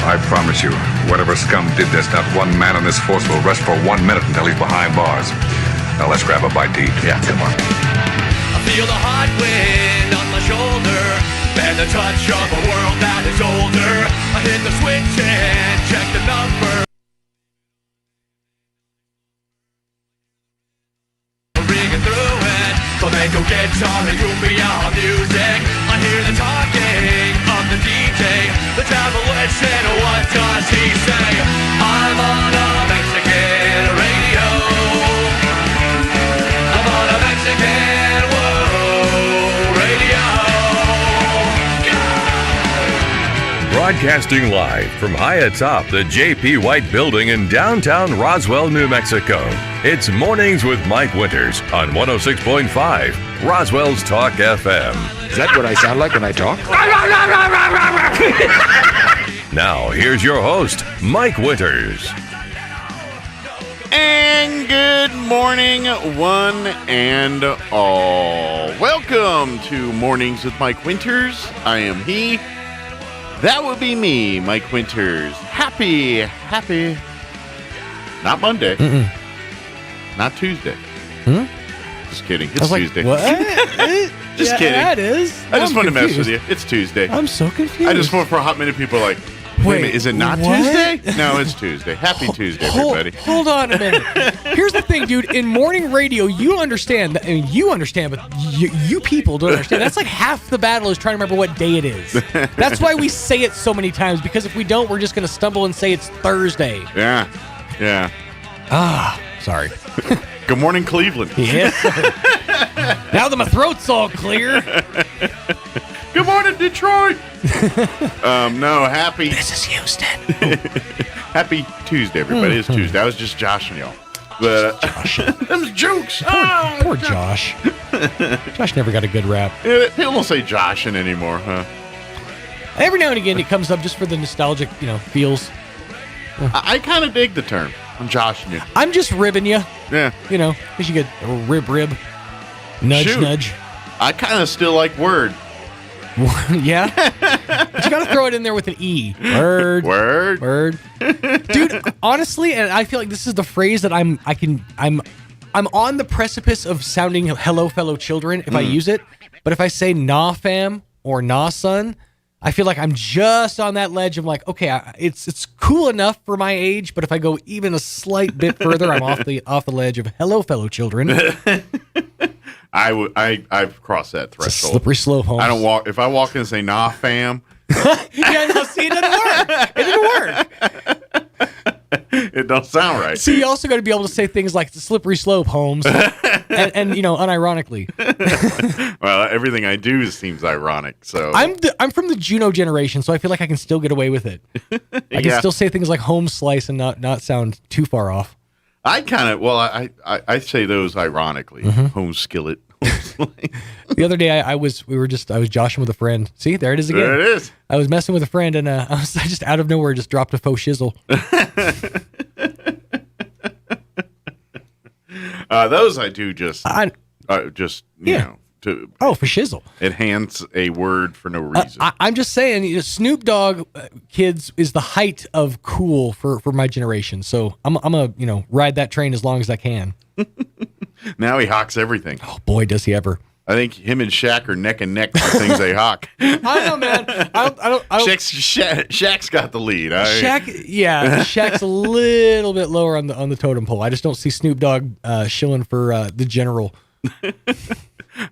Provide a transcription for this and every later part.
I promise you, whatever scum did this, not one man in this force will rest for 1 minute until he's behind bars. Now let's grab a bite to eat. Yeah, come on. I feel the hot wind on my shoulder and the touch of a world that is older. I hit the switch and check the number. Ringing through it, flamenco guitar and cumbia music. I hear the talking of the DJ. The demolition, what does he say? I'm on a Mexican radio. I'm on a Mexican radio. Broadcasting live from high atop the J.P. White Building in downtown Roswell, New Mexico. It's Mornings with Mike Winters on 106.5 Roswell's Talk FM. Is that what I sound like when I talk? Now, here's your host, Mike Winters. And good morning, one and all. Welcome to Mornings with Mike Winters. I am he. That would be me, Mike Winters. Happy. Not Monday. Not Tuesday. Just kidding. It's Tuesday. What? Just kidding. That is. I just want to mess with you. It's Tuesday. I'm so confused. I just want for a hot minute people are like, wait a minute, is it not what? Tuesday? No, it's Tuesday. Happy Tuesday, everybody. Hold on a minute. Here's the thing, dude. In morning radio, you understand. I mean, you understand, but you people don't understand. That's like half the battle is trying to remember what day it is. That's why we say it so many times, because if we don't, we're just going to stumble and say it's Thursday. Yeah. Sorry. Good morning, Cleveland. Yes. Now that my throat's all clear. Good morning, Detroit. No, happy. This is Houston. Happy Tuesday, everybody. It's Tuesday. I was just joshing y'all. But them's jokes. Poor Josh. Josh never got a good rap. People don't say joshing anymore, huh? Every now and again, it comes up just for the nostalgic, feels. I kind of dig the term. I'm joshing you. I'm just ribbing you. Yeah. Because you get rib. Nudge, Shoot. nudge. I kind of still like word. Yeah? But you got to throw it in there with an E. Word. Dude, honestly, and I feel like this is the phrase that I'm on the precipice of sounding hello, fellow children if I use it. But if I say nah, fam, or nah, son, I feel like I'm just on that ledge of like, okay, it's cool enough for my age, but if I go even a slight bit further, I'm off the ledge of hello, fellow children. I've crossed that threshold. It's a slippery slope, Holmes. I don't walk. If I walk in and say nah, fam. Yeah, no, see, it didn't work. It don't sound right. See, you also got to be able to say things like it's a slippery slope, Holmes, and unironically. Well, everything I do seems ironic. So I'm from the Juno generation, so I feel like I can still get away with it. I can still say things like home slice and not sound too far off. I kind of I say those ironically. Home skillet. The other day I was joshing with a friend. See, there it is again. There it is. I was messing with a friend and I just out of nowhere just dropped a faux shizzle. Those I do just to for shizzle. enhance a word for no reason. I'm just saying, Snoop Dogg kids is the height of cool for my generation. So I'm gonna ride that train as long as I can. Now he hawks everything. Oh boy, does he ever! I think him and Shaq are neck and neck for things they hawk. I don't know, man. I don't. Shaq's got the lead. Shaq's a little bit lower on the totem pole. I just don't see Snoop Dogg shilling for the general.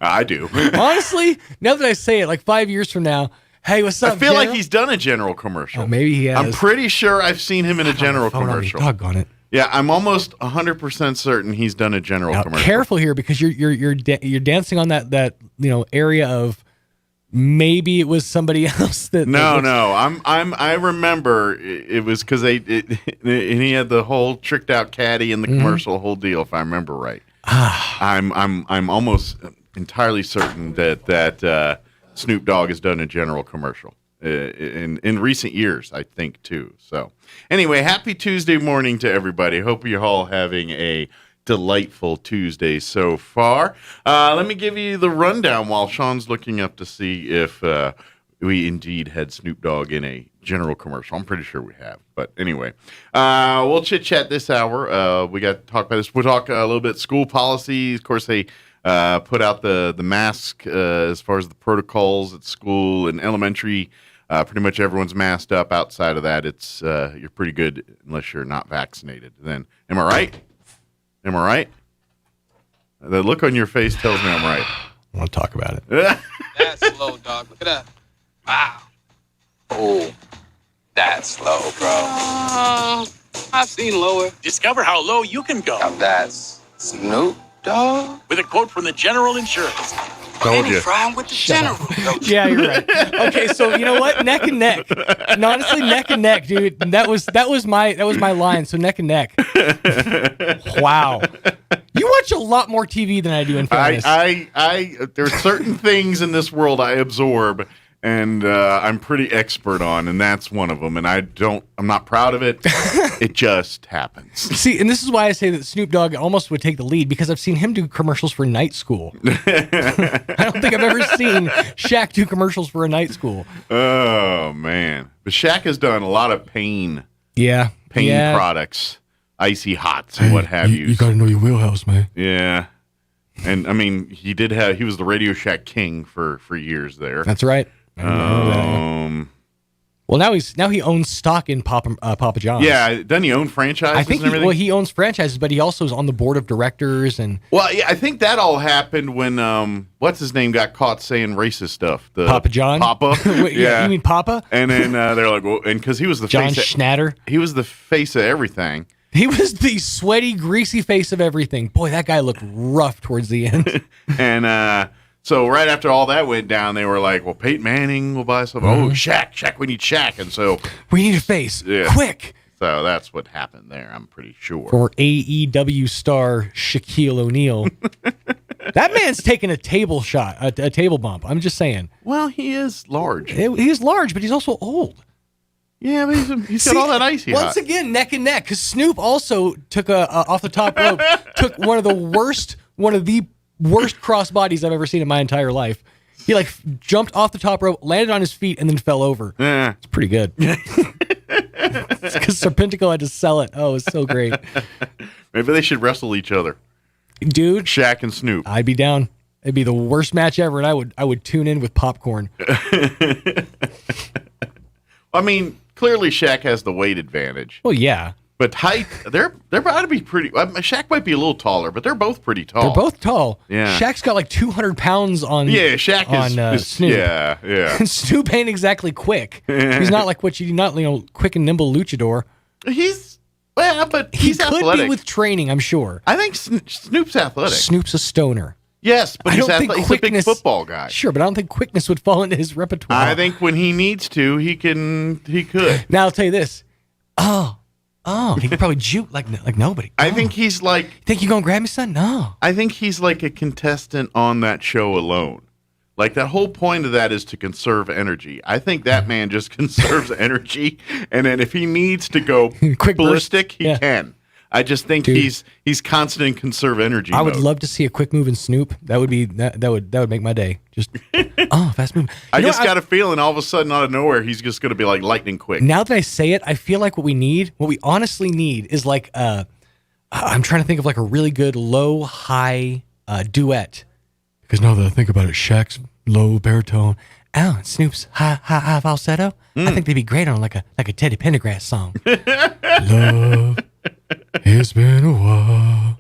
I do. Honestly, now that I say it, like 5 years from now, hey, what's up? I feel General? like he's done a general commercial. Oh, maybe he has. I'm pretty sure I've seen him in a general commercial. Doggone it. Yeah, I'm almost 100% certain he's done a general commercial. Careful here, because you're dancing on that area of maybe it was somebody else that. I remember it was because and he had the whole tricked out caddy in the commercial, whole deal. If I remember right, I'm almost entirely certain that Snoop Dogg has done a general commercial in recent years, I think too. So anyway, happy Tuesday morning to everybody. Hope you're all having a delightful Tuesday so far. Let me give you the rundown while Sean's looking up to see if we indeed had Snoop Dogg in a general commercial. I'm pretty sure we have. But anyway, we'll chit-chat this hour. We got to talk about this. We'll talk a little bit school policies. Of course, they put out the mask as far as the protocols at school and elementary. Pretty much everyone's masked up. Outside of that, it's you're pretty good unless you're not vaccinated. Then, am I right? Am I right? The look on your face tells me I'm right. I want to talk about it. That's low, dog. Look at that. Wow. Oh, that's low, bro. I've seen lower. Discover how low you can go. Now that's Snoop Dogg. With a quote from the General Insurance. Told you. Frying with the general. Yeah, you're right. Okay, so you know what? Neck and neck. And honestly, neck and neck, dude. That was my line. So neck and neck. Wow. You watch a lot more TV than I do. In fairness, there are certain things in this world I absorb, and I'm pretty expert on, and that's one of them. And I'm not proud of it. It just happens. See, and this is why I say that Snoop Dogg almost would take the lead, because I've seen him do commercials for night school. I don't think I've ever seen Shaq do commercials for a night school. Oh man, but Shaq has done a lot of pain Yeah. products, icy hots, and what have you. You got to know your wheelhouse, man. Yeah. And I mean, he was the Radio Shack king for years there. That's right. I remember that. Well, now he owns stock in Papa John's. Yeah, doesn't he own franchises? I think and everything? he owns franchises, but he also is on the board of directors and. Well, yeah, I think that all happened when what's his name got caught saying racist stuff. Papa John. Papa. Wait, yeah, you mean Papa? And then they're like, well, and because he was the John face. Schnatter. He was the face of everything. He was the sweaty, greasy face of everything. Boy, that guy looked rough towards the end. And so right after all that went down, they were like, well, Peyton Manning will buy something. Oh, Shaq, we need Shaq. And so we need a face. Yeah. Quick. So that's what happened there, I'm pretty sure. For AEW star Shaquille O'Neal. That man's taking a table shot, a table bump. I'm just saying. Well, he is large. He's large, but he's also old. Yeah, but he's got all that icy hot. Once again, neck and neck, because Snoop also took a off the top rope, took one of the worst crossbodies I've ever seen in my entire life. He jumped off the top rope, landed on his feet, and then fell over. Yeah. It's pretty good. Because Serpentico had to sell it. Oh, it's so great. Maybe they should wrestle each other. Dude. Shaq and Snoop. I'd be down. It'd be the worst match ever, and I would tune in with popcorn. I mean, clearly Shaq has the weight advantage. Well, yeah. But height, they're about to be pretty. Shaq might be a little taller, but they're both pretty tall. They're both tall. Yeah. Shaq's got 200 pounds on. Yeah, Shaq is Snoop. Yeah. And Snoop ain't exactly quick. He's not like quick and nimble luchador. But he's could athletic. be with training, I'm sure. I think Snoop's athletic. Snoop's a stoner. Yes, but he's a big football guy. Sure, but I don't think quickness would fall into his repertoire. I think when he needs to, he could. Now I'll tell you this. Oh, he could probably juke like nobody. I think he's like. Think you gonna grab me, son? No. I think he's like a contestant on that show alone. Like that whole point of that is to conserve energy. I think that man just conserves energy, and then if he needs to go quick ballistic, burst. he can. I just think he's constant in conserve energy. I would love to see a quick move in Snoop. That would make my day. Just fast move. I just got a feeling all of a sudden out of nowhere he's just going to be like lightning quick. Now that I say it, I feel like what we honestly need is I'm trying to think of a really good low high duet. Because now that I think about it, Shaq's low baritone, and Snoop's high falsetto. I think they'd be great on like a Teddy Pendergrass song. Love. It's been a while.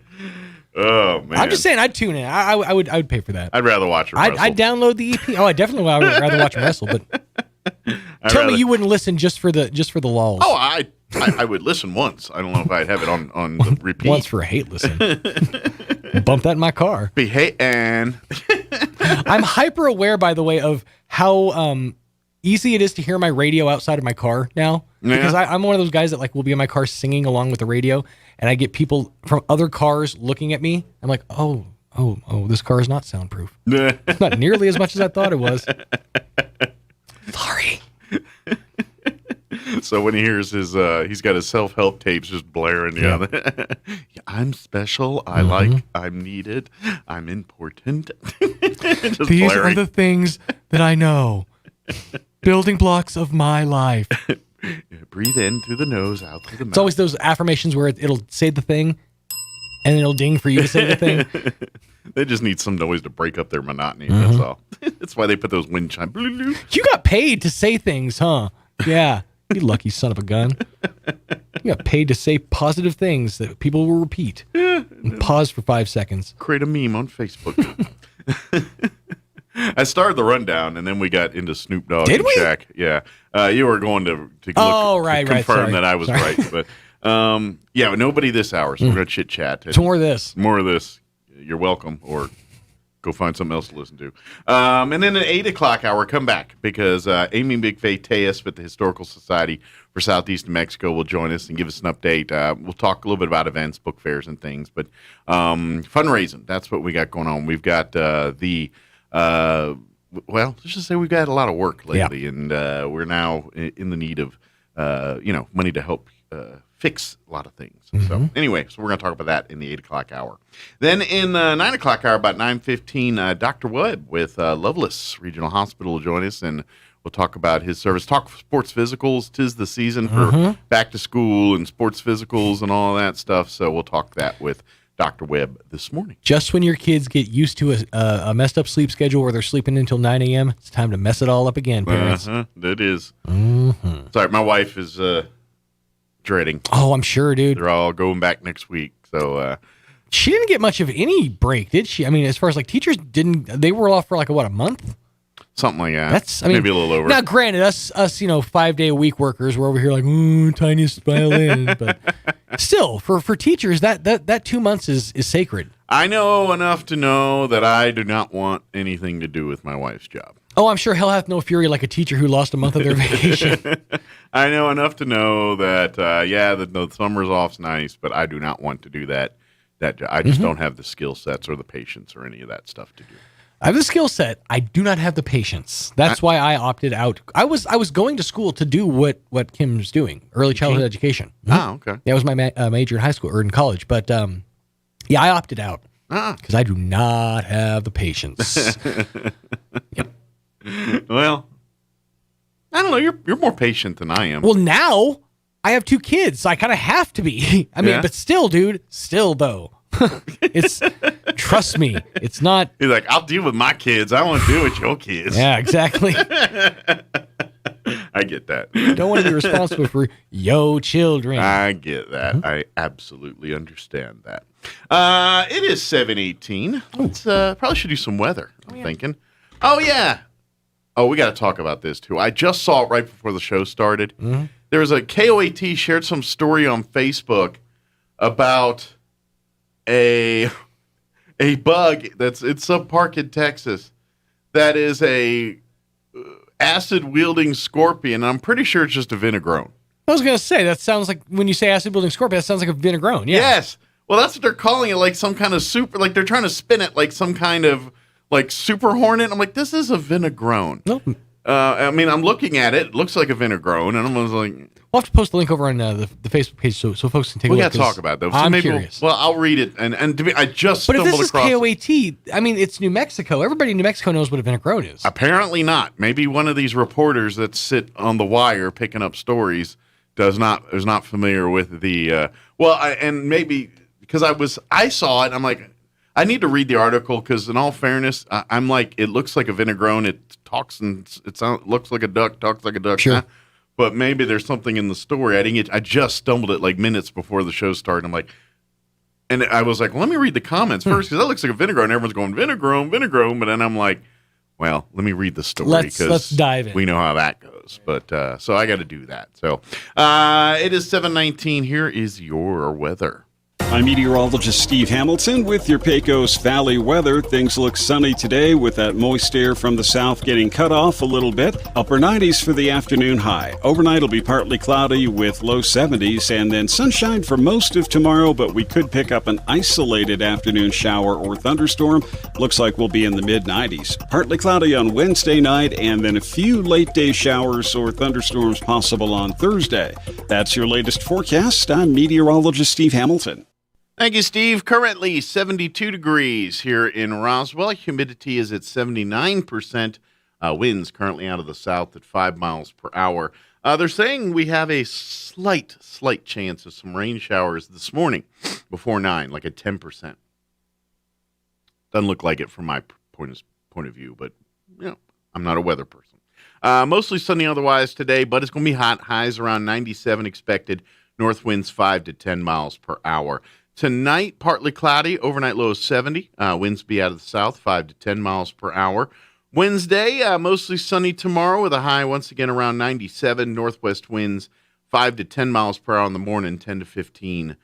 Oh man! I'm just saying, I'd tune in. I would pay for that. I'd rather watch him wrestle. I'd download the EP. Oh, I definitely would rather watch him wrestle. But tell me you wouldn't listen just for the lulls. Oh, I would listen once. I don't know if I'd have it on the repeat. Once for a hate listen. Bump that in my car. Be and I'm hyper aware, by the way, of how easy it is to hear my radio outside of my car now. Because I'm one of those guys that will be in my car singing along with the radio, and I get people from other cars looking at me. I'm like, oh, this car is not soundproof. It's not nearly as much as I thought it was. Sorry. So when he hears he's got his self-help tapes just blaring. Yeah. I'm special. I'm needed. I'm important. These are the things that I know. Building blocks of my life. Breathe in through the nose, out through the mouth. It's always those affirmations where it'll say the thing, and then it'll ding for you to say the thing. They just need some noise to break up their monotony. That's all. That's why they put those wind chimes. You got paid to say things, huh? Yeah. You lucky son of a gun. You got paid to say positive things that people will repeat. And pause for 5 seconds. Create a meme on Facebook. I started the rundown, and then we got into Snoop Dogg Did and we? Shaq. Yeah. You were going to look, right, to confirm sorry. that I was Sorry. right. But yeah, nobody this hour, so we're going to chit-chat. So more of this. More of this. You're welcome, or go find something else to listen to. And then at 8 o'clock hour, come back, because Amy McVeigh-Tejas with the Historical Society for Southeast New Mexico will join us and give us an update. We'll talk a little bit about events, book fairs, and things. But fundraising, that's what we got going on. We've got well, let's just say we've got a lot of work lately, and we're now in the need of, money to help fix a lot of things. So anyway, so we're going to talk about that in the 8 o'clock hour. Then in the 9 o'clock hour, about 9:15, Dr. Webb with Loveless Regional Hospital will join us, and we'll talk about his service. Talk sports physicals. 'Tis the season for back to school and sports physicals and all that stuff. So we'll talk that with Dr. Webb this morning. Just when your kids get used to a messed up sleep schedule where they're sleeping until 9 a.m., it's time to mess it all up again, parents. That is. Sorry, my wife is dreading. Oh, I'm sure, dude. They're all going back next week. So she didn't get much of any break, did she? I mean, as far as like teachers they were off for like a month? something like that. That's, maybe a little over. Now, granted, us 5-day-a-week workers, we're over here like, tiniest violin. But still, for teachers, that 2 months is sacred. I know enough to know that I do not want anything to do with my wife's job. Oh, I'm sure hell hath no fury like a teacher who lost a month of their vacation. I know enough to know that, the summer's off's nice, but I do not want to do that. I just don't have the skill sets or the patience or any of that stuff to do. I have the skill set. I do not have the patience. That's why I opted out. I was going to school to do what Kim's doing, early childhood education. Oh, okay. That was my major in high school or in college. But I opted out because I do not have the patience. Yep. Well, I don't know. You're more patient than I am. Well, now I have 2 kids, so I kind of have to be. I mean, but still, dude, though. It's trust me, it's not. He's like, I'll deal with my kids. I want to deal with your kids. Yeah, exactly. I get that. Don't want to be responsible for yo children. I get that. I absolutely understand that. It is 7:18. Let's probably should do some weather. I'm thinking. Oh yeah. Oh, we got to talk about this too. I just saw it right before the show started. Mm-hmm. There was a KOAT shared some story on Facebook about a bug that's in some park in Texas that is a acid-wielding scorpion. I'm pretty sure it's just a vinegrone. I was going to say, that sounds like, when you say acid-wielding scorpion, that sounds like a vinegrone. Yeah. Yes. Well, that's what they're calling it, like some kind of super, like they're trying to spin it like some kind of like super hornet. I'm like, this is a vinegrone. Nope. I mean, I'm looking at it. It looks like a vinegrone, and I'm like, we'll have to post the link over on the Facebook page so folks can take a look. We got to talk about it, though. So I'm curious. I'll read it, and to me, I just but stumbled if this is KOAT, I mean, it's New Mexico. Everybody in New Mexico knows what a vinegrone is. Apparently not. Maybe one of these reporters that sit on the wire picking up stories is not familiar with the and maybe because I saw it, and I'm like, I need to read the article because, in all fairness, I'm like, it looks like a vinegrone. It talks and looks like a duck, talks like a duck. Sure. But maybe there's something in the story. I just stumbled it like minutes before the show started. I'm like, and I was like, well, let me read the comments first because that looks like a vinegrone. Everyone's going vinegrone. But then I'm like, well, let me read the story let's dive in. We know how that goes. But so I got to do that. So it is 7:19. Here is your weather. I'm meteorologist Steve Hamilton with your Pecos Valley weather. Things look sunny today with that moist air from the south getting cut off a little bit. Upper 90s for the afternoon high. Overnight will be partly cloudy with low 70s and then sunshine for most of tomorrow, but we could pick up an isolated afternoon shower or thunderstorm. Looks like we'll be in the mid-90s. Partly cloudy on Wednesday night and then a few late day showers or thunderstorms possible on Thursday. That's your latest forecast. I'm meteorologist Steve Hamilton. Thank you, Steve. Currently 72 degrees here in Roswell. Humidity is at 79%. Winds currently out of the south at 5 miles per hour. They're saying we have a slight chance of some rain showers this morning before 9, like a 10%. Doesn't look like it from my point of view, but I'm not a weather person. Mostly sunny otherwise today, but it's going to be hot. Highs around 97 expected. North winds 5 to 10 miles per hour. Tonight, partly cloudy. Overnight low of 70. Winds be out of the south, 5 to 10 miles per hour. Wednesday, mostly sunny tomorrow with a high once again around 97. Northwest winds 5 to 10 miles per hour in the morning, 10 to 15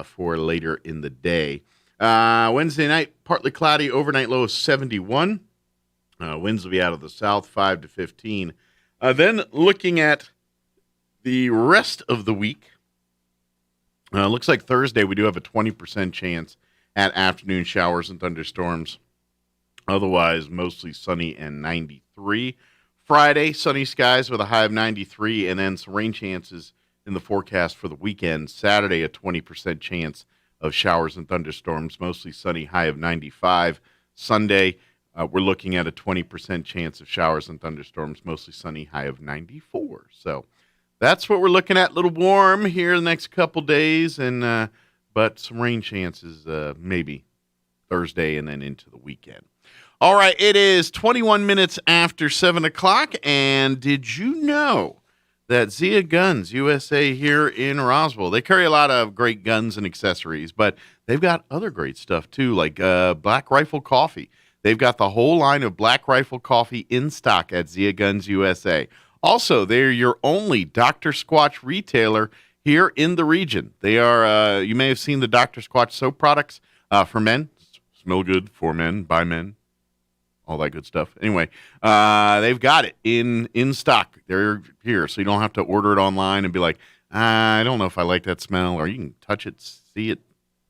for later in the day. Wednesday night, partly cloudy. Overnight low of 71. Winds will be out of the south, 5 to 15. Then looking at the rest of the week, looks like Thursday we do have a 20% chance at afternoon showers and thunderstorms. Otherwise, mostly sunny and 93. Friday, sunny skies with a high of 93, and then some rain chances in the forecast for the weekend. Saturday, a 20% chance of showers and thunderstorms, mostly sunny, high of 95. Sunday, we're looking at a 20% chance of showers and thunderstorms, mostly sunny, high of 94. So that's what we're looking at. A little warm here the next couple days, and but some rain chances maybe Thursday and then into the weekend. All right, it is 21 minutes after 7 o'clock, and did you know that Zia Guns USA here in Roswell, they carry a lot of great guns and accessories, but they've got other great stuff too, like Black Rifle Coffee. They've got the whole line of Black Rifle Coffee in stock at Zia Guns USA. Also, they're your only Dr. Squatch retailer here in the region. They are, you may have seen the Dr. Squatch soap products for men. Smell good for men, by men. All that good stuff. Anyway, they've got it in stock. They're here, so you don't have to order it online and be like, I don't know if I like that smell, or you can touch it, see it,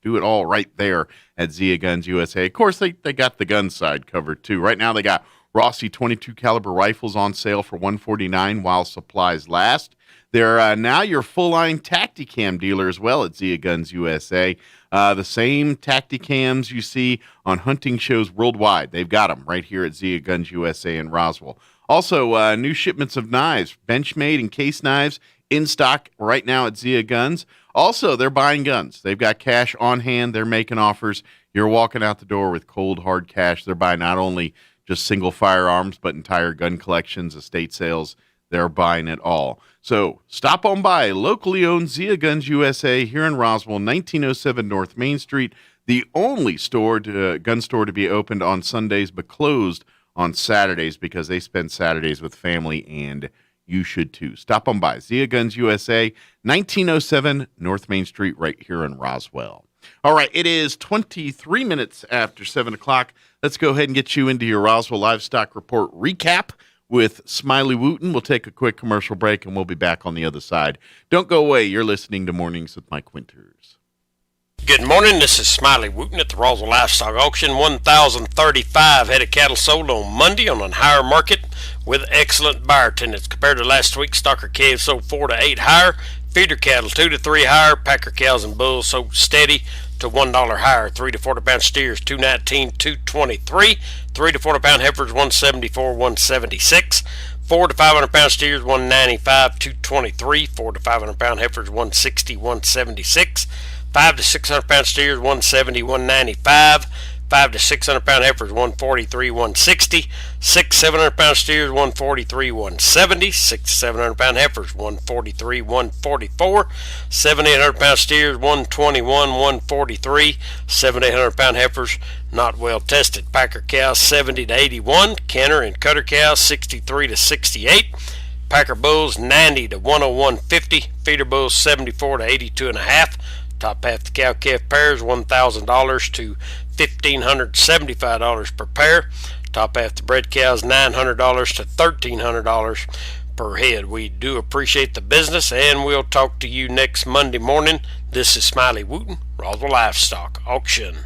do it all right there at Zia Guns USA. Of course, they got the gun side covered too. Right now, they got Rossi 22 caliber rifles on sale for $149 while supplies last. They're now your full-line Tacticam dealer as well at Zia Guns USA. The same Tacticams you see on hunting shows worldwide. They've got them right here at Zia Guns USA in Roswell. Also, new shipments of knives, Benchmade and case knives in stock right now at Zia Guns. Also, they're buying guns. They've got cash on hand. They're making offers. You're walking out the door with cold, hard cash. They're buying not only just single firearms, but entire gun collections, estate sales. They're buying it all. So stop on by locally owned Zia Guns USA here in Roswell, 1907 North Main Street, the only gun store to be opened on Sundays but closed on Saturdays because they spend Saturdays with family, and you should too. Stop on by Zia Guns USA, 1907 North Main Street right here in Roswell. All right, it is 23 minutes after 7 o'clock. Let's go ahead and get you into your Roswell Livestock Report recap with Smiley Wooten. We'll take a quick commercial break, and we'll be back on the other side. Don't go away. You're listening to Mornings with Mike Winters. Good morning. This is Smiley Wooten at the Roswell Livestock Auction. 1,035 head of cattle sold on Monday on a higher market with excellent buyer attendance. Compared to last week, stocker calves sold 4 to 8 higher, feeder cattle 2 to 3 higher, packer cows and bulls sold steady to $1 higher. 3 to 4 pound steers $219, $223. 3 to 4 pound heifers $174, $176. 4 to 500 pound steers $195, $223. 4 to 500 pound heifers $160, $176. 5 to 600 pound steers $170, $195. 5 to 600 pound heifers $143, $160. 6 700 pound steers $143, $170. 6 to 700 pound heifers $143, $144. 7 800 pound steers $121, $143. 7 800 pound heifers not well tested. Packer cows 70 to 81. Canner and cutter cows 63 to 68. Packer bulls 90 to 101.50. Feeder bulls 74 to 82.5. Top half the cow calf pairs $1,000 to $1,575 per pair. Top half the bred cows $900 to $1,300 per head. We do appreciate the business, and we'll talk to you next Monday morning. This is Smiley Wooten, Roswell Livestock Auction.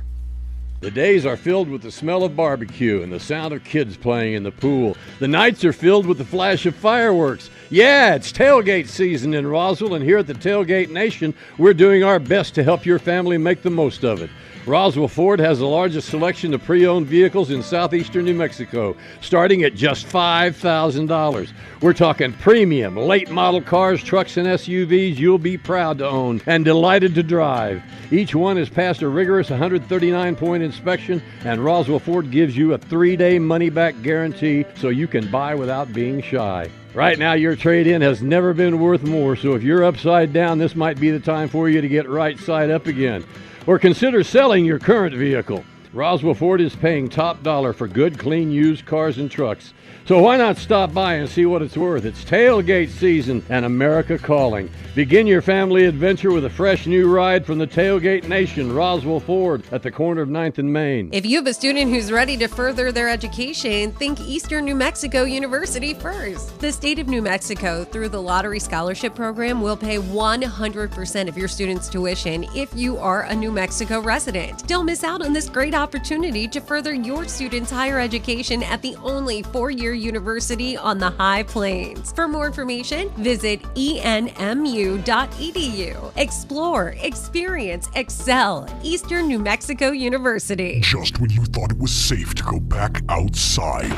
The days are filled with the smell of barbecue and the sound of kids playing in the pool. The nights are filled with the flash of fireworks. Yeah, it's tailgate season in Roswell, and here at the Tailgate Nation, we're doing our best to help your family make the most of it. Roswell Ford has the largest selection of pre-owned vehicles in southeastern New Mexico, starting at just $5,000. We're talking premium, late model cars, trucks, and SUVs you'll be proud to own and delighted to drive. Each one has passed a rigorous 139-point inspection, and Roswell Ford gives you a 3-day money-back guarantee so you can buy without being shy. Right now, your trade-in has never been worth more, so if you're upside down, this might be the time for you to get right side up again. Or consider selling your current vehicle. Roswell Ford is paying top dollar for good, clean, used cars and trucks. So why not stop by and see what it's worth? It's tailgate season and America calling. Begin your family adventure with a fresh new ride from the Tailgate Nation, Roswell Ford, at the corner of 9th and Main. If you have a student who's ready to further their education, think Eastern New Mexico University first. The state of New Mexico, through the Lottery Scholarship Program, will pay 100% of your student's tuition if you are a New Mexico resident. Don't miss out on this great opportunity to further your student's higher education at the only 4-year university on the High Plains. For more information, visit enmu.edu. Explore, experience, excel. Eastern New Mexico University. Just when you thought it was safe to go back outside.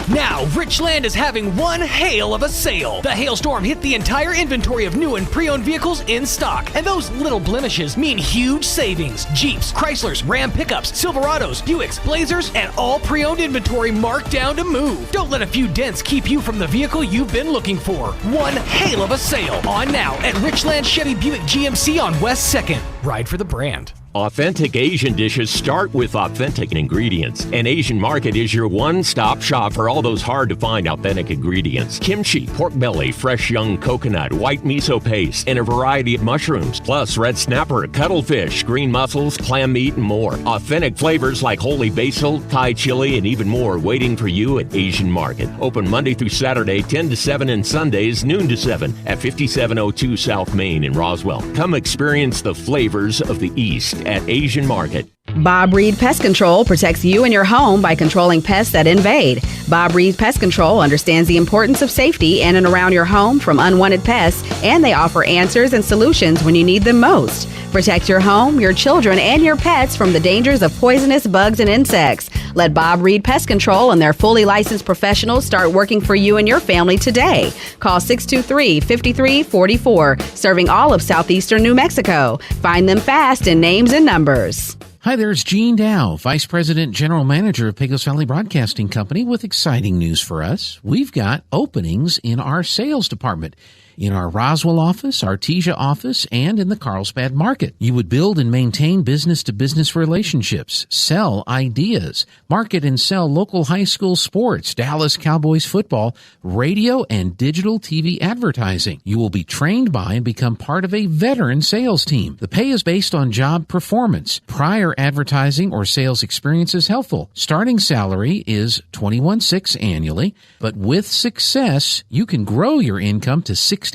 Now, Richland is having one hail of a sale. The hailstorm hit the entire inventory of new and pre-owned vehicles in stock. And those little blemishes mean huge savings. Jeeps, Chryslers, Ram pickups, Silverados, Buicks, Blazers, and all pre-owned inventory marked down to move. Don't let a few dents keep you from the vehicle you've been looking for. One hail of a sale on now at Richland Chevy Buick GMC on West 2nd. Ride for the brand. Authentic Asian dishes start with authentic ingredients, and Asian Market is your one-stop shop for all those hard-to-find authentic ingredients. Kimchi, pork belly, fresh young coconut, white miso paste, and a variety of mushrooms, plus red snapper, cuttlefish, green mussels, clam meat, and more. Authentic flavors like holy basil, Thai chili, and even more waiting for you at Asian Market. Open Monday through Saturday, 10 to 7, and Sundays, noon to 7, at 5702 South Main in Roswell. Come experience the flavors of the East at Asian Market. Bob Reed Pest Control protects you and your home by controlling pests that invade. Bob Reed Pest Control understands the importance of safety in and around your home from unwanted pests, and they offer answers and solutions when you need them most. Protect your home, your children, and your pets from the dangers of poisonous bugs and insects. Let Bob Reed Pest Control and their fully licensed professionals start working for you and your family today. Call 623-5344, serving all of southeastern New Mexico. Find them fast in names and numbers. Hi, there's Gene Dow, Vice President General Manager of Pecos Valley Broadcasting Company, with exciting news for us. We've got openings in our sales department, in our Roswell office, Artesia office, and in the Carlsbad market. You would build and maintain business-to-business relationships, sell ideas, market and sell local high school sports, Dallas Cowboys football, radio, and digital TV advertising. You will be trained by and become part of a veteran sales team. The pay is based on job performance. Prior advertising or sales experience is helpful. Starting salary is $21,600 annually, but with success, you can grow your income to $60,000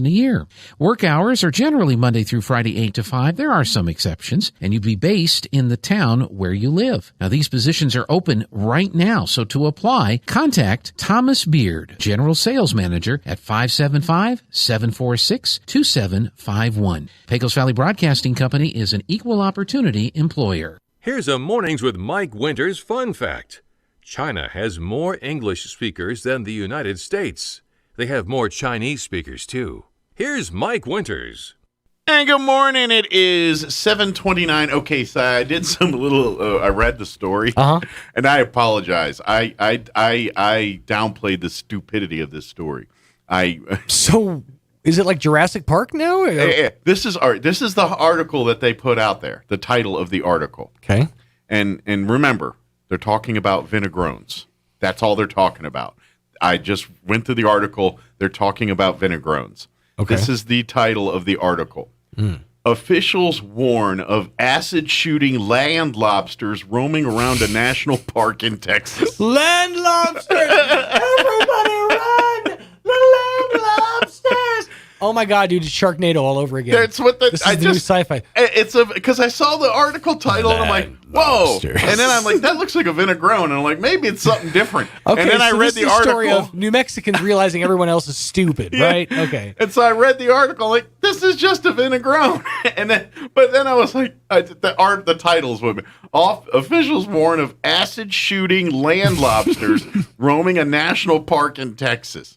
a year. Work hours are generally Monday through Friday, 8 to 5. There are some exceptions, and you'd be based in the town where you live. Now, these positions are open right now, so to apply, contact Thomas Beard, General Sales Manager, at 575-746-2751. Pecos Valley Broadcasting Company is an equal opportunity employer. Here's a Mornings with Mike Winters fun fact. China has more English speakers than the United States. They have more Chinese speakers, too. Here's Mike Winters. And good morning. It is 7:29. Okay, so I did some little. I read the story, and I apologize. I downplayed the stupidity of this story. So is it like Jurassic Park now? This is the article that they put out there. The title of the article. Okay. And remember, they're talking about vinagrones. That's all they're talking about. I just went through the article. They're talking about vinagrones. Okay. This is the title of the article. Officials warn of acid-shooting land lobsters roaming around a national park in Texas. Land lobsters! Everybody run! The land lobsters! Oh my God, dude! It's Sharknado all over again. That's what this is the new sci-fi. it's because I saw the article title and I'm like, whoa. Lobsters. And then I'm like, that looks like a vinaigrone. And I'm like, maybe it's something different. Okay, and then I read this is the article. story of New Mexicans realizing everyone else is stupid, right? Okay. And so I read the article, like, this is just a vinaigrone. But then I was like, the titles with me. Officials warn of acid shooting land lobsters roaming a national park in Texas.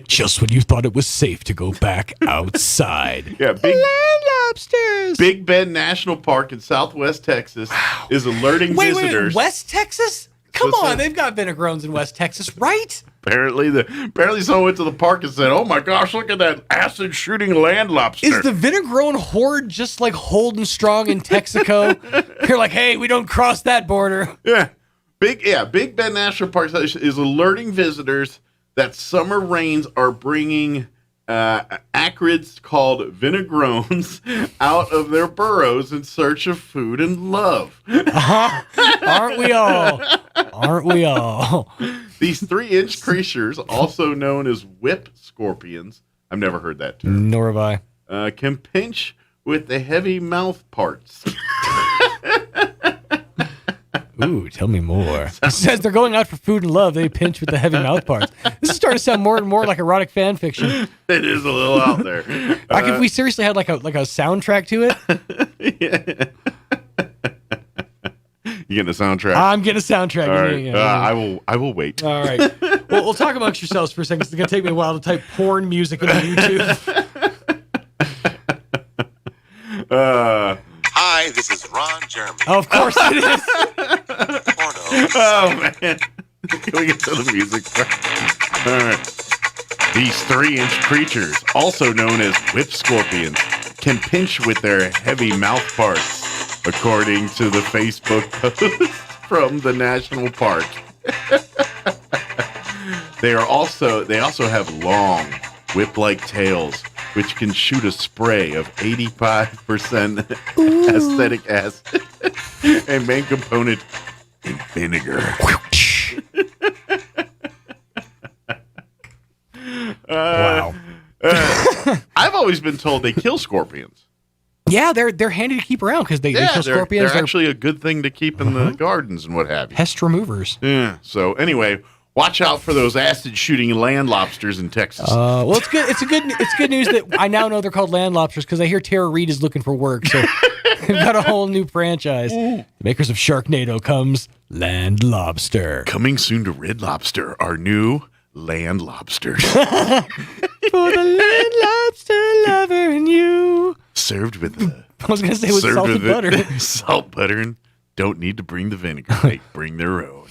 Just when you thought it was safe to go back outside. Yeah, land lobsters. Big Bend National Park in Southwest Texas is alerting visitors. Wait, West Texas? Come on, they've got vinagrones in West Texas, right? Apparently someone went to the park and said, oh my gosh, look at that acid shooting land lobster. Is the vinagrone horde just like holding strong in Texaco? You're like, hey, we don't cross that border. Yeah. Big Bend National Park is alerting visitors that summer rains are bringing acrids called vinagrones out of their burrows in search of food and love. Aren't we all? Aren't we all? These 3-inch creatures, also known as whip scorpions, I've never heard that term. Nor have I. Can pinch with the heavy mouth parts. Ooh, tell me more. It says they're going out for food and love. They pinch with the heavy mouth parts. This is starting to sound more and more like erotic fan fiction. It is a little out there. Like if we seriously had like a soundtrack to it. Yeah. You getting a soundtrack? I'm getting a soundtrack. All right. Yeah. I will wait. All right. Well, we'll talk amongst yourselves for a second. It's going to take me a while to type porn music into YouTube. Hi, this is Ron Jeremy. Oh, of course it is. Oh, man. Can we get to the music first? All right. These 3-inch creatures, also known as whip scorpions, can pinch with their heavy mouth parts, according to the Facebook post from the national park. They also have long, whip-like tails, which can shoot a spray of 85% acetic acid and main component in vinegar. Wow. I've always been told they kill scorpions. Yeah, they're handy to keep around because they kill scorpions. They're actually a good thing to keep in the gardens and what have you. Pest removers. Yeah. So anyway, watch out for those acid shooting land lobsters in Texas. Well, it's good. It's good news that I now know they're called land lobsters because I hear Tara Reid is looking for work. So they've got a whole new franchise. The makers of Sharknado comes Land Lobster. Coming soon to Red Lobster, our new land lobsters. For the land lobster lover in you. Served with I was going to say with salted butter. Salt, butter, and don't need to bring the vinegar. They bring their own.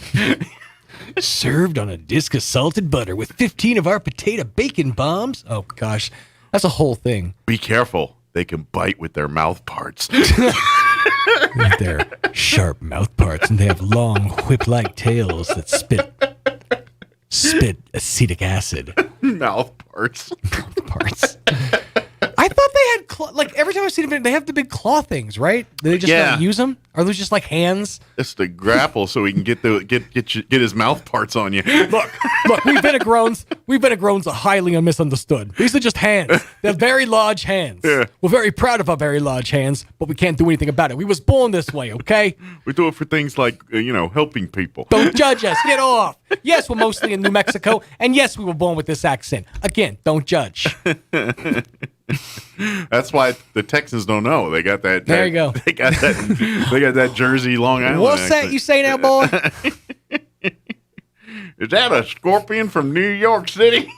Served on a disc of salted butter with 15 of our potato bacon bombs. Oh, gosh. That's a whole thing. Be careful. They can bite with their mouth parts. With their sharp mouth parts, and they have long whip-like tails that spit acetic acid. Mouth parts. Mouth parts. I thought they had like every time I've seen them, they have the big claw things, right? Do they just not use them? Are those just like hands? It's to grapple so he can get his mouth parts on you. Look, we've been a highly misunderstood. These are just hands. They're very large hands. Yeah. We're very proud of our very large hands, but we can't do anything about it. We was born this way, okay? We do it for things like helping people. Don't judge us. Get off. Yes, we're mostly in New Mexico, and yes, we were born with this accent. Again, don't judge. That's why the Texans don't know. They got that. There you go. They got that Jersey, Long Island. What's accent. that you say now, boy? Is that a scorpion from New York City?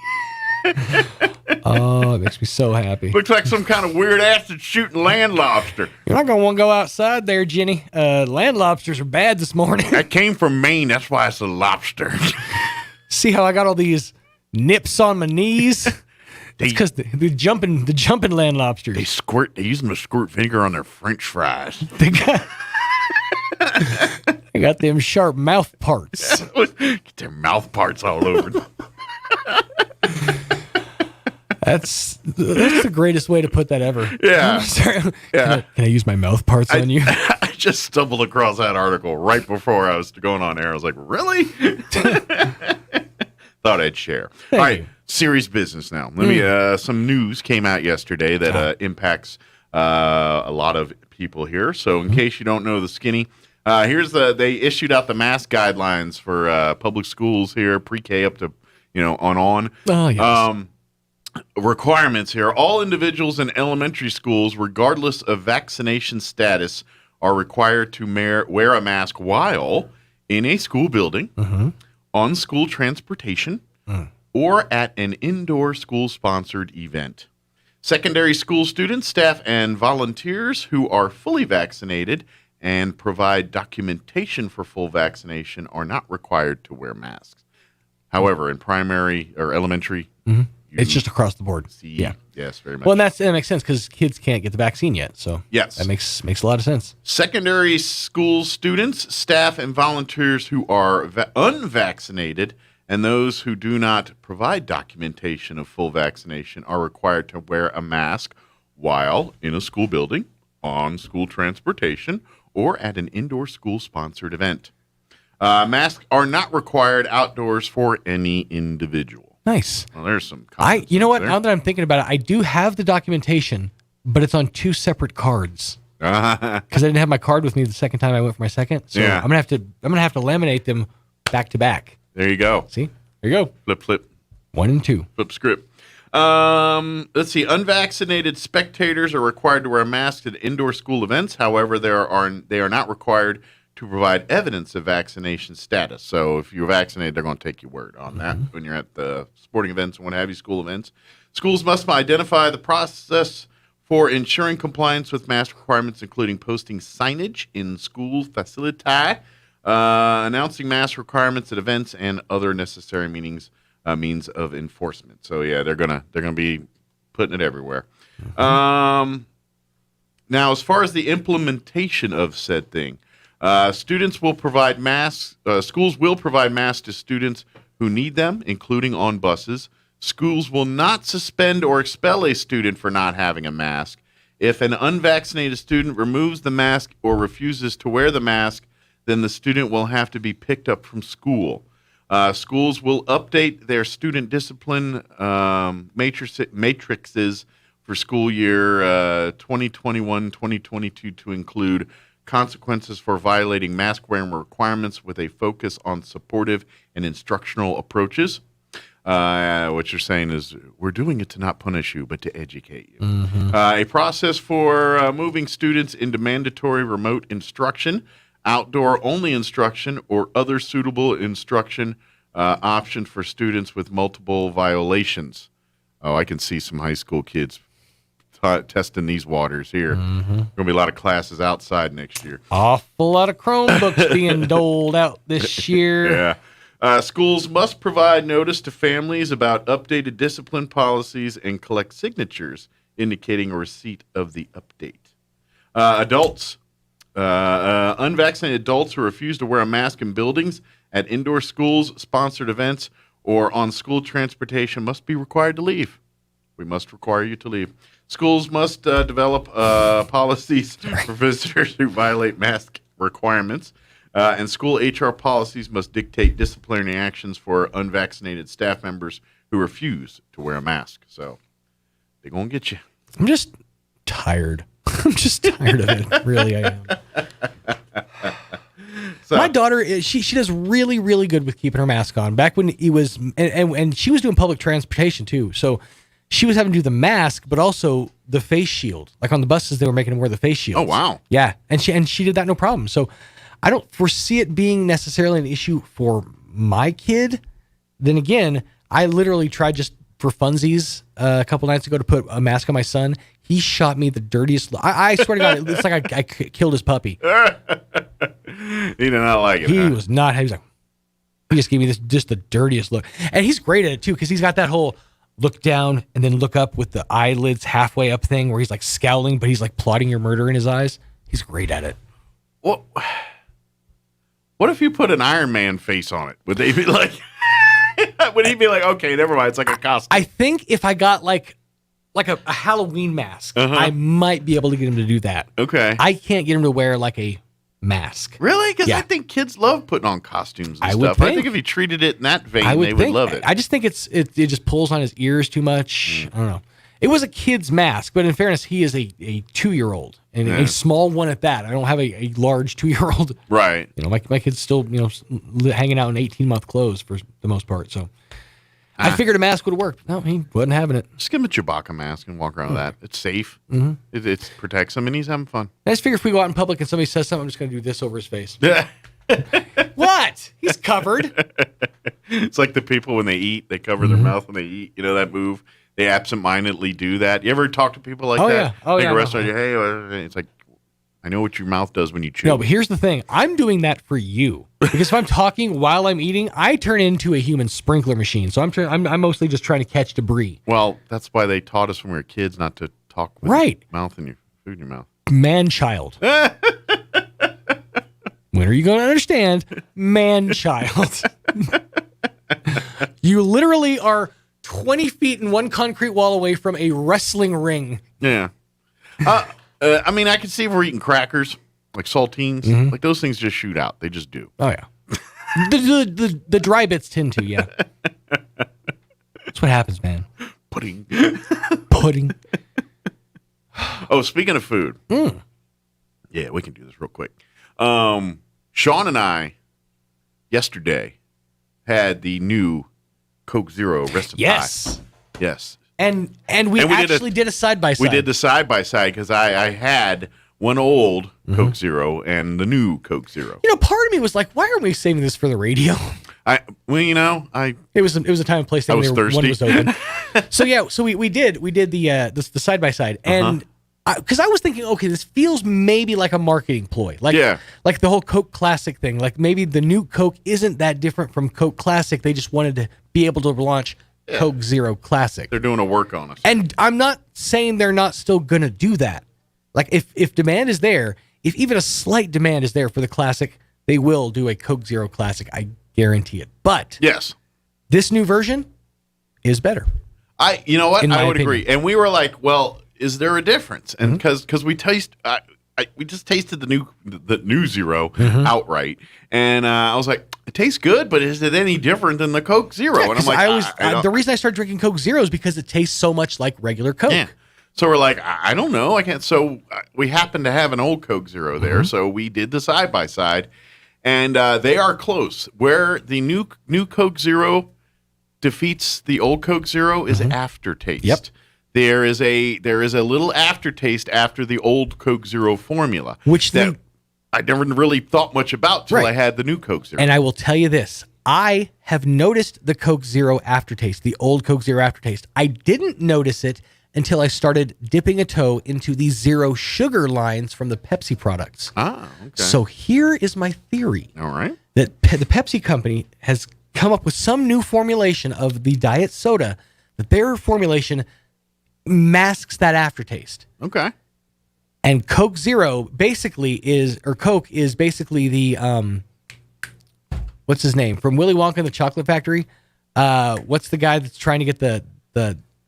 Oh, it makes me so happy. Looks like some kind of weird acid shooting land lobster. You're not going to want to go outside there, Jenny. Land lobsters are bad this morning. That came from Maine. That's why it's a lobster. See how I got all these nips on my knees? It's because the jumping land lobsters. They use them to squirt vinegar on their French fries. They got them sharp mouth parts. Get their mouth parts all over. That's the greatest way to put that ever. Yeah. Can I use my mouth parts on you? I just stumbled across that article right before I was going on air. I was like, really? Thought I'd share. All right, serious business now. Let me. Some news came out yesterday that impacts a lot of people here. So in case you don't know the skinny, they issued out the mask guidelines for public schools here, pre-K up to, on. Oh, yes. Requirements here. All individuals in elementary schools, regardless of vaccination status, are required to wear a mask while in a school building, on school transportation, or at an indoor school-sponsored event. Secondary school students, staff, and volunteers who are fully vaccinated and provide documentation for full vaccination are not required to wear masks. However, in primary or elementary, it's just across the board. Yeah. Yes, very much. Well, and that makes sense because kids can't get the vaccine yet. So yes, that makes a lot of sense. Secondary school students, staff, and volunteers who are unvaccinated and those who do not provide documentation of full vaccination are required to wear a mask while in a school building, on school transportation, or at an indoor school-sponsored event. Masks are not required outdoors for any individual. Nice. Well, there's some. You know what? There. Now that I'm thinking about it, I do have the documentation, but it's on 2 separate cards because I didn't have my card with me the second time I went for my second. So I'm gonna have to laminate them back to back. There you go. See, there you go. Flip. 1 and 2. Flip script. Let's see. Unvaccinated spectators are required to wear masks at indoor school events. However, they are not required to provide evidence of vaccination status. So if you're vaccinated, they're going to take your word on that when you're at the sporting events and what have you, school events. Schools must identify the process for ensuring compliance with mask requirements, including posting signage in school facility, announcing mask requirements at events, and other necessary means of enforcement. So yeah, they're gonna be putting it everywhere. Now, as far as the implementation of said thing, schools will provide masks to students who need them, including on buses. Schools will not suspend or expel a student for not having a mask. If an unvaccinated student removes the mask or refuses to wear the mask, then the student will have to be picked up from school. Schools will update their student discipline matrices for school year 2021-2022 to include consequences for violating mask-wearing requirements with a focus on supportive and instructional approaches. What you're saying is we're doing it to not punish you, but to educate you. A process for moving students into mandatory remote instruction, outdoor-only instruction, or other suitable instruction option for students with multiple violations. Oh, I can see some high school kids testing these waters here. Going to be a lot of classes outside next year. Awful lot of Chromebooks being doled out this year. Yeah. Schools must provide notice to families about updated discipline policies and collect signatures indicating a receipt of the update. Adults. Unvaccinated adults who refuse to wear a mask in buildings, at indoor schools, sponsored events, or on school transportation must be required to leave. We must require you to leave. Schools must develop policies for visitors who violate mask requirements, and school HR policies must dictate disciplinary actions for unvaccinated staff members who refuse to wear a mask. So they're going to get you. I'm just tired. I'm just tired of it. Really, I am. So, my daughter, she does really, really good with keeping her mask on. Back when he was, and she was doing public transportation too. So she was having to do the mask, but also the face shield. Like on the buses, they were making him wear the face shield. Oh, wow. Yeah. And she did that no problem. So I don't foresee it being necessarily an issue for my kid. Then again, I literally tried just for funsies a couple nights ago to put a mask on my son. He shot me the dirtiest look. I swear to God, it looks like I killed his puppy. He did not like it. He was not. He was like, he just gave me just the dirtiest look. And he's great at it too, because he's got that whole look down and then look up with the eyelids halfway up thing where he's like scowling, but he's like plotting your murder in his eyes. He's great at it. What if you put an Iron Man face on it? Would they be like, would he be like, okay, never mind, it's like a costume? I think if I got like a Halloween mask, I might be able to get him to do that. Okay. I can't get him to wear like a mask. Really? Because I think kids love putting on costumes and stuff. I think if you treated it in that vein, they would love it. I just think it just pulls on his ears too much. I don't know. It was a kid's mask, but in fairness, he is a 2-year-old and a small one at that. I don't have a large 2-year-old. Right. My kid's still hanging out in 18-month clothes for the most part. So I figured a mask would have worked. No, he wasn't having it. Just give him a Chewbacca mask and walk around with that. It's safe. Mm-hmm. It protects him, and he's having fun. I just figure if we go out in public and somebody says something, I'm just going to do this over his face. What? He's covered. It's like the people when they eat, they cover their mouth when they eat. You know that move? They absentmindedly do that. You ever talk to people like that? Yeah. Oh, like yeah. a restaurant, hey, it's like, I know what your mouth does when you chew. No, but here's the thing. I'm doing that for you. Because if I'm talking while I'm eating, I turn into a human sprinkler machine. So I'm mostly just trying to catch debris. Well, that's why they taught us when we were kids not to talk with your mouth and your food in your mouth. Man-child. When are you going to understand? Man-child. You literally are 20 feet and one concrete wall away from a wrestling ring. Yeah. I mean, I can see if we're eating crackers, like saltines. Mm-hmm. Like those things just shoot out. They just do. Oh, yeah. the dry bits tend to, yeah. That's what happens, man. Pudding. Oh, speaking of food. Yeah, we can do this real quick. Sean and I, yesterday, had the new Coke Zero recipe. Yes. Yes. And we actually did a side-by-side. We did the side-by-side because I had one old Coke Zero and the new Coke Zero. Part of me was like, why aren't we saving this for the radio? It was a time and place thing. I was thirsty. One was open. So we did the side-by-side. And because I was thinking, okay, this feels maybe like a marketing ploy. Like the whole Coke Classic thing. Like maybe the new Coke isn't that different from Coke Classic. They just wanted to be able to launch Coke Zero Classic. They're doing a work on us. And I'm not saying they're not still going to do that. Like if demand is there, if even a slight demand is there for the Classic, they will do a Coke Zero Classic. I guarantee it. But yes, this new version is better. You know what? I would agree. And we were like, well, is there a difference? And because we we just tasted the new Zero outright, and I was like, it tastes good, but is it any different than the Coke Zero? Yeah, and I'm like, the reason I started drinking Coke Zero is because it tastes so much like regular Coke. Yeah. So we're like, I don't know, I can't. So we happened to have an old Coke Zero there, so we did the side by side, and they are close. Where the new Coke Zero defeats the old Coke Zero is aftertaste. Yep. There is a little aftertaste after the old Coke Zero formula, which I never really thought much about till I had the new Coke Zero. And I will tell you this: I have noticed the Coke Zero aftertaste, the old Coke Zero aftertaste. I didn't notice it until I started dipping a toe into the zero sugar lines from the Pepsi products. Ah, okay. So here is my theory. All right. That the Pepsi company has come up with some new formulation of the diet soda, that their formulation masks that aftertaste. Okay. And Coke Zero basically Coke is basically the what's his name? From Willy Wonka and the Chocolate Factory. What's the guy that's trying to get the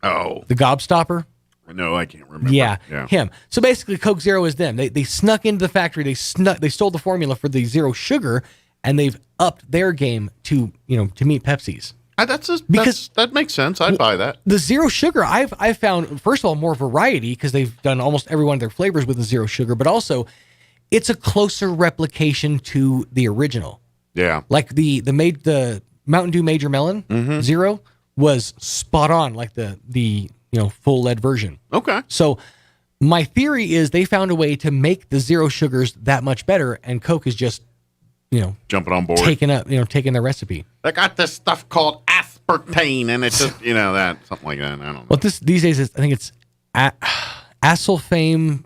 gobstopper? No, I can't remember. Yeah, him. So basically Coke Zero is them. They snuck into the factory, they stole the formula for the zero sugar, and they've upped their game to meet Pepsi's. That makes sense. I'd buy that. The zero sugar, I've found, first of all, more variety because they've done almost every one of their flavors with the zero sugar, but also it's a closer replication to the original. Yeah. Like the Mountain Dew Major Melon Zero was spot on, like the full lead version. Okay. So my theory is they found a way to make the zero sugars that much better, and Coke is just jumping on board, taking their recipe. They got this stuff called aspartame, and it's just that something like that. I don't know. Well, these days I think it's acylfame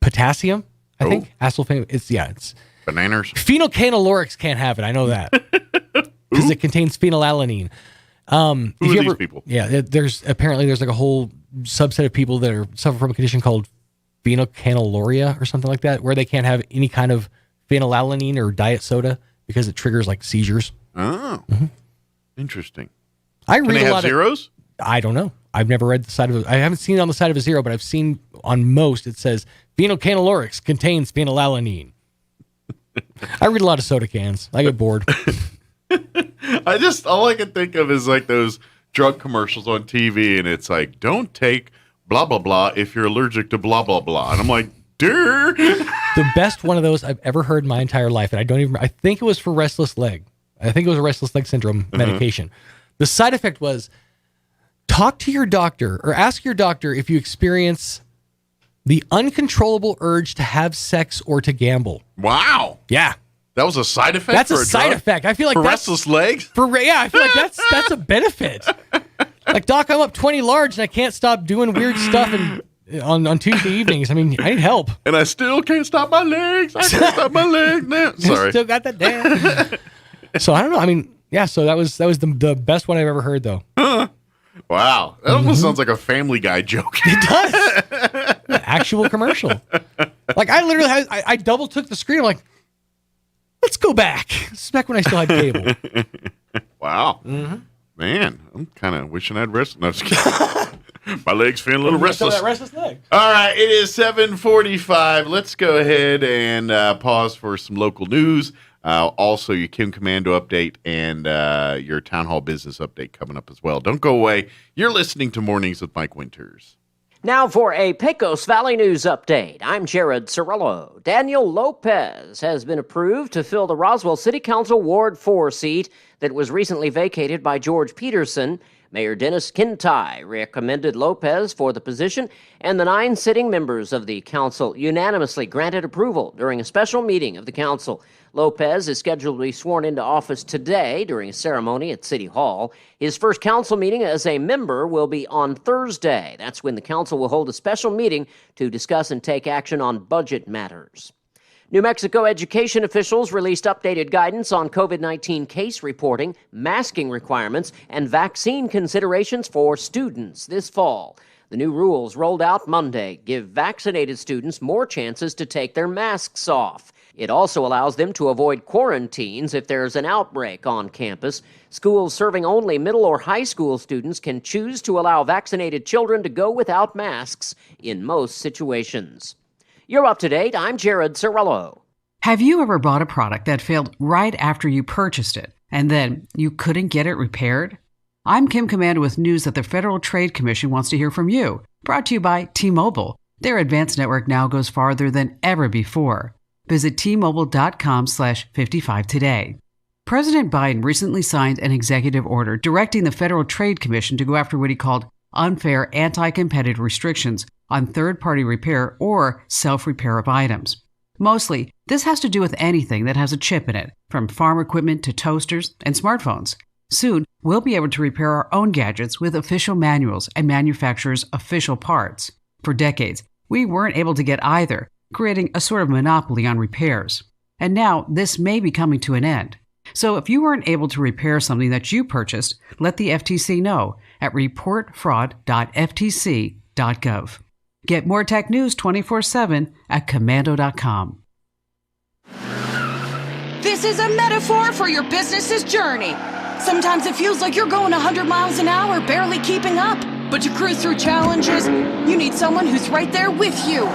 potassium. I think acylfame. It's bananas. Phenylcanalorics can't have it. I know that because it contains phenylalanine. Who are these people? Yeah, there's like a whole subset of people that suffer from a condition called phenylcanaloria or something like that, where they can't have any kind of phenylalanine or diet soda because it triggers like seizures. Oh, interesting. Can they have zeros? I don't know. I've never read the side of it. I haven't seen it on the side of a zero, but I've seen on most it says phenylcanalorics contains phenylalanine. I read a lot of soda cans. I get bored. All I can think of is like those drug commercials on TV, and it's like, don't take blah, blah, blah if you're allergic to blah, blah, blah. And I'm like, dude. The best one of those I've ever heard in my entire life, and I think it was for restless leg. I think it was a restless leg syndrome medication. The side effect was, talk to your doctor or ask your doctor if you experience the uncontrollable urge to have sex or to gamble. Wow. Yeah. That was a side effect. That's a side effect. I feel like for that's restless legs. I feel like that's a benefit. Like, doc, I'm up 20 large and I can't stop doing weird stuff on Tuesday evenings. I mean, I need help. And I still can't stop my legs. I can't stop my legs now. Sorry. Still got that damn. So I don't know. I mean, yeah. So that was the best one I've ever heard, though. Wow, that almost sounds like a Family Guy joke. It does. Actual commercial. Like, I literally I double took the screen. I'm like, let's go back. This is back when I still had cable. Wow. Man, I'm kind of wishing I'd rest. No, just kidding. My legs feeling a little restless. That restless leg. All right, it is 7:45. Let's go ahead and pause for some local news. Also, your Kim Commando update and your Town Hall business update coming up as well. Don't go away. You're listening to Mornings with Mike Winters. Now for a Pecos Valley News update. I'm Jared Cirillo. Daniel Lopez has been approved to fill the Roswell City Council Ward 4 seat that was recently vacated by George Peterson. Mayor Dennis Kintai recommended Lopez for the position, and the 9 sitting members of the council unanimously granted approval during a special meeting of the council. Lopez is scheduled to be sworn into office today during a ceremony at City Hall. His first council meeting as a member will be on Thursday. That's when the council will hold a special meeting to discuss and take action on budget matters. New Mexico education officials released updated guidance on COVID-19 case reporting, masking requirements, and vaccine considerations for students this fall. The new rules rolled out Monday give vaccinated students more chances to take their masks off. It also allows them to avoid quarantines if there's an outbreak on campus. Schools serving only middle or high school students can choose to allow vaccinated children to go without masks in most situations. You're up to date. I'm Jared Cirillo. Have you ever bought a product that failed right after you purchased it, and then you couldn't get it repaired? I'm Kim Commando with news that the Federal Trade Commission wants to hear from you. Brought to you by T-Mobile. Their advanced network now goes farther than ever before. Visit T-Mobile.com/55 today. President Biden recently signed an executive order directing the Federal Trade Commission to go after what he called unfair anti-competitive restrictions on third-party repair or self-repair of items. Mostly, this has to do with anything that has a chip in it, from farm equipment to toasters and smartphones. Soon, we'll be able to repair our own gadgets with official manuals and manufacturers' official parts. For decades, we weren't able to get either, creating a sort of monopoly on repairs. And now, this may be coming to an end. So if you weren't able to repair something that you purchased, let the FTC know at reportfraud.ftc.gov. Get more tech news 24/7 at commando.com. This is a metaphor for your business's journey. Sometimes it feels like you're going 100 miles an hour, barely keeping up. But to cruise through challenges, you need someone who's right there with you.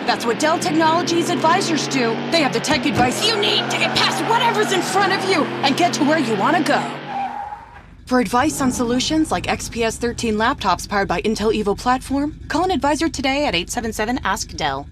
That's what Dell Technologies advisors do. They have the tech advice you need to get past whatever's in front of you and get to where you want to go. For advice on solutions like XPS 13 laptops powered by Intel Evo platform, call an advisor today at 877-ASK-DELL.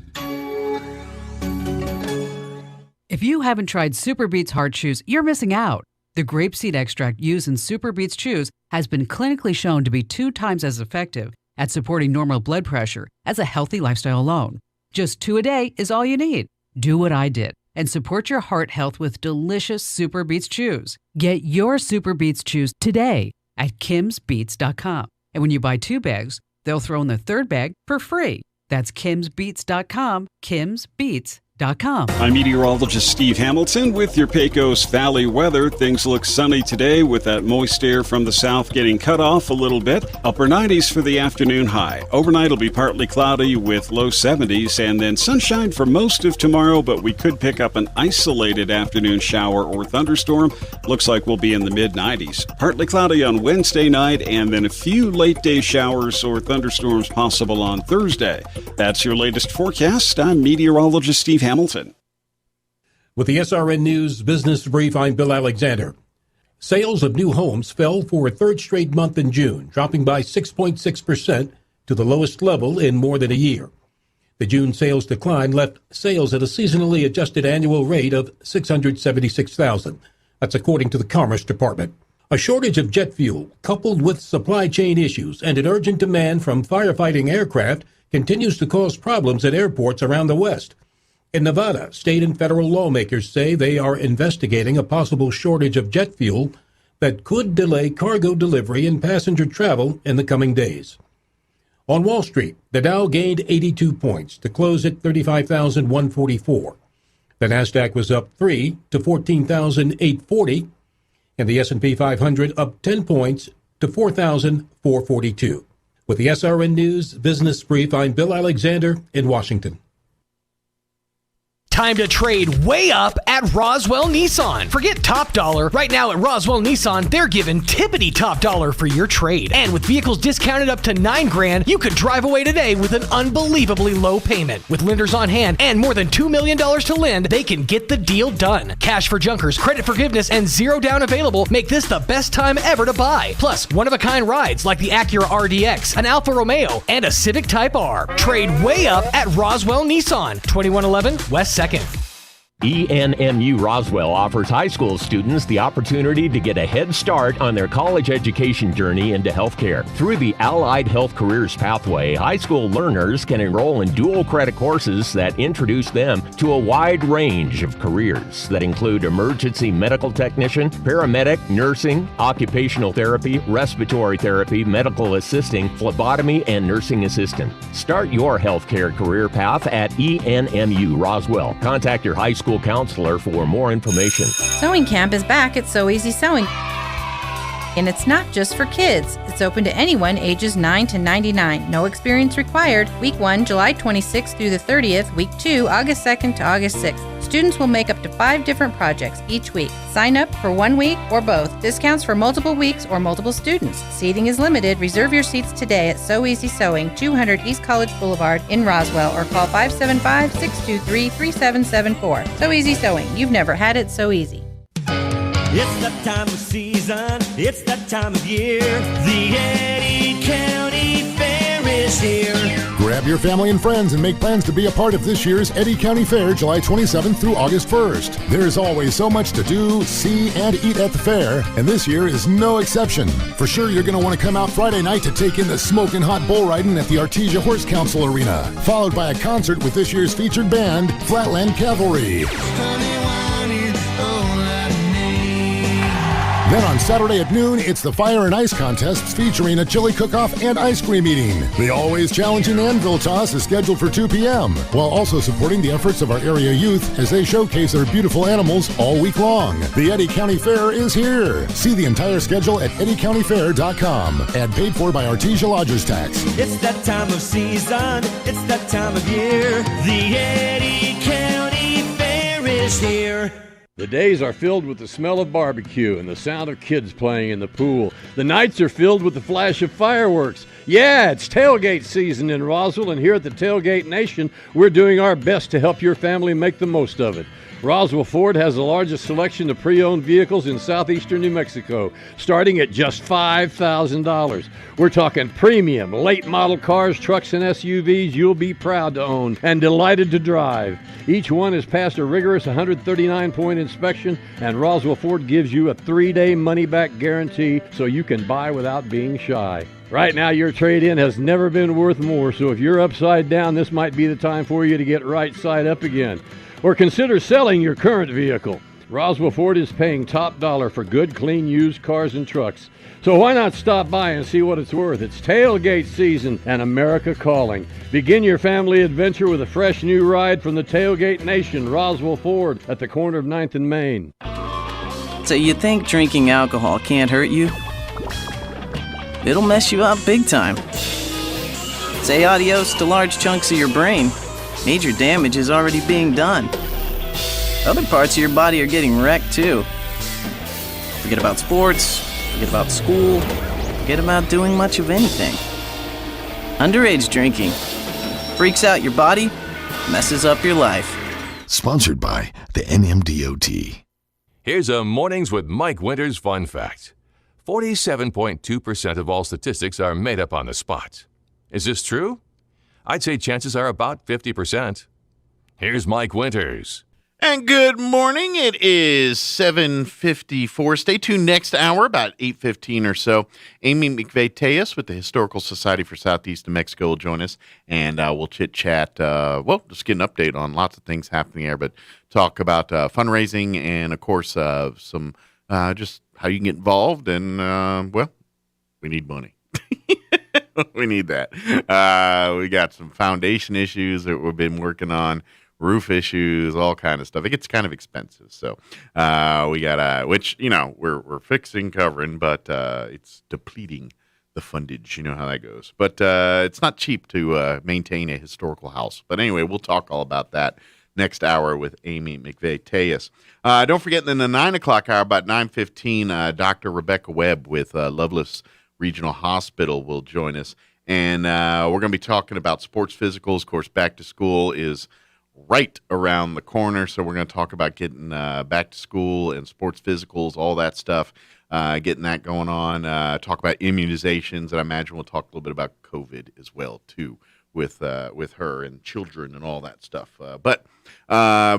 If you haven't tried Super Beets Heart Chews, you're missing out. The grapeseed extract used in Super Beets Chews has been clinically shown to be 2 times as effective at supporting normal blood pressure as a healthy lifestyle alone. Just 2 a day is all you need. Do what I did and support your heart health with delicious Super Beets Chews. Get your Super Beets Chews today at kimsbeets.com. And when you buy 2 bags, they'll throw in the 3rd bag for free. That's kimsbeets.com, kimsbeets.com. I'm meteorologist Steve Hamilton with your Pecos Valley weather. Things look sunny today with that moist air from the south getting cut off a little bit. Upper 90s for the afternoon high. Overnight will be partly cloudy with low 70s and then sunshine for most of tomorrow, but we could pick up an isolated afternoon shower or thunderstorm. Looks like we'll be in the mid-90s. Partly cloudy on Wednesday night and then a few late day showers or thunderstorms possible on Thursday. That's your latest forecast. I'm meteorologist Steve Hamilton. With the SRN News Business Brief, I'm Bill Alexander. Sales of new homes fell for a 3rd straight month in June, dropping by 6.6%, to the lowest level in more than a year. The June sales decline left sales at a seasonally adjusted annual rate of $676,000. That's according to the Commerce Department. A shortage of jet fuel, coupled with supply chain issues and an urgent demand from firefighting aircraft, continues to cause problems at airports around the West. In Nevada, state and federal lawmakers say they are investigating a possible shortage of jet fuel that could delay cargo delivery and passenger travel in the coming days. On Wall Street, the Dow gained 82 points to close at 35,144. The Nasdaq was up 3 to 14,840, and the S&P 500 up 10 points to 4,442. With the SRN News Business Brief, I'm Bill Alexander in Washington. Time to trade way up at Roswell Nissan. Forget top dollar. Right now at Roswell Nissan, they're giving tippity top dollar for your trade. And with vehicles discounted up to $9,000, you could drive away today with an unbelievably low payment. With lenders on hand and more than $2 million to lend, they can get the deal done. Cash for junkers, credit forgiveness, and zero down available make this the best time ever to buy. Plus, one-of-a-kind rides like the Acura RDX, an Alfa Romeo, and a Civic Type R. Trade way up at Roswell Nissan, 2111 West 2nd. ENMU Roswell offers high school students the opportunity to get a head start on their college education journey into healthcare. Through the Allied Health Careers Pathway, high school learners can enroll in dual credit courses that introduce them to a wide range of careers that include emergency medical technician, paramedic, nursing, occupational therapy, respiratory therapy, medical assisting, phlebotomy, and nursing assistant. Start your healthcare career path at ENMU Roswell. Contact your high school counselor for more information. Sewing Camp is back at So Easy Sewing. And it's not just for kids. It's open to anyone ages 9 to 99. No experience required. Week 1, July 26th through the 30th. Week 2, August 2nd to August 6th. Students will make up to 5 different projects each week. Sign up for 1 week or both. Discounts for multiple weeks or multiple students. Seating is limited. Reserve your seats today at So Easy Sewing, 200 East College Boulevard in Roswell, or call 575-623-3774. So Easy Sewing. You've never had it so easy. It's that time of season, it's that time of year. The Eddy County Fair is here. Grab your family and friends and make plans to be a part of this year's Eddy County Fair, July 27th through August 1st. There's always so much to do, see, and eat at the fair, and this year is no exception. For sure, you're going to want to come out Friday night to take in the smoking hot bull riding at the Artesia Horse Council Arena, followed by a concert with this year's featured band, Flatland Cavalry. Then on Saturday at noon, it's the Fire and Ice Contests featuring a chili cook-off and ice cream eating. The always challenging Anvil Toss is scheduled for 2 p.m., while also supporting the efforts of our area youth as they showcase their beautiful animals all week long. The Eddy County Fair is here. See the entire schedule at eddycountyfair.com. Ad paid for by Artesia Lodgers Tax. It's that time of season, it's that time of year. The Eddy County Fair is here. The days are filled with the smell of barbecue and the sound of kids playing in the pool. The nights are filled with the flash of fireworks. Yeah, it's tailgate season in Roswell, and here at the Tailgate Nation, we're doing our best to help your family make the most of it. Roswell Ford has the largest selection of pre-owned vehicles in southeastern New Mexico, starting at just $5,000. We're talking premium, late model cars, trucks, and SUVs you'll be proud to own and delighted to drive. Each one has passed a rigorous 139-point inspection, and Roswell Ford gives you a 3-day money-back guarantee so you can buy without being shy. Right now, your trade-in has never been worth more, so if you're upside down, this might be the time for you to get right side up again. Or consider selling your current vehicle. Roswell Ford is paying top dollar for good, clean, used cars and trucks. So why not stop by and see what it's worth? It's tailgate season and America calling. Begin your family adventure with a fresh new ride from the Tailgate Nation, Roswell Ford, at the corner of 9th and Main. So you think drinking alcohol can't hurt you? It'll mess you up big time. Say adios to large chunks of your brain. Major damage is already being done. Other parts of your body are getting wrecked too. Forget about sports, forget about school, forget about doing much of anything. Underage drinking freaks out your body, messes up your life. Sponsored by the NMDOT. Here's a Mornings with Mike Winters fun fact. 47.2% of all statistics are made up on the spot. Is this true? I'd say chances are about 50%. Here's Mike Winters. And good morning. It is 7:54. Stay tuned next hour, about 8:15 or so. Amy McVeigh-Tejas with the Historical Society for Southeast New Mexico will join us, and we'll chit-chat, just get an update on lots of things happening there, but talk about fundraising and, of course, some just how you can get involved. And, we need money. We need that. We got some foundation issues that we've been working on. Roof issues, all kind of stuff. It gets kind of expensive, so we got which we're fixing, covering, but it's depleting the fundage. You know how that goes. But it's not cheap to maintain a historical house. But anyway, we'll talk all about that next hour with Amy McVeigh-Tejas. Don't forget, in the 9 o'clock hour, about 9:15, Dr. Rebecca Webb with Loveless Regional Hospital will join us, and we're going to be talking about sports physicals. Of course, back to school is right around the corner, so we're going to talk about getting back to school and sports physicals, all that stuff, getting that going on. Talk about immunizations, and I imagine we'll talk a little bit about COVID as well too, with her and children and all that stuff. But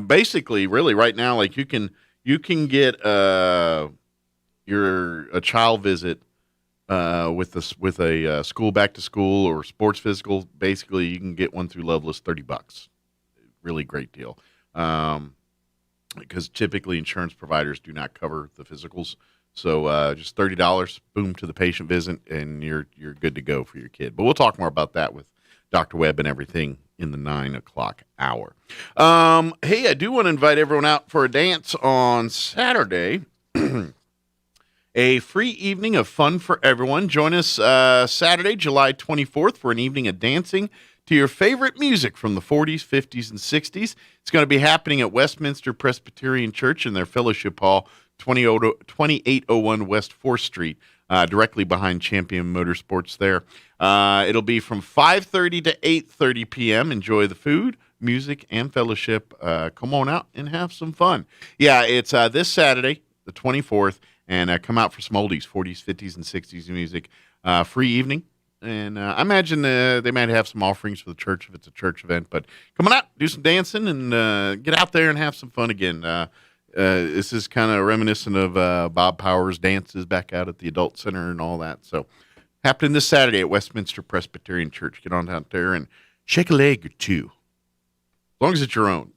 basically, really, right now, like you can get a child visit with a school back to school or sports physical. Basically, you can get one through Loveless, $30. Really great deal, because typically insurance providers do not cover the physicals. So just $30, boom, to the patient visit, and you're good to go for your kid. But we'll talk more about that with Dr. Webb and everything in the 9 o'clock hour. Hey, I do want to invite everyone out for a dance on Saturday. A free evening of fun for everyone. Join us Saturday, July 24th, for an evening of dancing to your favorite music from the 40s, 50s, and 60s. It's going to be happening at Westminster Presbyterian Church in their fellowship hall, 2801 West 4th Street, directly behind Champion Motorsports there. It'll be from 5:30 to 8:30 p.m. Enjoy the food, music, and fellowship. Come on out and have some fun. Yeah, it's this Saturday, the 24th, and come out for some oldies, 40s, 50s, and 60s music. Free evening. And I imagine they might have some offerings for the church if it's a church event. But come on out, do some dancing, and get out there and have some fun again. This is kind of reminiscent of Bob Powers' dances back out at the Adult Center and all that. So happening this Saturday at Westminster Presbyterian Church. Get on out there and shake a leg or two. As long as it's your own.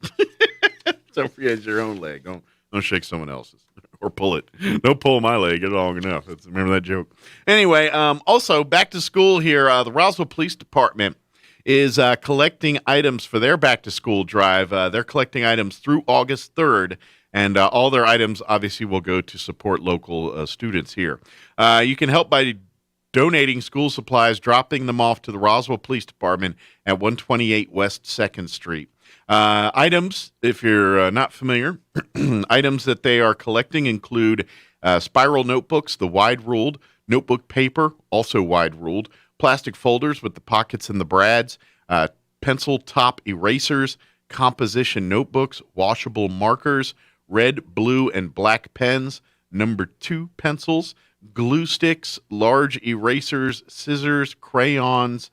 Don't forget it's your own leg. Don't shake someone else's. Or pull it. Don't pull my leg. It's long enough. Remember that joke? Anyway, also, back to school here. The Roswell Police Department is collecting items for their back-to-school drive. They're collecting items through August 3rd, and all their items, obviously, will go to support local students here. You can help by donating school supplies, dropping them off to the Roswell Police Department at 128 West 2nd Street. Items, if you're not familiar, items that they are collecting include spiral notebooks, the wide-ruled, notebook paper, also wide-ruled, plastic folders with the pockets and the brads, pencil top erasers, composition notebooks, washable markers, red, blue, and black pens, number 2 pencils, glue sticks, large erasers, scissors, crayons,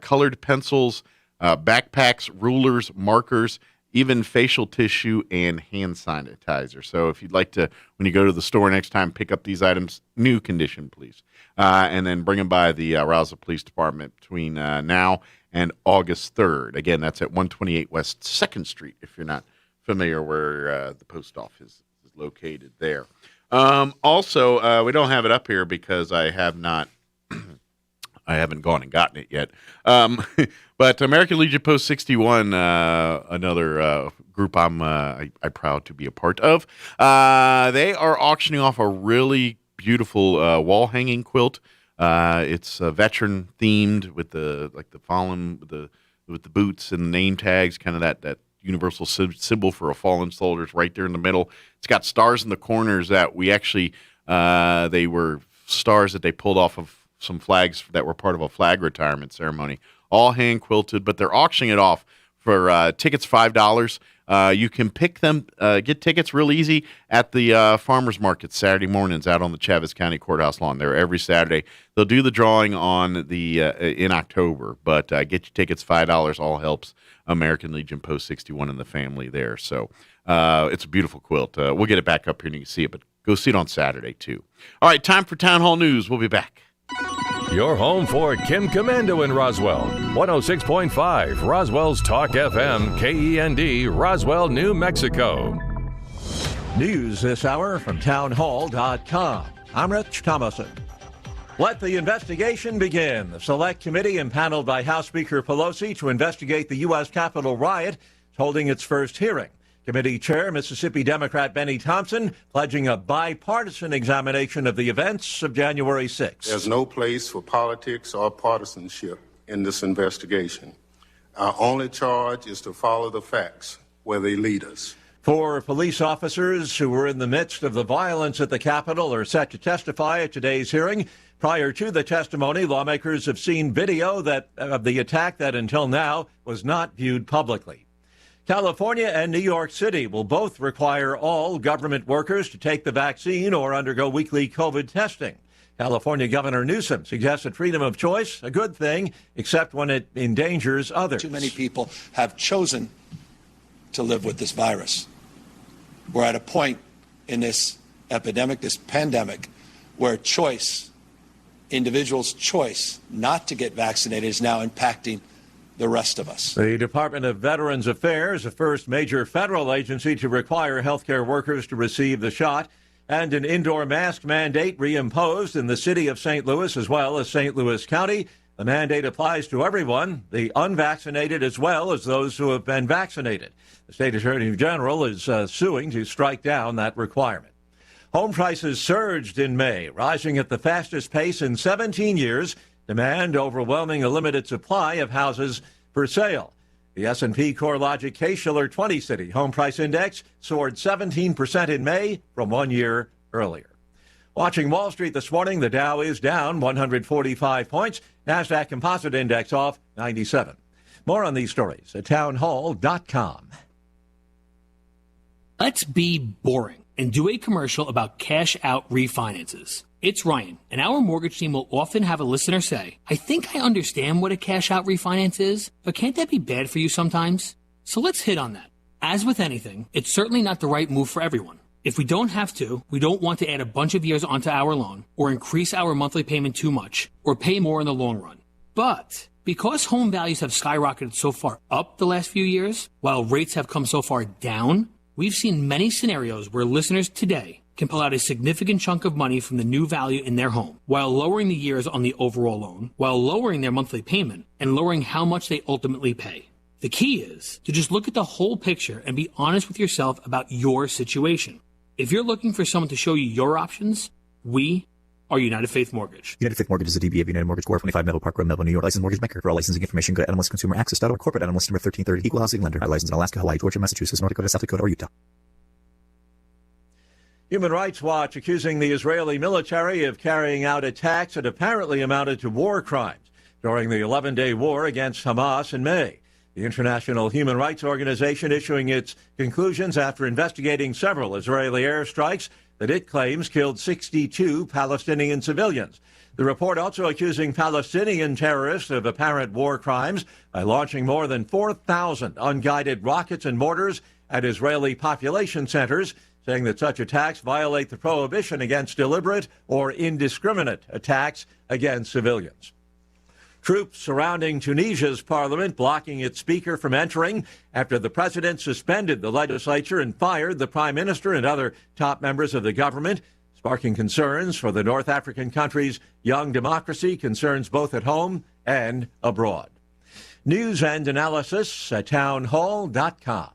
colored pencils, backpacks, rulers, markers, even facial tissue and hand sanitizer. So if you'd like to, when you go to the store next time, pick up these items, new condition, please, and then bring them by the Roswell Police Department between now and August 3rd. Again, that's at 128 West 2nd Street, if you're not familiar where the post office is located there. Also, we don't have it up here because I haven't gone and gotten it yet. But American Legion Post 61, another group I'm proud to be a part of. They are auctioning off a really beautiful wall hanging quilt. It's veteran themed with the fallen with the boots and the name tags, kind of that universal symbol for a fallen soldier right there in the middle. It's got stars in the corners that we actually they were stars that they pulled off of some flags that were part of a flag retirement ceremony, all hand quilted, but they're auctioning it off for tickets, $5. You can pick them, get tickets real easy at the farmers market Saturday mornings out on the Chaves County Courthouse lawn. They're every Saturday. They'll do the drawing on the in October, but get your tickets, $5. All helps American Legion Post 61 and the family there. So it's a beautiful quilt. We'll get it back up here and you can see it, but go see it on Saturday too. All right, time for Town Hall News. We'll be back. Your home for Kim Commando in Roswell. 106.5 Roswell's Talk FM, KEND, Roswell, New Mexico. News this hour from townhall.com. I'm Rich Thomason. Let the investigation begin. The select committee impaneled by House Speaker Pelosi to investigate the U.S. Capitol riot is holding its first hearing. Committee Chair, Mississippi Democrat Benny Thompson, pledging a bipartisan examination of the events of January 6th. There's no place for politics or partisanship in this investigation. Our only charge is to follow the facts where they lead us. 4 police officers who were in the midst of the violence at the Capitol are set to testify at today's hearing. Prior to the testimony, lawmakers have seen video of the attack that until now was not viewed publicly. California and New York City will both require all government workers to take the vaccine or undergo weekly COVID testing. California Governor Newsom suggested freedom of choice, a good thing, except when it endangers others. Too many people have chosen to live with this virus. We're at a point in this epidemic, this pandemic, where choice, individuals' choice not to get vaccinated is now impacting the rest of us. The Department of Veterans Affairs, the first major federal agency to require healthcare workers to receive the shot, and an indoor mask mandate reimposed in the city of St. Louis as well as St. Louis County. The mandate applies to everyone, the unvaccinated as well as those who have been vaccinated. The state attorney general is suing to strike down that requirement. Home prices surged in May, rising at the fastest pace in 17 years. Demand overwhelming a limited supply of houses for sale. The S&P CoreLogic Case-Shiller 20-City Home Price Index soared 17% in May from 1 year earlier. Watching Wall Street this morning, the Dow is down 145 points. NASDAQ Composite Index off 97. More on these stories at townhall.com. Let's be boring and do a commercial about cash-out refinances. It's Ryan, and our mortgage team will often have a listener say, I think I understand what a cash-out refinance is, but can't that be bad for you sometimes? So let's hit on that. As with anything, it's certainly not the right move for everyone. If we don't have to, we don't want to add a bunch of years onto our loan, or increase our monthly payment too much, or pay more in the long run. But because home values have skyrocketed so far up the last few years, while rates have come so far down, we've seen many scenarios where listeners today can pull out a significant chunk of money from the new value in their home, while lowering the years on the overall loan, while lowering their monthly payment, and lowering how much they ultimately pay. The key is to just look at the whole picture and be honest with yourself about your situation. If you're looking for someone to show you your options, we are United Faith Mortgage. United Faith Mortgage is a DBA of United Mortgage Corp. 25 Melville Park Road, Melville, New York. Licensed mortgage banker. For all licensing information, go to NMLSConsumerAccess.org. Corporate NMLS number 1330. Equal housing lender. Licensed in Alaska, Hawaii, Georgia, Massachusetts, North Dakota, South Dakota, or Utah. Human Rights Watch accusing the Israeli military of carrying out attacks that apparently amounted to war crimes during the 11-day war against Hamas in May. The International Human Rights Organization issuing its conclusions after investigating several Israeli airstrikes that it claims killed 62 Palestinian civilians. The report also accusing Palestinian terrorists of apparent war crimes by launching more than 4,000 unguided rockets and mortars at Israeli population centers, saying that such attacks violate the prohibition against deliberate or indiscriminate attacks against civilians. Troops surrounding Tunisia's parliament blocking its speaker from entering after the president suspended the legislature and fired the prime minister and other top members of the government, sparking concerns for the North African country's young democracy, concerns both at home and abroad. News and analysis at townhall.com.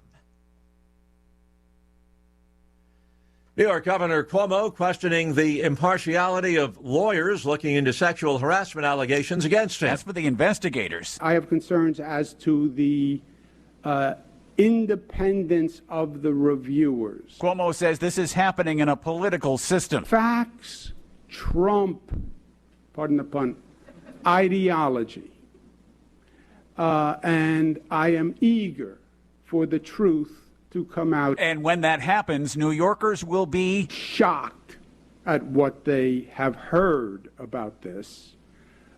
New York Governor Cuomo questioning the impartiality of lawyers looking into sexual harassment allegations against him. As for the investigators, I have concerns as to the independence of the reviewers. Cuomo says this is happening in a political system. Facts trump, pardon the pun, ideology. and I am eager for the truth to come out. And when that happens, New Yorkers will be shocked at what they have heard about this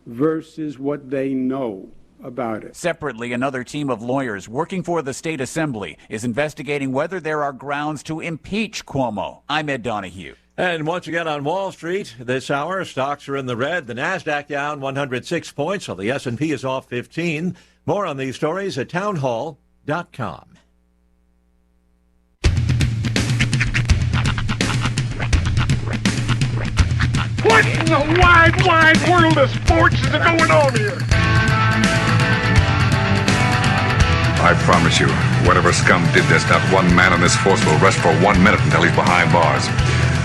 versus what they know about it. Separately, another team of lawyers working for the state assembly is investigating whether there are grounds to impeach Cuomo. I'm Ed Donahue. And once again on Wall Street this hour, stocks are in the red. The Nasdaq down 106 points, while the S&P is off 15. More on these stories at townhall.com. What in the wide, wide world of sports is going on here? I promise you, whatever scum did this, not one man on this force will rest for 1 minute until he's behind bars.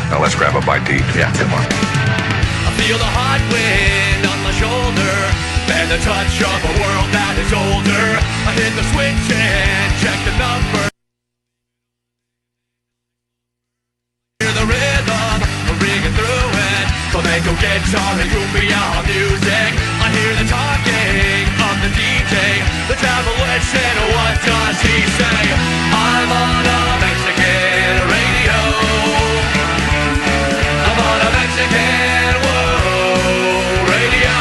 Now let's grab a bite to eat. Yeah, come on. I feel the hot wind on my shoulder and the touch of a world that is older. I hit the switch and check the number. Hear the rhythm ringing through it. Flamenco guitar and cumbia music. I hear the talking of the DJ. The Travelician, what does he say? I'm on a Mexican radio. I'm on a Mexican radio.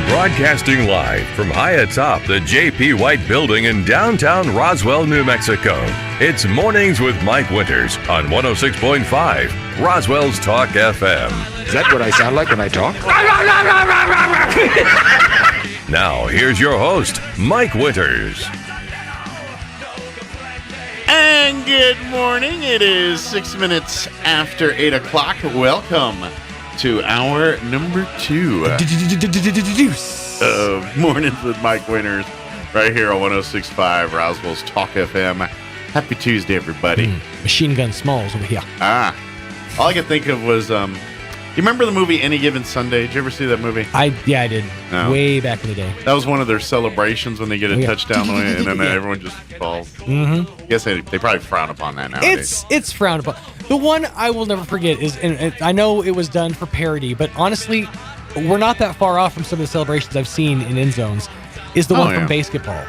Broadcasting live from high atop the J.P. White Building in downtown Roswell, New Mexico. It's Mornings with Mike Winters on 106.5 Roswell's Talk FM. Is that what I sound like when I talk? Now, here's your host, Mike Winters. And good morning. It is 6 minutes after 8 o'clock. Welcome to hour number 2 of Mornings with Mike Winters right here on 106.5 Roswell's Talk FM. Happy Tuesday, everybody. Machine Gun Smalls over here. All I could think of was, you remember the movie Any Given Sunday? Did you ever see that movie? I did. No. Way back in the day. That was one of their celebrations when they get a touchdown and then everyone just falls. Mm-hmm. I guess they probably frown upon that nowadays. It's frowned upon. The one I will never forget is, and I know it was done for parody, but honestly, we're not that far off from some of the celebrations I've seen in end zones, is the one from basketball.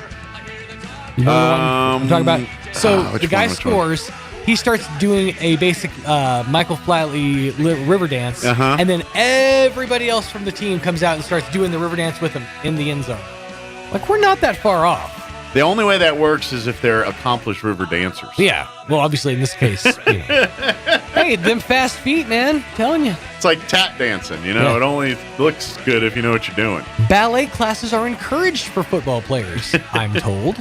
You know the one I'm talking about? So the guy scores, he starts doing a basic Michael Flatley river dance, and then everybody else from the team comes out and starts doing the river dance with him in the end zone. Like, we're not that far off. The only way that works is if they're accomplished river dancers. Yeah. Well, obviously, in this case, you know. Hey, them fast feet, man. Telling you. It's like tap dancing, you know? Yeah. It only looks good if you know what you're doing. Ballet classes are encouraged for football players, I'm told.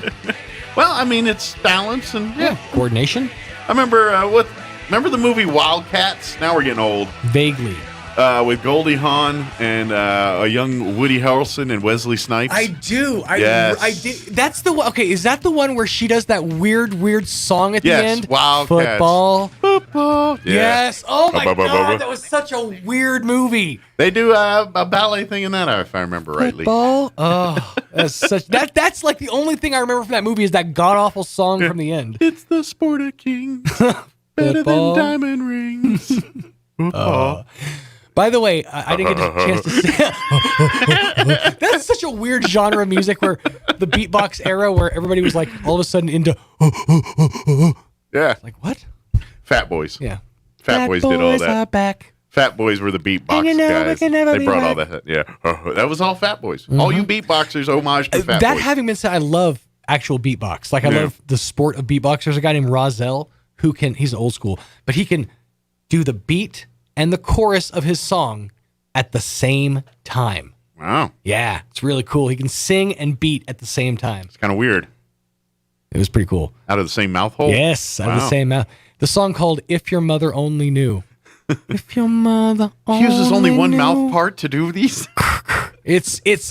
Well, I mean, it's balance and coordination. I remember remember the movie Wildcats? Now we're getting old. Vaguely. With Goldie Hawn and a young Woody Harrelson and Wesley Snipes. I do. Yes. I did. That's the one. Okay, is that the one where she does that weird song at the end? Wildcats. Football. Yeah. Yes. Oh my God, that was such a weird movie. They do a ballet thing in that, if I remember rightly. Football. Oh, that's like the only thing I remember from that movie is that god awful song from the end. It's the sport of kings, better than diamond rings. Football. By the way, I didn't get a chance to say that's such a weird genre of music where the beatbox era where everybody was like all of a sudden into yeah. Like what? Fat Boys. Yeah. Fat Boys did all that. Are back. Fat Boys were the beatbox guys. They brought all that. Yeah. That was all Fat Boys. All you beatboxers homage to Fat Boys. That having been said, I love actual beatbox. Like I love the sport of beatbox. There's a guy named Roswell who he's old school, but he can do the beat and the chorus of his song at the same time. Wow. Yeah, it's really cool. He can sing and beat at the same time. It's kind of weird. It was pretty cool. Out of the same mouth hole? Yes, out of the same mouth. The song called If Your Mother Only Knew. If your mother only He uses only one knew. mouth part to do these?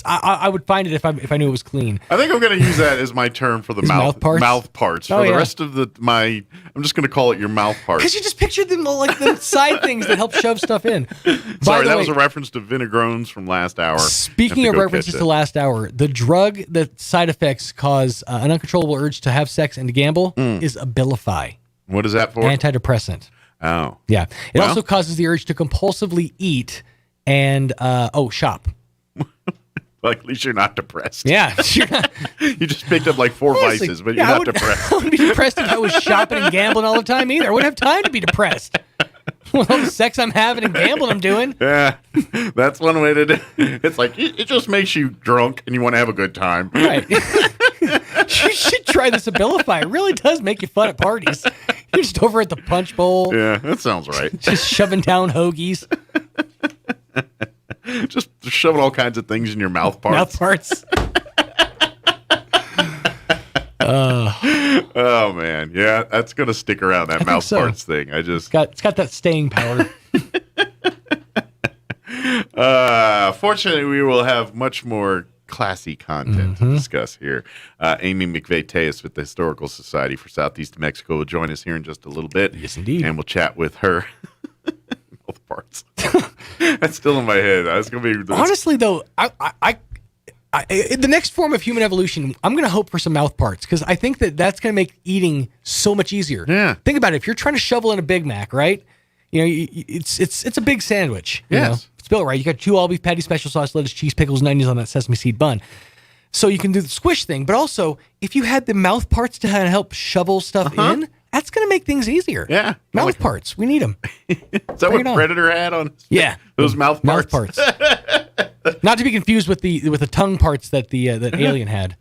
I would find it if I knew it was clean. I think I'm going to use that as my term for the mouth parts. For the rest of I'm just going to call it your mouth parts. Because you just pictured them like the side things that help shove stuff in. Sorry, that was a reference to Vinegrones from last hour. Speaking of references to last hour, the drug that side effects cause an uncontrollable urge to have sex and to gamble is Abilify. What is that for? Antidepressant. Oh. Yeah. It also causes the urge to compulsively eat and shop. Well, at least you're not depressed. Yeah. You just picked up like 4 Honestly, vices, but yeah, you're not depressed. I wouldn't be depressed if I was shopping and gambling all the time either. I wouldn't have time to be depressed. With all the sex I'm having and gambling I'm doing. Yeah, that's one way to do it. It's like, it just makes you drunk and you want to have a good time. Right. You should try this Abilify. It really does make you fun at parties. You're just over at the punch bowl. Yeah, that sounds right. Just shoving down hoagies. Just shoving all kinds of things in your mouth parts. Mouth parts. Oh man, yeah, that's gonna stick around. That mouth parts thing. It's got that staying power. Fortunately, we will have much more classy content to discuss here. Amy McVeigh-Tejas with the Historical Society for Southeast Mexico will join us here in just a little bit. Yes, indeed. And we'll chat with her. Mouth parts. That's still in my head. That's gonna be Honestly, though, I the next form of human evolution, I'm going to hope for some mouth parts because I think that's going to make eating so much easier. Yeah. Think about it. If you're trying to shovel in a Big Mac, right? You know, it's a big sandwich. You know? It's built right. You got 2 all beef patties, special sauce, lettuce, cheese, pickles, and onions on that sesame seed bun. So you can do the squish thing, but also if you had the mouth parts to help shovel stuff in, that's going to make things easier. Yeah. Mouth parts. We need them. Is that what Predator had on? Yeah. Those mouth parts. Mouth parts. Not to be confused with the tongue parts that that Alien had.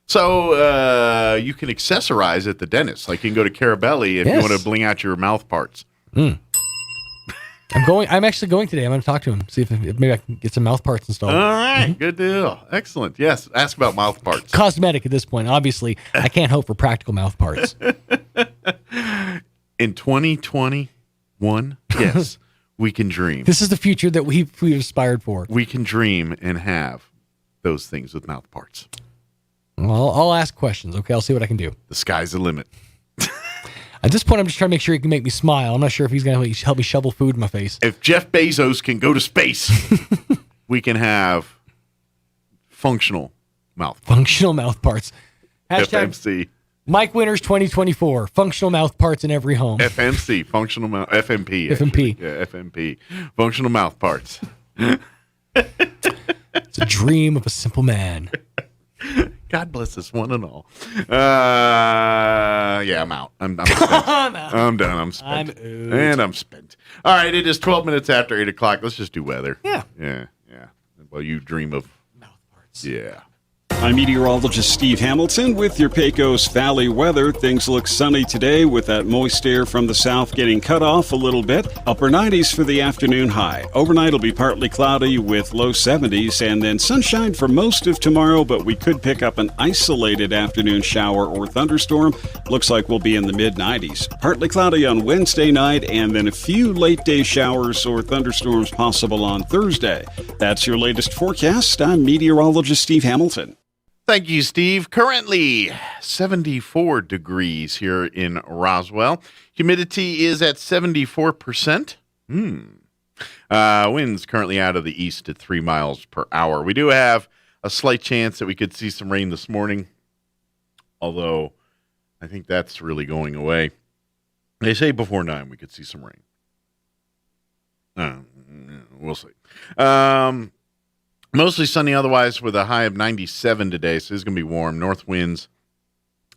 So you can accessorize at the dentist. Like you can go to Carabelli if you want to bling out your mouth parts. I'm actually going today. I'm going to talk to him, see if maybe I can get some mouth parts installed. All right, good deal. Excellent. Yes, ask about mouth parts. Cosmetic at this point. Obviously, I can't hope for practical mouth parts. In 2021, yes, we can dream. This is the future that we've aspired for. We can dream and have those things with mouth parts. Well, I'll ask questions, okay? I'll see what I can do. The sky's the limit. At this point, I'm just trying to make sure he can make me smile. I'm not sure if he's going to help me shovel food in my face. If Jeff Bezos can go to space, we can have functional mouth parts. Functional mouth parts. Hashtag FMC. Mike Winters 2024. Functional mouth parts in every home. FMC. Functional mouth. FMP. FMP. Yeah, FMP. Functional mouth parts. It's a dream of a simple man. God bless us one and all. Yeah, I'm out. I'm spent. I'm done. I'm spent. I'm spent. All right, it is 12 minutes after 8 o'clock. Let's just do weather. Yeah. Well, you dream of mouth parts. Yeah. I'm meteorologist Steve Hamilton with your Pecos Valley weather. Things look sunny today with that moist air from the south getting cut off a little bit. Upper 90s for the afternoon high. Overnight will be partly cloudy with low 70s and then sunshine for most of tomorrow, but we could pick up an isolated afternoon shower or thunderstorm. Looks like we'll be in the mid 90s. Partly cloudy on Wednesday night and then a few late day showers or thunderstorms possible on Thursday. That's your latest forecast. I'm meteorologist Steve Hamilton. Thank you, Steve. Currently 74 degrees here in Roswell. Humidity is at 74%. Winds currently out of the east at 3 miles per hour. We do have a slight chance that we could see some rain this morning, although I think that's really going away. They say before 9 we could see some rain. We'll see. Mostly sunny otherwise with a high of 97 today, so it's going to be warm. North winds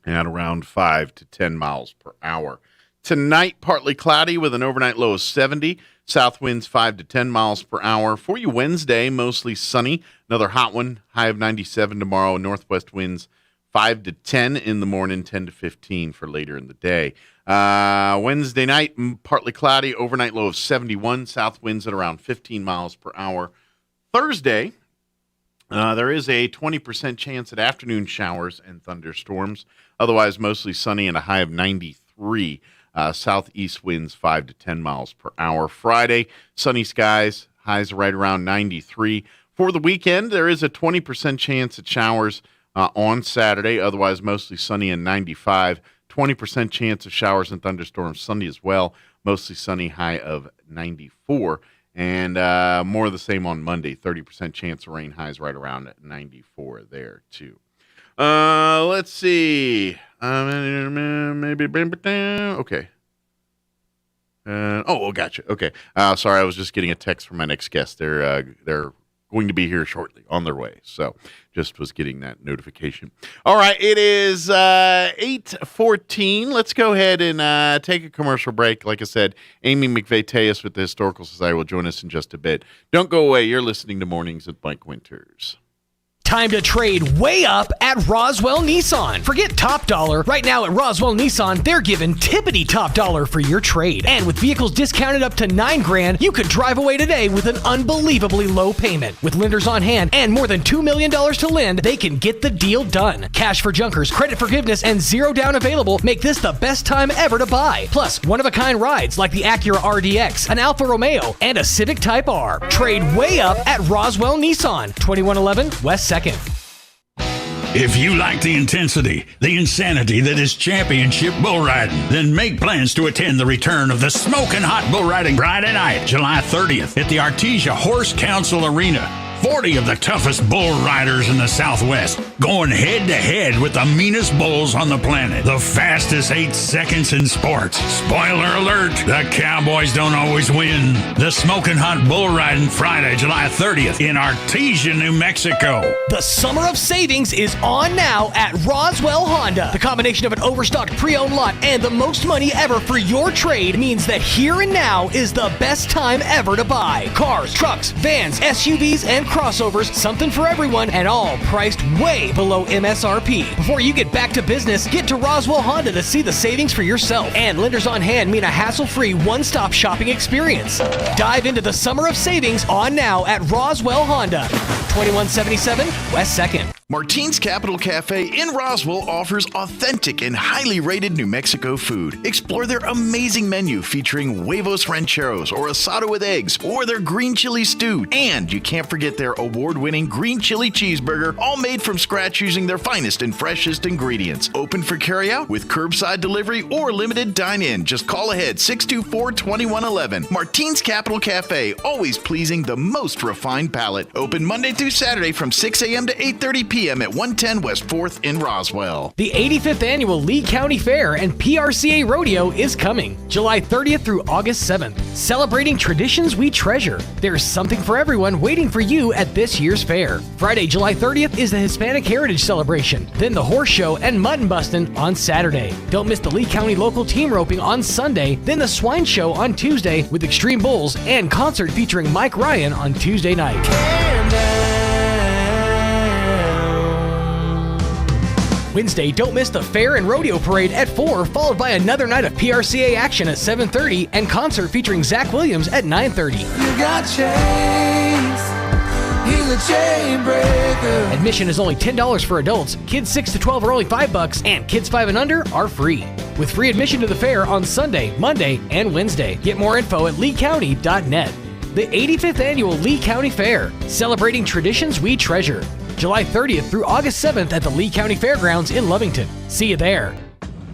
at around 5 to 10 miles per hour. Tonight, partly cloudy with an overnight low of 70. South winds 5 to 10 miles per hour. For you Wednesday, mostly sunny. Another hot one, high of 97 tomorrow. Northwest winds 5 to 10 in the morning, 10 to 15 for later in the day. Wednesday night, partly cloudy, overnight low of 71. South winds at around 15 miles per hour. Thursday, there is a 20% chance at afternoon showers and thunderstorms. Otherwise, mostly sunny and a high of 93. Southeast winds 5 to 10 miles per hour. Friday, sunny skies, highs right around 93. For the weekend, there is a 20% chance at showers on Saturday. Otherwise, mostly sunny and 95. 20% chance of showers and thunderstorms Sunday as well. Mostly sunny, high of 94. And more of the same on Monday. 30% chance of rain, highs right around at 94 there, too. Let's see. Okay. Gotcha. Okay. Sorry, I was just getting a text from my next guest. They're going to be here shortly, on their way. So just was getting that notification. All right, it is 8:14. Let's go ahead and take a commercial break. Like I said, Amy McVeigh-Tejas with the Historical Society will join us in just a bit. Don't go away. You're listening to Mornings with Mike Winters. Time to trade way up at Roswell Nissan. Forget top dollar. Right now at Roswell Nissan, they're giving tippity top dollar for your trade. And with vehicles discounted up to $9,000, you could drive away today with an unbelievably low payment. With lenders on hand and more than $2 million to lend, they can get the deal done. Cash for junkers, credit forgiveness, and zero down available make this the best time ever to buy. Plus, one-of-a-kind rides like the Acura RDX, an Alfa Romeo, and a Civic Type R. Trade way up at Roswell Nissan, 2111 West 2nd. If you like the intensity, the insanity that is championship bull riding, then make plans to attend the return of the Smoking Hot Bull Riding Friday night, July 30th at the Artesia Horse Council Arena. 40 of the toughest bull riders in the Southwest going head-to-head with the meanest bulls on the planet. The fastest 8 seconds in sports. Spoiler alert, the Cowboys don't always win. The Smoking Hot Bull Riding Friday, July 30th in Artesia, New Mexico. The summer of savings is on now at Roswell Honda. The combination of an overstocked pre-owned lot and the most money ever for your trade means that here and now is the best time ever to buy. Cars, trucks, vans, SUVs, and crossovers, something for everyone, and all priced way below MSRP. Before you get back to business, get to Roswell Honda to see the savings for yourself. And lenders on hand mean a hassle-free one-stop shopping experience. Dive into the summer of savings on now at Roswell Honda, 2177 West 2nd. Martine's Capital Cafe in Roswell offers authentic and highly rated New Mexico food. Explore their amazing menu featuring huevos rancheros or asado with eggs or their green chili stew. And you can't forget their award-winning green chili cheeseburger, all made from scratch using their finest and freshest ingredients. Open for carryout with curbside delivery or limited dine-in. Just call ahead 624-2111. Martine's Capital Cafe, always pleasing the most refined palate. Open Monday through Saturday from 6 a.m. to 8:30 p.m. at 110 West 4th in Roswell. The 85th Annual Lee County Fair and PRCA Rodeo is coming July 30th through August 7th. Celebrating traditions we treasure. There's something for everyone waiting for you at this year's fair. Friday, July 30th is the Hispanic Heritage Celebration, then the Horse Show and Mutton Bustin' on Saturday. Don't miss the Lee County local team roping on Sunday, then the Swine Show on Tuesday with Extreme Bulls and concert featuring Mike Ryan on Tuesday night. Wednesday, don't miss the Fair and Rodeo Parade at 4, followed by another night of PRCA action at 7:30 and concert featuring Zach Williams at 9:30. You got chains, he's a chain breaker. Admission is only $10 for adults. Kids 6 to 12 are only $5, and kids 5 and under are free. With free admission to the fair on Sunday, Monday, and Wednesday. Get more info at leecounty.net. The 85th Annual Lee County Fair, celebrating traditions we treasure. July 30th through August 7th at the Lee County Fairgrounds in Lovington. See you there.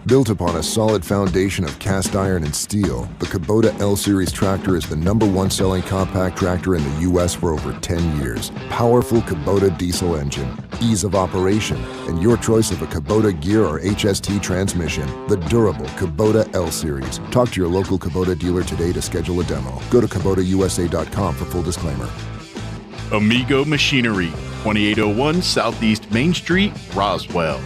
Built upon a solid foundation of cast iron and steel, the Kubota L-Series tractor is the #1 selling compact tractor in the U.S. for over 10 years. Powerful Kubota diesel engine, ease of operation, and your choice of a Kubota gear or HST transmission. The durable Kubota L-Series. Talk to your local Kubota dealer today to schedule a demo. Go to KubotaUSA.com for full disclaimer. Amigo Machinery, 2801 Southeast Main Street, Roswell.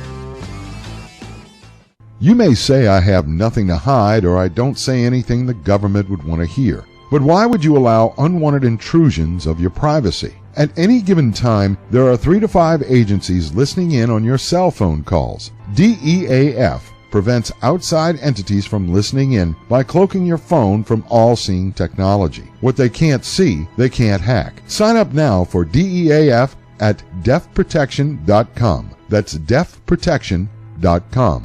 You may say I have nothing to hide or I don't say anything the government would want to hear. But why would you allow unwanted intrusions of your privacy? At any given time, there are 3 to 5 agencies listening in on your cell phone calls. DEAF prevents outside entities from listening in by cloaking your phone from all-seeing technology. What they can't see, they can't hack. Sign up now for DEAF at deafprotection.com. That's deafprotection.com.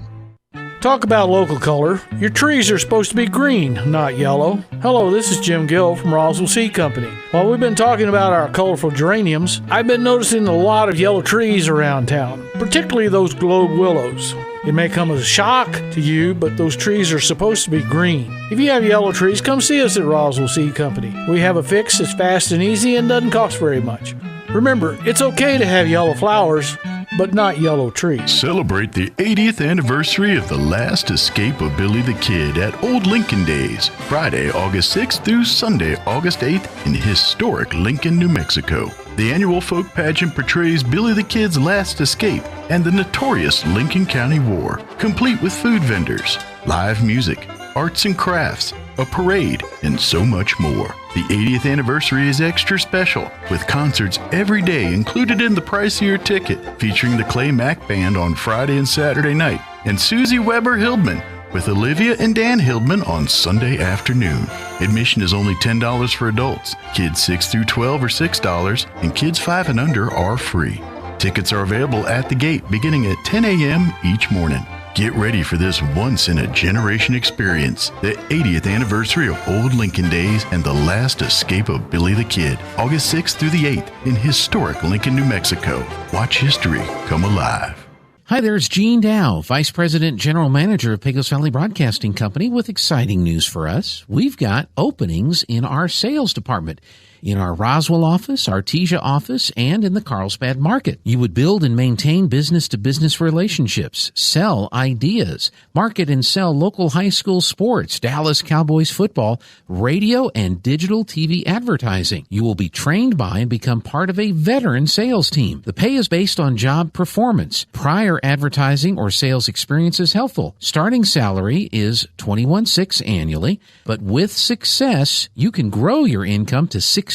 Talk about local color. Your trees are supposed to be green, not yellow. Hello, this is Jim Gill from Roswell Seed Company. While we've been talking about our colorful geraniums, I've been noticing a lot of yellow trees around town, particularly those globe willows. It may come as a shock to you, but those trees are supposed to be green. If you have yellow trees, come see us at Roswell Seed Company. We have a fix that's fast and easy and doesn't cost very much. Remember, it's okay to have yellow flowers, but not yellow trees. Celebrate the 80th anniversary of the last escape of Billy the Kid at Old Lincoln Days, Friday, August 6th through Sunday, August 8th in historic Lincoln, New Mexico. The annual folk pageant portrays Billy the Kid's last escape and the notorious Lincoln County War, complete with food vendors, live music, arts and crafts, a parade, and so much more. The 80th anniversary is extra special, with concerts every day included in the price of your ticket, featuring the Clay Mack Band on Friday and Saturday night, and Susie Weber Hildman with Olivia and Dan Hildman on Sunday afternoon. Admission is only $10 for adults. Kids 6 through 12 are $6, and kids 5 and under are free. Tickets are available at the gate beginning at 10 a.m. each morning. Get ready for this once-in-a-generation experience, the 80th anniversary of Old Lincoln Days and the last escape of Billy the Kid, August 6th through the 8th in historic Lincoln, New Mexico. Watch history come alive. Hi there, it's Gene Dow, Vice President General Manager of Pecos Valley Broadcasting Company, with exciting news for us. We've got openings in our sales department, in our Roswell office, Artesia office, and in the Carlsbad market. You would build and maintain business-to-business relationships, sell ideas, market and sell local high school sports, Dallas Cowboys football, radio, and digital TV advertising. You will be trained by and become part of a veteran sales team. The pay is based on job performance. Prior advertising or sales experience is helpful. Starting salary is $21,600 annually, but with success, you can grow your income to $60,000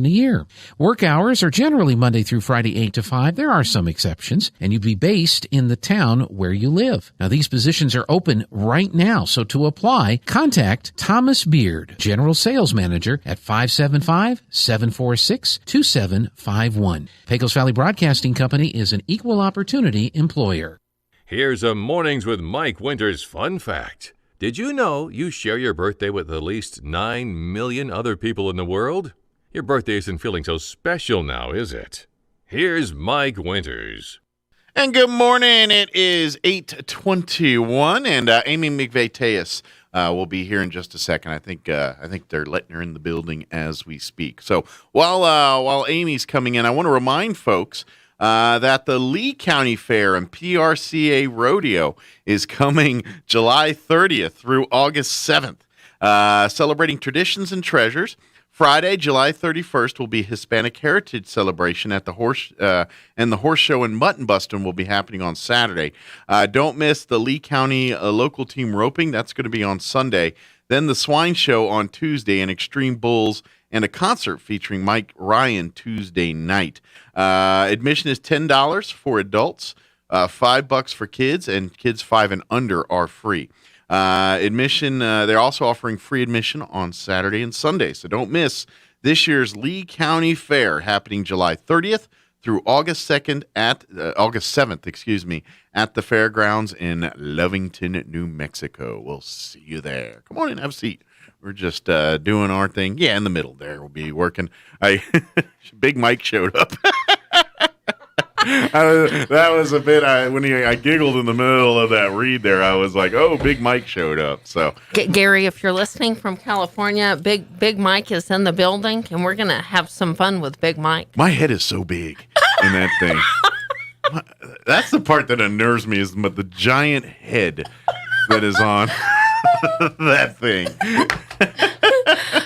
a year. Work hours are generally Monday through Friday, 8 to 5. There are some exceptions, and you'd be based in the town where you live. Now, these positions are open right now, so to apply, contact Thomas Beard, General Sales Manager, at 575-746-2751. Pecos Valley Broadcasting Company is an equal opportunity employer. Here's a Mornings with Mike Winters fun fact. Did you know you share your birthday with at least 9 million other people in the world? Your birthday isn't feeling so special now, is it? Here's Mike Winters. And good morning. It is 8:21, and Amy McVeigh-Tejas will be here in just a second. I think they're letting her in the building as we speak. So while Amy's coming in, I want to remind folks that the Lee County Fair and PRCA Rodeo is coming July 30th through August 7th, celebrating traditions and treasures. Friday, July 31st, will be Hispanic Heritage Celebration at the Horse Show and Mutton Busting will be happening on Saturday. Don't miss the Lee County local team roping. That's going to be on Sunday. Then the Swine Show on Tuesday and Extreme Bulls and a concert featuring Mike Ryan Tuesday night. Admission is $10 for adults, $5 for kids, and kids 5 and under are free. Admission, they're also offering free admission on Saturday and Sunday, so don't miss this year's Lee County Fair happening July 30th through August 7th, at the fairgrounds in Lovington, New Mexico. We'll see you there. Come on in, have a seat. We're just doing our thing. Yeah, in the middle there. We'll be working. Big Mike showed up. That was a bit. When I giggled in the middle of that read there, I was like, "Oh, Big Mike showed up." So, Gary, if you're listening from California, Big Mike is in the building, and we're gonna have some fun with Big Mike. My head is so big in that thing. That's the part that unnerves me, is the giant head that is on that thing.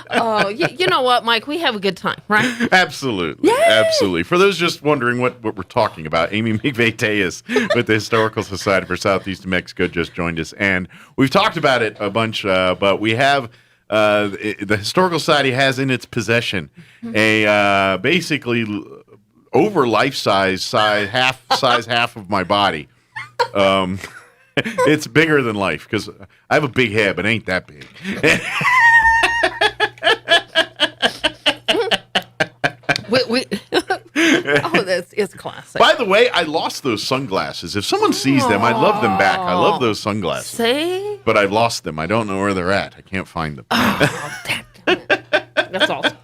Oh, you know what, Mike? We have a good time, right? Absolutely. Yay! Absolutely. For those just wondering what we're talking about, Amy McVeigh-Tejas with the Historical Society for Southeast New Mexico just joined us. And we've talked about it a bunch, but we have the Historical Society has in its possession a basically over life-size, half of my body. It's bigger than life because I have a big head, but it ain't that big. It's classic. By the way, I lost those sunglasses. If someone sees them, I'd love them back. I love those sunglasses. See? But I've lost them. I don't know where they're at. I can't find them. That's awesome.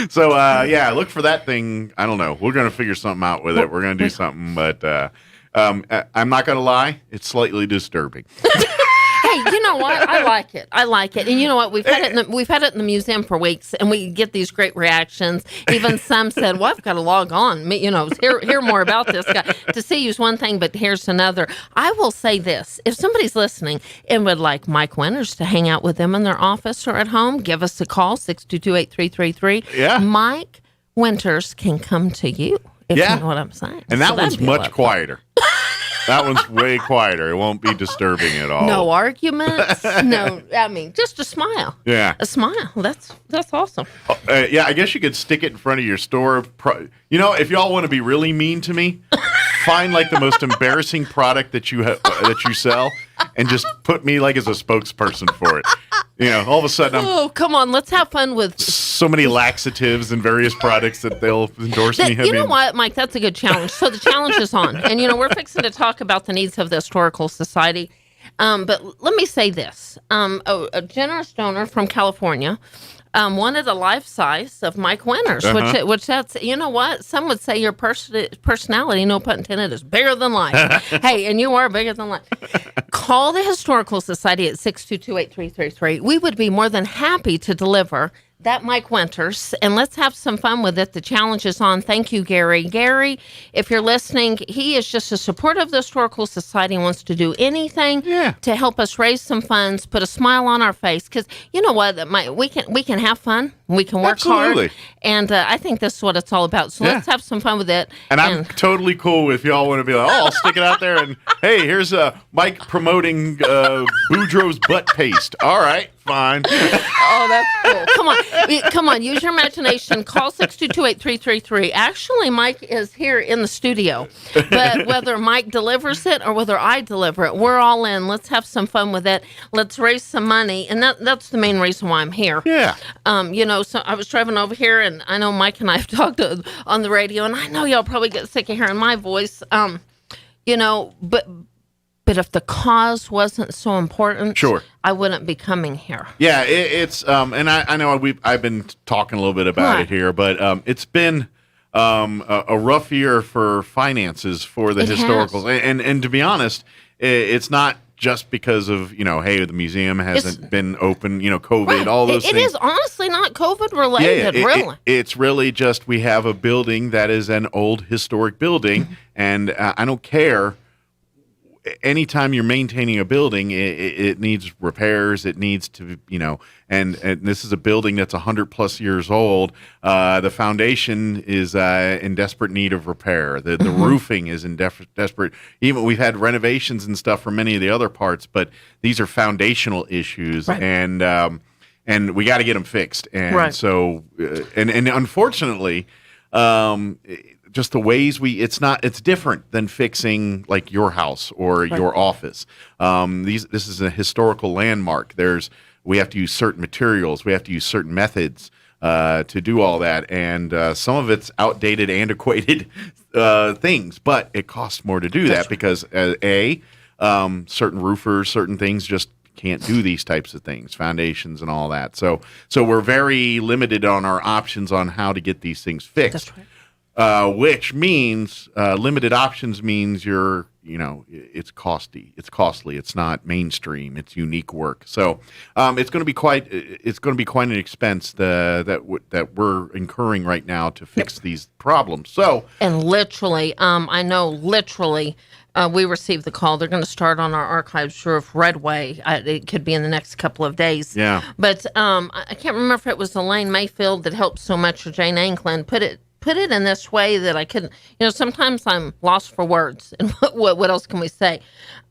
So, look for that thing. I don't know. We're going to figure something out with it. We're going to do something, but I'm not going to lie. It's slightly disturbing. Hey, Hey, you know what? I like it. And you know what? We've had it in the museum for weeks, and we get these great reactions. Even some said, "Well, I've got to log on. Hear more about this guy." To see you's one thing, but here's another. I will say this: if somebody's listening and would like Mike Winters to hang out with them in their office or at home, give us a call 622-8333. Yeah, Mike Winters can come to you. If you know what I'm saying. And that one's much quieter. That one's way quieter. It won't be disturbing at all. No arguments. No, I mean, just a smile. Yeah. A smile. That's awesome. Yeah, I guess you could stick it in front of your store. If y'all want to be really mean to me, find like the most embarrassing product that you sell and just put me like as a spokesperson for it. All of a sudden Oh, come on. Let's have fun with so many laxatives and various products that they'll endorse me. You know what, Mike? That's a good challenge. So the challenge is on. And, we're fixing to talk about the needs of the Historical Society. But let me say this. A generous donor from California wanted a life size of Mike Winters, which that's, you know what? Some would say your personality, no pun intended, is bigger than life. Hey, and you are bigger than life. Call the Historical Society at 622-8333. We would be more than happy to deliver that Mike Winters, and let's have some fun with it. The challenge is on. Thank you, Gary. Gary, if you're listening, he is just a supporter of the Historical Society and wants to do anything to help us raise some funds, put a smile on our face. Because you know what, we can have fun, we can work hard, and I think this is what it's all about. So let's have some fun with it. And I'm totally cool if y'all want to be like, I'll stick it out there and hey, here's Mike promoting Boudreaux's butt paste. All right. Fine. Oh, that's cool. Come on. Use your imagination. Call 622-8333. Actually, Mike is here in the studio. But whether Mike delivers it or whether I deliver it, we're all in. Let's have some fun with it. Let's raise some money. And that's the main reason why I'm here. Yeah. So I was driving over here, and I know Mike and I have talked on the radio, and I know y'all probably get sick of hearing my voice. But if the cause wasn't so important, I wouldn't be coming here. Yeah, it's and I know I've been talking a little bit about it here, but it's been a rough year for finances for the historical. And to be honest, it's not just because of the museum hasn't been open, COVID, all those things. It is honestly not COVID related, really. It's really just we have a building that is an old historic building, and I don't care. Anytime you're maintaining a building, it needs repairs. It needs to, and this is a building that's 100+ years old. The foundation is in desperate need of repair. The roofing is in desperate. Even we've had renovations and stuff for many of the other parts, but these are foundational issues, and we got to get them fixed. And so, and unfortunately, just the ways it's different than fixing like your house or your office. This is a historical landmark. We have to use certain materials. We have to use certain methods to do all that. And some of it's outdated, antiquated things, but it costs more to do that because certain roofers, certain things just can't do these types of things, foundations and all that. So we're very limited on our options on how to get these things fixed. That's right. Which means limited options means it's costly. It's not mainstream. It's unique work. So it's going to be quite an expense that we're incurring right now to fix these problems. So literally, I know we received the call. They're going to start on our archives roof right away. It could be in the next couple of days. Yeah. But I can't remember if it was Elaine Mayfield that helped so much or Jane Anklin put it in this way that I couldn't, sometimes I'm lost for words and what else can we say?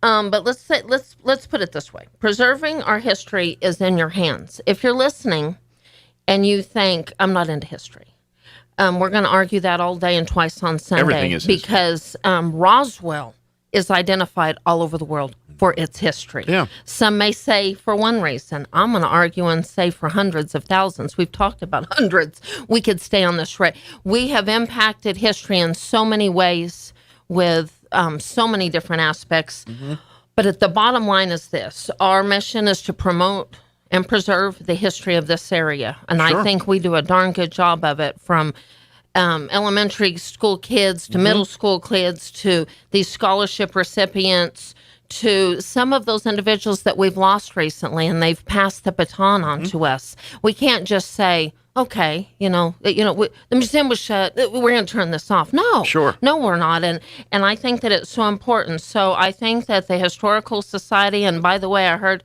But let's put it this way. Preserving our history is in your hands. If you're listening and you think I'm not into history, we're going to argue that all day and twice on Sunday. Everything is history. Because Roswell is identified all over the world for its history. Yeah. Some may say for one reason. I'm going to argue and say for hundreds of thousands. We've talked about hundreds. We could stay on this right. We have impacted history in so many ways with so many different aspects. Mm-hmm. But at the bottom line is this. Our mission is to promote and preserve the history of this area. And I think we do a darn good job of it, from elementary school kids to middle school kids to these scholarship recipients to some of those individuals that we've lost recently, and they've passed the baton on to us. We can't just say, okay, the museum was shut, we're going to turn this off. No, no, we're not. And I think that it's so important. So I think that the Historical Society, and by the way, I heard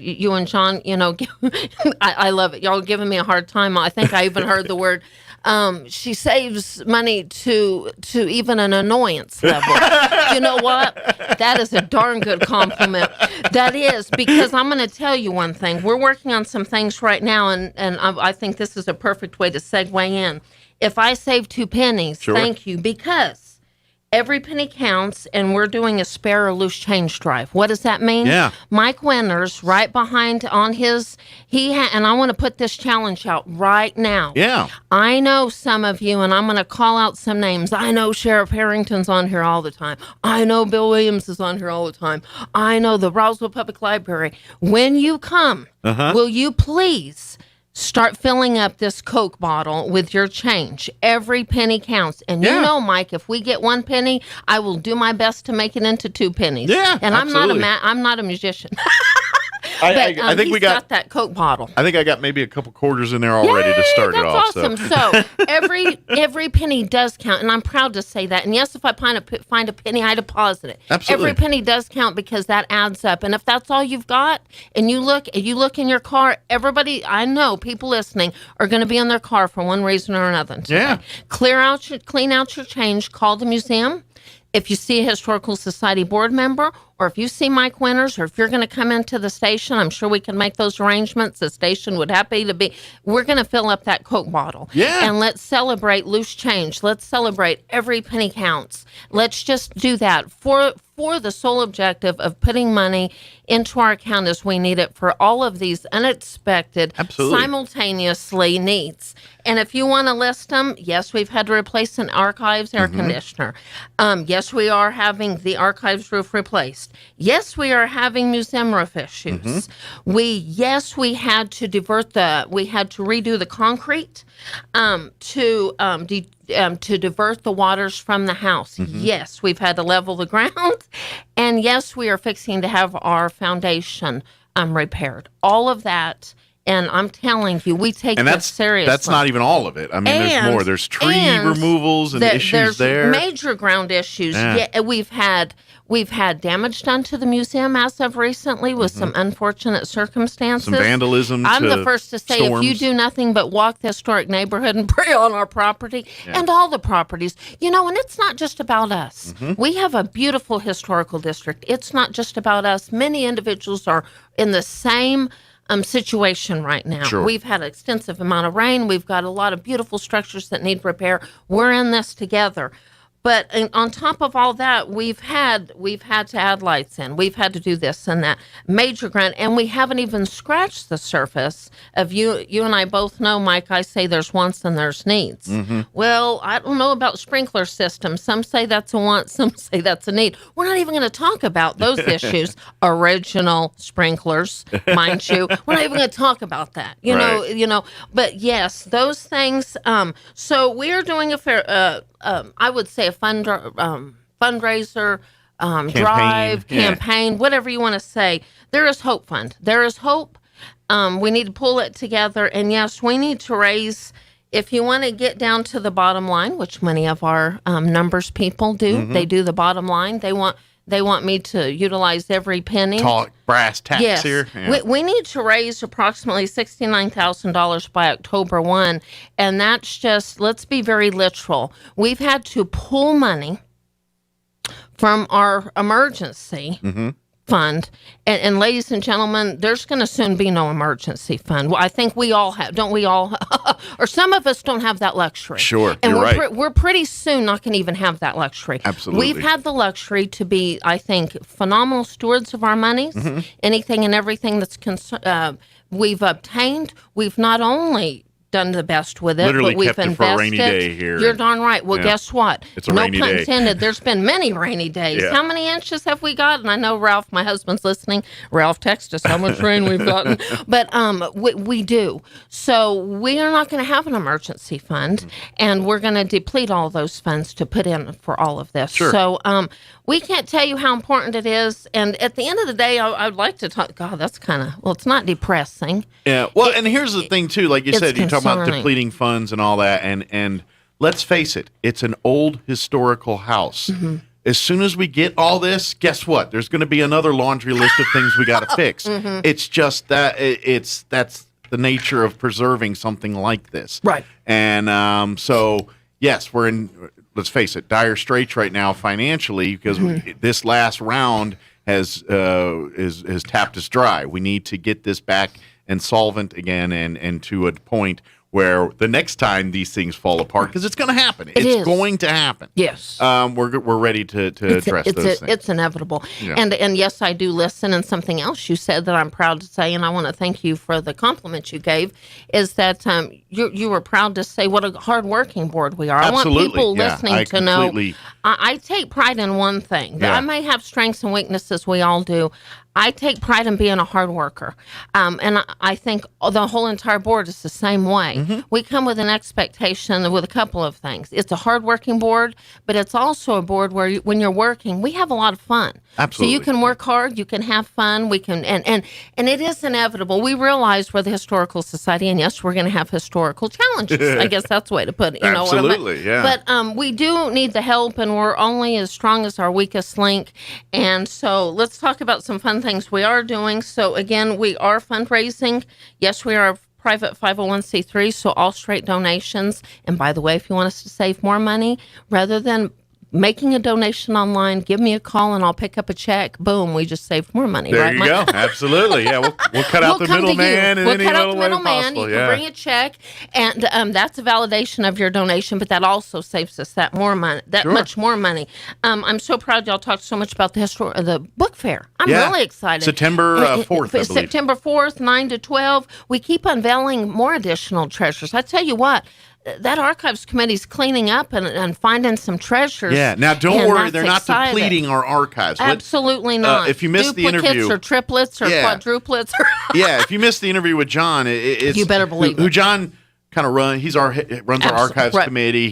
you and John, I love it. Y'all giving me a hard time. I think I even heard the word, she saves money to even an annoyance level. You know what? That is a darn good compliment. That is, because I'm going to tell you one thing. We're working on some things right now, and I think this is a perfect way to segue in. If I save 2 pennies, thank you, because every penny counts, and we're doing a spare or loose change drive. What does that mean? Yeah. Mike Winters, right behind on his, and I want to put this challenge out right now. Yeah. I know some of you, and I'm going to call out some names. I know Sheriff Harrington's on here all the time. I know Bill Williams is on here all the time. I know the Roswell Public Library. When you come, will you please start filling up this Coke bottle with your change? Every penny counts. And you know, Mike, if we get 1 penny, I will do my best to make it into 2 pennies. Yeah, and absolutely. I'm not a musician. I think we got that Coke bottle. I think I got maybe a couple quarters in there already to start it off. That's awesome. So every penny does count, and I'm proud to say that. And yes, if I find a penny, I deposit it. Absolutely. Every penny does count, because that adds up. And if that's all you've got, and you look in your car, everybody, I know people listening are going to be in their car for one reason or another today. Yeah. Clean out your change. Call the museum. If you see a Historical Society board member, or if you see Mike Winters, or if you're going to come into the station, I'm sure we can make those arrangements. The station would happy to be. We're going to fill up that Coke bottle. Yeah. And let's celebrate loose change. Let's celebrate every penny counts. Let's just do that for the sole objective of putting money into our account as we need it for all of these unexpected, simultaneously needs. And if you want to list them, yes, we've had to replace an archives air conditioner. Yes, we are having the archives roof replaced. Yes, we are having museum roof issues. We had to redo the concrete to divert the waters from the house. Yes, we've had to level the ground. And yes, we are fixing to have our foundation repaired. All of that. And I'm telling you, we take this seriously. That's not even all of it. I mean, there's more. There's tree removals and issues there. Major ground issues. Yeah, we've had damage done to the museum as of recently with some unfortunate circumstances. Some vandalism. I'm the first to say, storms. If you do nothing but walk the historic neighborhood and pray on our property and all the properties, and it's not just about us. We have a beautiful historical district. It's not just about us. Many individuals are in the same situation right now. Sure. We've had an extensive amount of rain. We've got a lot of beautiful structures that need repair. We're in this together. But on top of all that, we've had to add lights in. We've had to do this and that major grant, and we haven't even scratched the surface of you and I both know, Mike, I say there's wants and there's needs. Well, I don't know about sprinkler systems. Some say that's a want, some say that's a need. We're not even going to talk about those issues. Original sprinklers, mind you. We're not even going to talk about that. You know. But yes, those things. So we are doing a fair. I would say a fundraiser, campaign, whatever you want to say. There is hope fund. There is hope. We need to pull it together. And yes, we need to raise, if you want to get down to the bottom line, which many of our numbers people do, they do the bottom line. They want me to utilize every penny. Talk brass tacks here. Yeah. We need to raise approximately $69,000 by October 1. And that's just, let's be very literal. We've had to pull money from our emergency fund. And ladies and gentlemen, there's going to soon be no emergency fund. I think we all have, don't we all? Or some of us don't have that luxury. Sure, and you're right. We're pretty soon not going to even have that luxury. Absolutely. We've had the luxury to be, I think, phenomenal stewards of our monies. Anything and everything that's we've obtained, we've not only done the best with it. Literally but we've kept it invested. for a rainy day here. You're darn right. Well, Yeah. guess what? It's a no rainy pun day. intended. There's been many rainy days. Yeah. How many inches have we gotten? I know Ralph, my husband's listening. Ralph, text us how much rain we've gotten. But we do. So we are not going to have an emergency fund, and we're going to deplete all those funds to put in for all of this. Sure. So we can't tell you how important it is. And at the end of the day, I would like to talk. God, that's kind of, well, it's not depressing. Yeah. Well, and here's the thing too. Like you it's said, you talk about concerning. depleting funds and all that, and let's face it, it's an old historical house. Mm-hmm. As soon as we get all this, guess what? There's going to be another laundry list of things we got to fix. Mhm. It's just that that's the nature of preserving something like this. Right. And so yes, we're in. Let's face it, dire straits right now financially because this last round has tapped us dry. We need to get this back and solvent again and to a point where the next time these things fall apart, because it's going to happen. It's going to happen. Yes. We're ready to address those things. It's inevitable. Yeah. And yes, I do listen. And something else you said that I'm proud to say, and I want to thank you for the compliment you gave, is that you were proud to say what a hardworking board we are. Absolutely. I want people Yeah, listening I to know. completely- I take pride in one thing. Yeah. I may have strengths and weaknesses. We all do. I take pride in being a hard worker. And I think the whole entire board is the same way. Mm-hmm. We come with an expectation with a couple of things. It's a hardworking board, but it's also a board where when you're working, we have a lot of fun. Absolutely. So you can work hard, you can have fun, we can, and it is inevitable. We realize we're the Historical Society, and yes, we're going to have historical challenges. I guess that's the way to put it. You know what I mean? Absolutely, yeah. But we do need the help, and we're only as strong as our weakest link. And so let's talk about some fun things we are doing. So again, we are fundraising. Yes, we are a private 501c3, so all straight donations. And by the way, if you want us to save more money, rather than making a donation online, give me a call and I'll pick up a check. Boom, we just saved more money. There right, you Mike? go. Absolutely. Yeah, we'll cut out the come to you. middleman in We'll any cut out little the way middleman. possible. You Yeah. can bring a check, and that's a validation of your donation. But that also saves us that more money, Sure. much more money. I'm so proud y'all talked so much about the book fair. I'm Yeah. really excited. September 4th, I believe. September 4th, 9 to 12. We keep unveiling more additional treasures. I tell you what. That archives committee's cleaning up and finding some treasures. Yeah. Now, don't and worry. that's They're not exciting. depleting our archives. Absolutely not. If you missed the Duplicates interview, or triplets or quadruplets. yeah, if you missed the interview with John, it's You better believe who it. John kind of runs our archives Right. committee.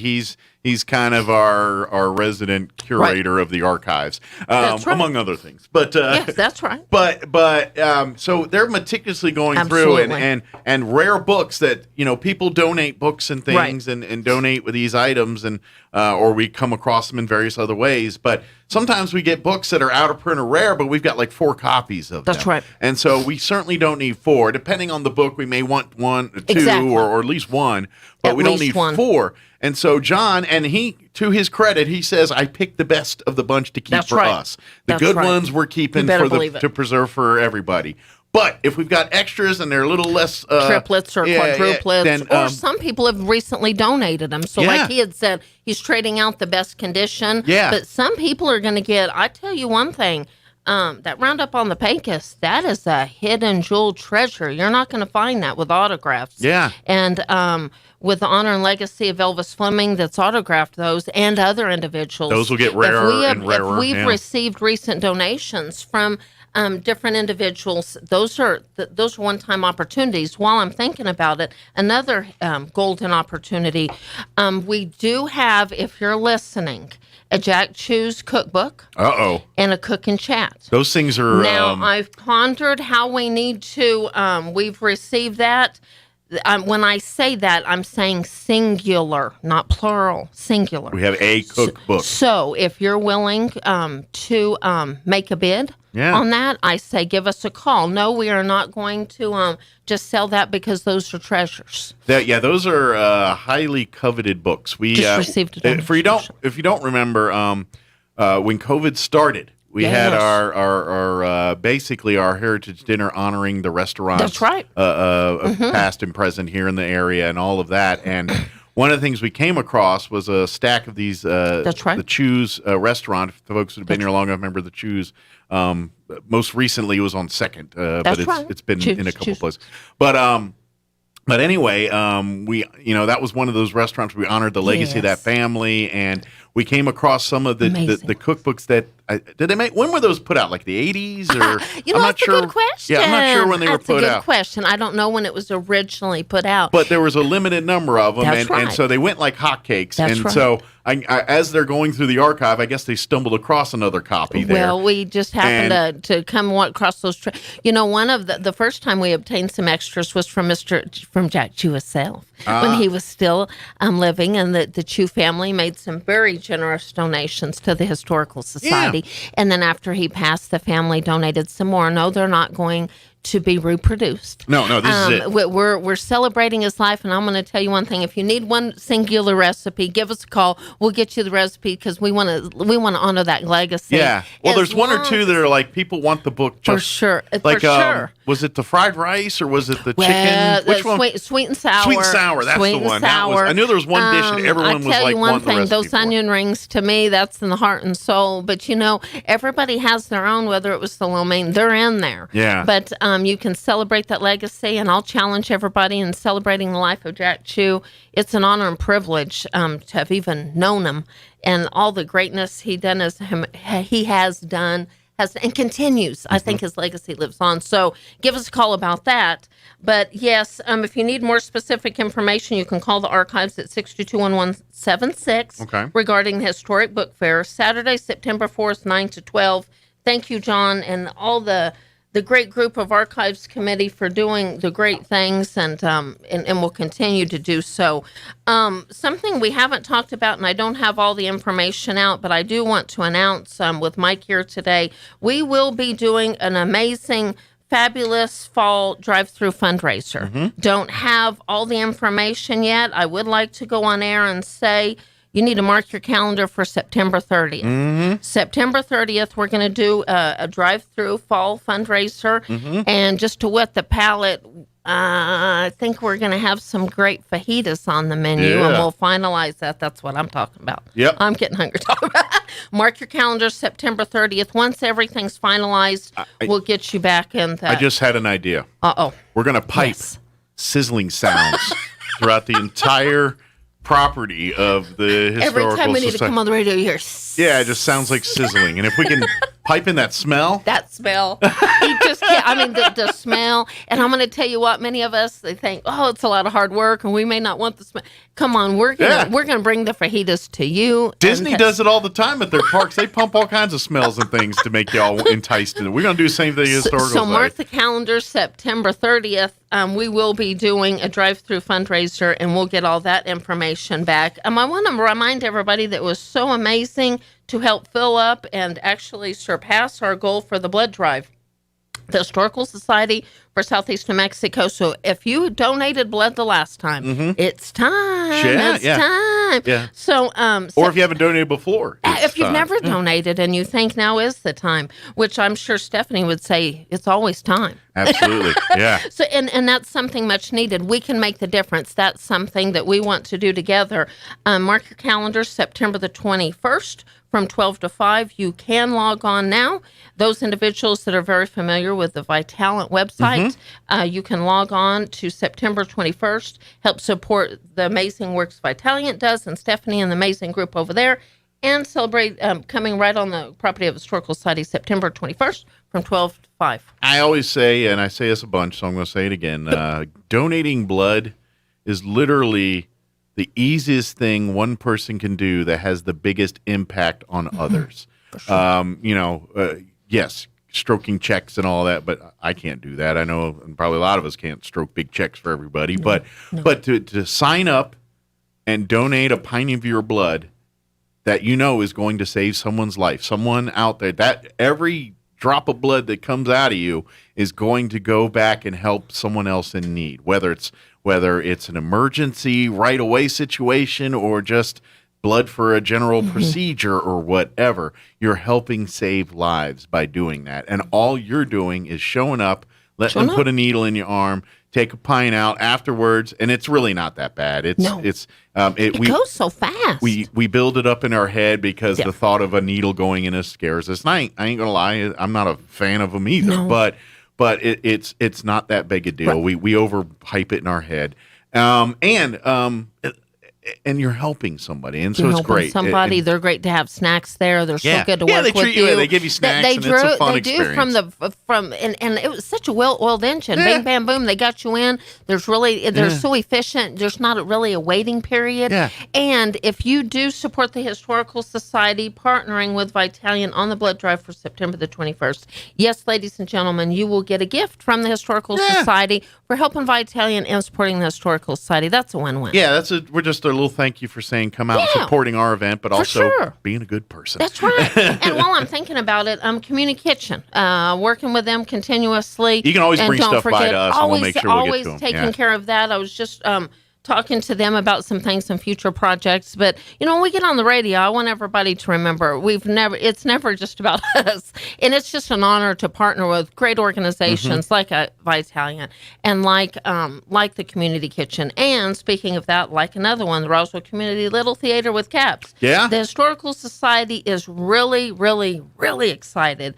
He's kind of our resident curator of the archives, That's right. among other things. But Yes, that's right. But so they're meticulously going Absolutely. through and rare books that people donate books and things Right. and donate with these items and or we come across them in various other ways. But sometimes we get books that are out of print or rare, but we've got like 4 copies of them. That's right. And so we certainly don't need 4. Depending on the book, we may want 1, 2, Exactly. or at least 1, but At we don't least need 1. 4. And so John, and he, to his credit, he says, I picked the best of the bunch to keep That's for right. us. The That's good right. ones we're keeping You better for believe it. to preserve for everybody. But if we've got extras and they're a little less triplets or quadruplets, then, or some people have recently donated them. So, Yeah. like he had said, he's trading out the best condition. Yeah. But some people are going to get. I tell you one thing. That Roundup on the Pecos, that is a hidden jewel treasure. You're not going to find that with autographs. Yeah. And with the honor and legacy of Elvis Fleming, that's autographed those and other individuals. Those will get rarer and rarer, If we've yeah. received recent donations from different individuals, those are one-time opportunities. While I'm thinking about it, another golden opportunity, we do have, if you're listening, a Jack Chews cookbook and a cook and chat. Those things are Now, I've pondered how we need to, we've received that. When I say that, I'm saying singular, not plural, singular. we have a cookbook. So if you're willing to make a bid on that, I say give us a call. No, we are not going to just sell that because those are treasures. Those are highly coveted books. We Just received a donation. if you don't remember, when COVID started, we had our basically our heritage dinner honoring the restaurants. That's right. Past and present here in the area and all of that. And one of the things we came across was a stack of these. That's right. The Chews restaurant. If the folks that have been here long enough remember the Chews. Most recently, it was on Second, but right. it's been Chews, in a couple Chews. places. But But anyway, that was one of those restaurants we honored the legacy of that family, and we came across some of the cookbooks that did they make. When were those put out? Like the 80s, or I'm not sure. That's a good question. Yeah, I'm not sure when they were put out. That's a good question. I don't know when it was originally put out. But there was a limited number of them, That's right. and so they went like hotcakes. That's and right. so as they're going through the archive, I guess they stumbled across another copy there. Well, we just happened to come across those. One of the first time we obtained some extras was from Jack Chew himself when he was still living, and the Chew family made some very generous donations to the Historical Society. And then after he passed, the family donated some more. No, they're not going to be reproduced. No, this is it. We're celebrating his life, and I'm going to tell you one thing. If you need one singular recipe, give us a call. We'll get you the recipe because we want to honor that legacy. Yeah. Well, there's one or two that are like people want the book just for sure. Like, for sure. Was it the fried rice or was it the chicken? Which one? Sweet and sour. Sweet and sour. That's the one. I knew there was one dish and everyone was like wanting the recipe. Those onion rings, to me, that's in the heart and soul. But everybody has their own. Whether it was the lo mein, they're in there. Yeah. But you can celebrate that legacy, and I'll challenge everybody in celebrating the life of Jack Chew. It's an honor and privilege to have even known him and all the greatness he has done and continues. I think his legacy lives on. So give us a call about that. But yes, if you need more specific information, you can call the archives at 622-1176 regarding the Historic Book Fair, Saturday, September 4th, 9 to 12. Thank you, John, and all the great group of Archives Committee for doing the great things, and will continue to do so. Something we haven't talked about, and I don't have all the information out, but I do want to announce with Mike here today, we will be doing an amazing, fabulous fall drive-through fundraiser. Don't have all the information yet. I would like to go on air and say, you need to mark your calendar for September 30th. September 30th, we're going to do a drive-through fall fundraiser. And just to whet the palate, I think we're going to have some great fajitas on the menu, and we'll finalize that. That's what I'm talking about. Yep. I'm getting hungry talking about it. Mark your calendar, September 30th. Once everything's finalized, we'll get you back in that. I just had an idea. Uh-oh. We're going to pipe sizzling sounds throughout the entire property of the Historical Society. Every time we need to come on the radio, you hear yeah, it just sounds like sizzling. And if we can pipe in that smell. That smell. You just can't. I mean, the smell. And I'm going to tell you what, many of us, they think, oh, it's a lot of hard work and we may not want the smell. Come on, we're gonna bring the fajitas to you. Disney does it all the time at their parks. They pump all kinds of smells and things to make y'all enticed in it. We're going to do the same thing at Historical Society. So mark the calendar, September 30th. We will be doing a drive-through fundraiser, and we'll get all that information back. I want to remind everybody that it was so amazing to help fill up and actually surpass our goal for the blood drive. The Historical Society for Southeast New Mexico. So if you donated blood the last time, it's time. It's time. Yeah. So, or if you haven't donated before. If you've never donated and you think now is the time, which I'm sure Stephanie would say it's always time. Absolutely. Yeah. So, and that's something much needed. We can make the difference. That's something that we want to do together. Mark your calendar, September the 21st. From 12 to 5, you can log on now. Those individuals that are very familiar with the Vitalent website, you can log on to September 21st, help support the amazing works Vitalent does, and Stephanie and the amazing group over there, and celebrate coming right on the property of Historical Society, September 21st, from 12 to 5. I always say, and I say this a bunch, so I'm going to say it again, donating blood is literally the easiest thing one person can do that has the biggest impact on others. Sure. Yes, stroking checks and all that, but I can't do that. I know, and probably a lot of us can't stroke big checks for everybody. No. But to sign up and donate a pint of your blood that you know is going to save someone's life, someone out there, that every drop of blood that comes out of you is going to go back and help someone else in need, whether it's an emergency right away situation or just blood for a general procedure or whatever. You're helping save lives by doing that. And all you're doing is showing up, letting them put a needle in your arm, take a pint out afterwards, and it's really not that bad. It goes so fast. We build it up in our head because the thought of a needle going in us scares us. And I ain't gonna lie, I'm not a fan of them either. No. but it's not that big a deal. Right. We overhype it in our head, and you're helping somebody, and so You're it's helping great. Somebody, they're great to have snacks there. They're so good to work they with treat you. They give you snacks, and it's a fun experience. And it was such a well-oiled engine. Bing, bam, boom. They got you in. They're so efficient. There's not really a waiting period. Yeah. And if you do support the Historical Society, partnering with Vitalian on the blood drive for September the 21st, yes, ladies and gentlemen, you will get a gift from the Historical Society for helping Vitalian and supporting the Historical Society. That's a win-win. Yeah, we're just a little thank you for saying come out and supporting our event, but also being a good person. That's right. And while I'm thinking about it, Community Kitchen, working with them continuously. You can always bring don't stuff forget, by to us, and we'll make sure we'll get to them. Taking care of that. I was just talking to them about some things, some future projects. But, when we get on the radio, I want everybody to remember it's never just about us. And it's just an honor to partner with great organizations like Vitalian and like the Community Kitchen. And speaking of that, like another one, the Roswell Community Little Theater with CAPS. Yeah. The Historical Society is really, really, really excited.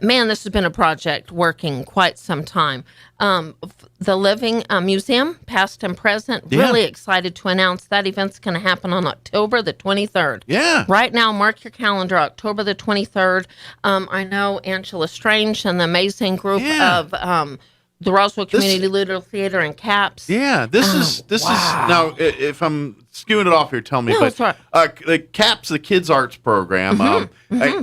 Man, this has been a project working quite some time. The Living Museum, past and present, really excited to announce that event's going to happen on October the 23rd. Yeah. Right now, mark your calendar, October the 23rd. I know Angela Strange and the amazing group of the Roswell Community Little Theater and CAPS. Yeah, this is now. If I'm skewing it off here, tell me. No, but the CAPS, the Kids Arts Program.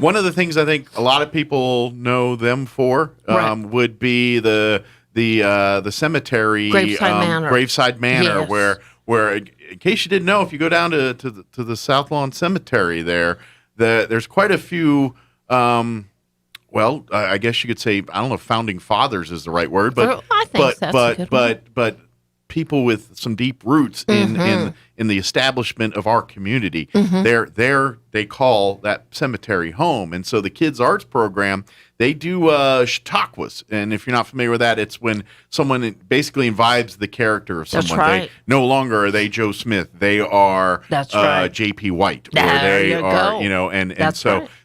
One of the things I think a lot of people know them for would be the cemetery, Graveside Manor, yes. where in case you didn't know, if you go down to the South Lawn Cemetery there's quite a few. I guess you could say, I don't know if founding fathers is the right word, but I think that's a good one. but people with some deep roots in the establishment of our community. They call that cemetery home. And so the Kids Arts Program, they do Chautauquas. And if you're not familiar with that, it's when someone basically imbibes the character of someone. That's right. No longer are they Joe Smith. They are J.P. White.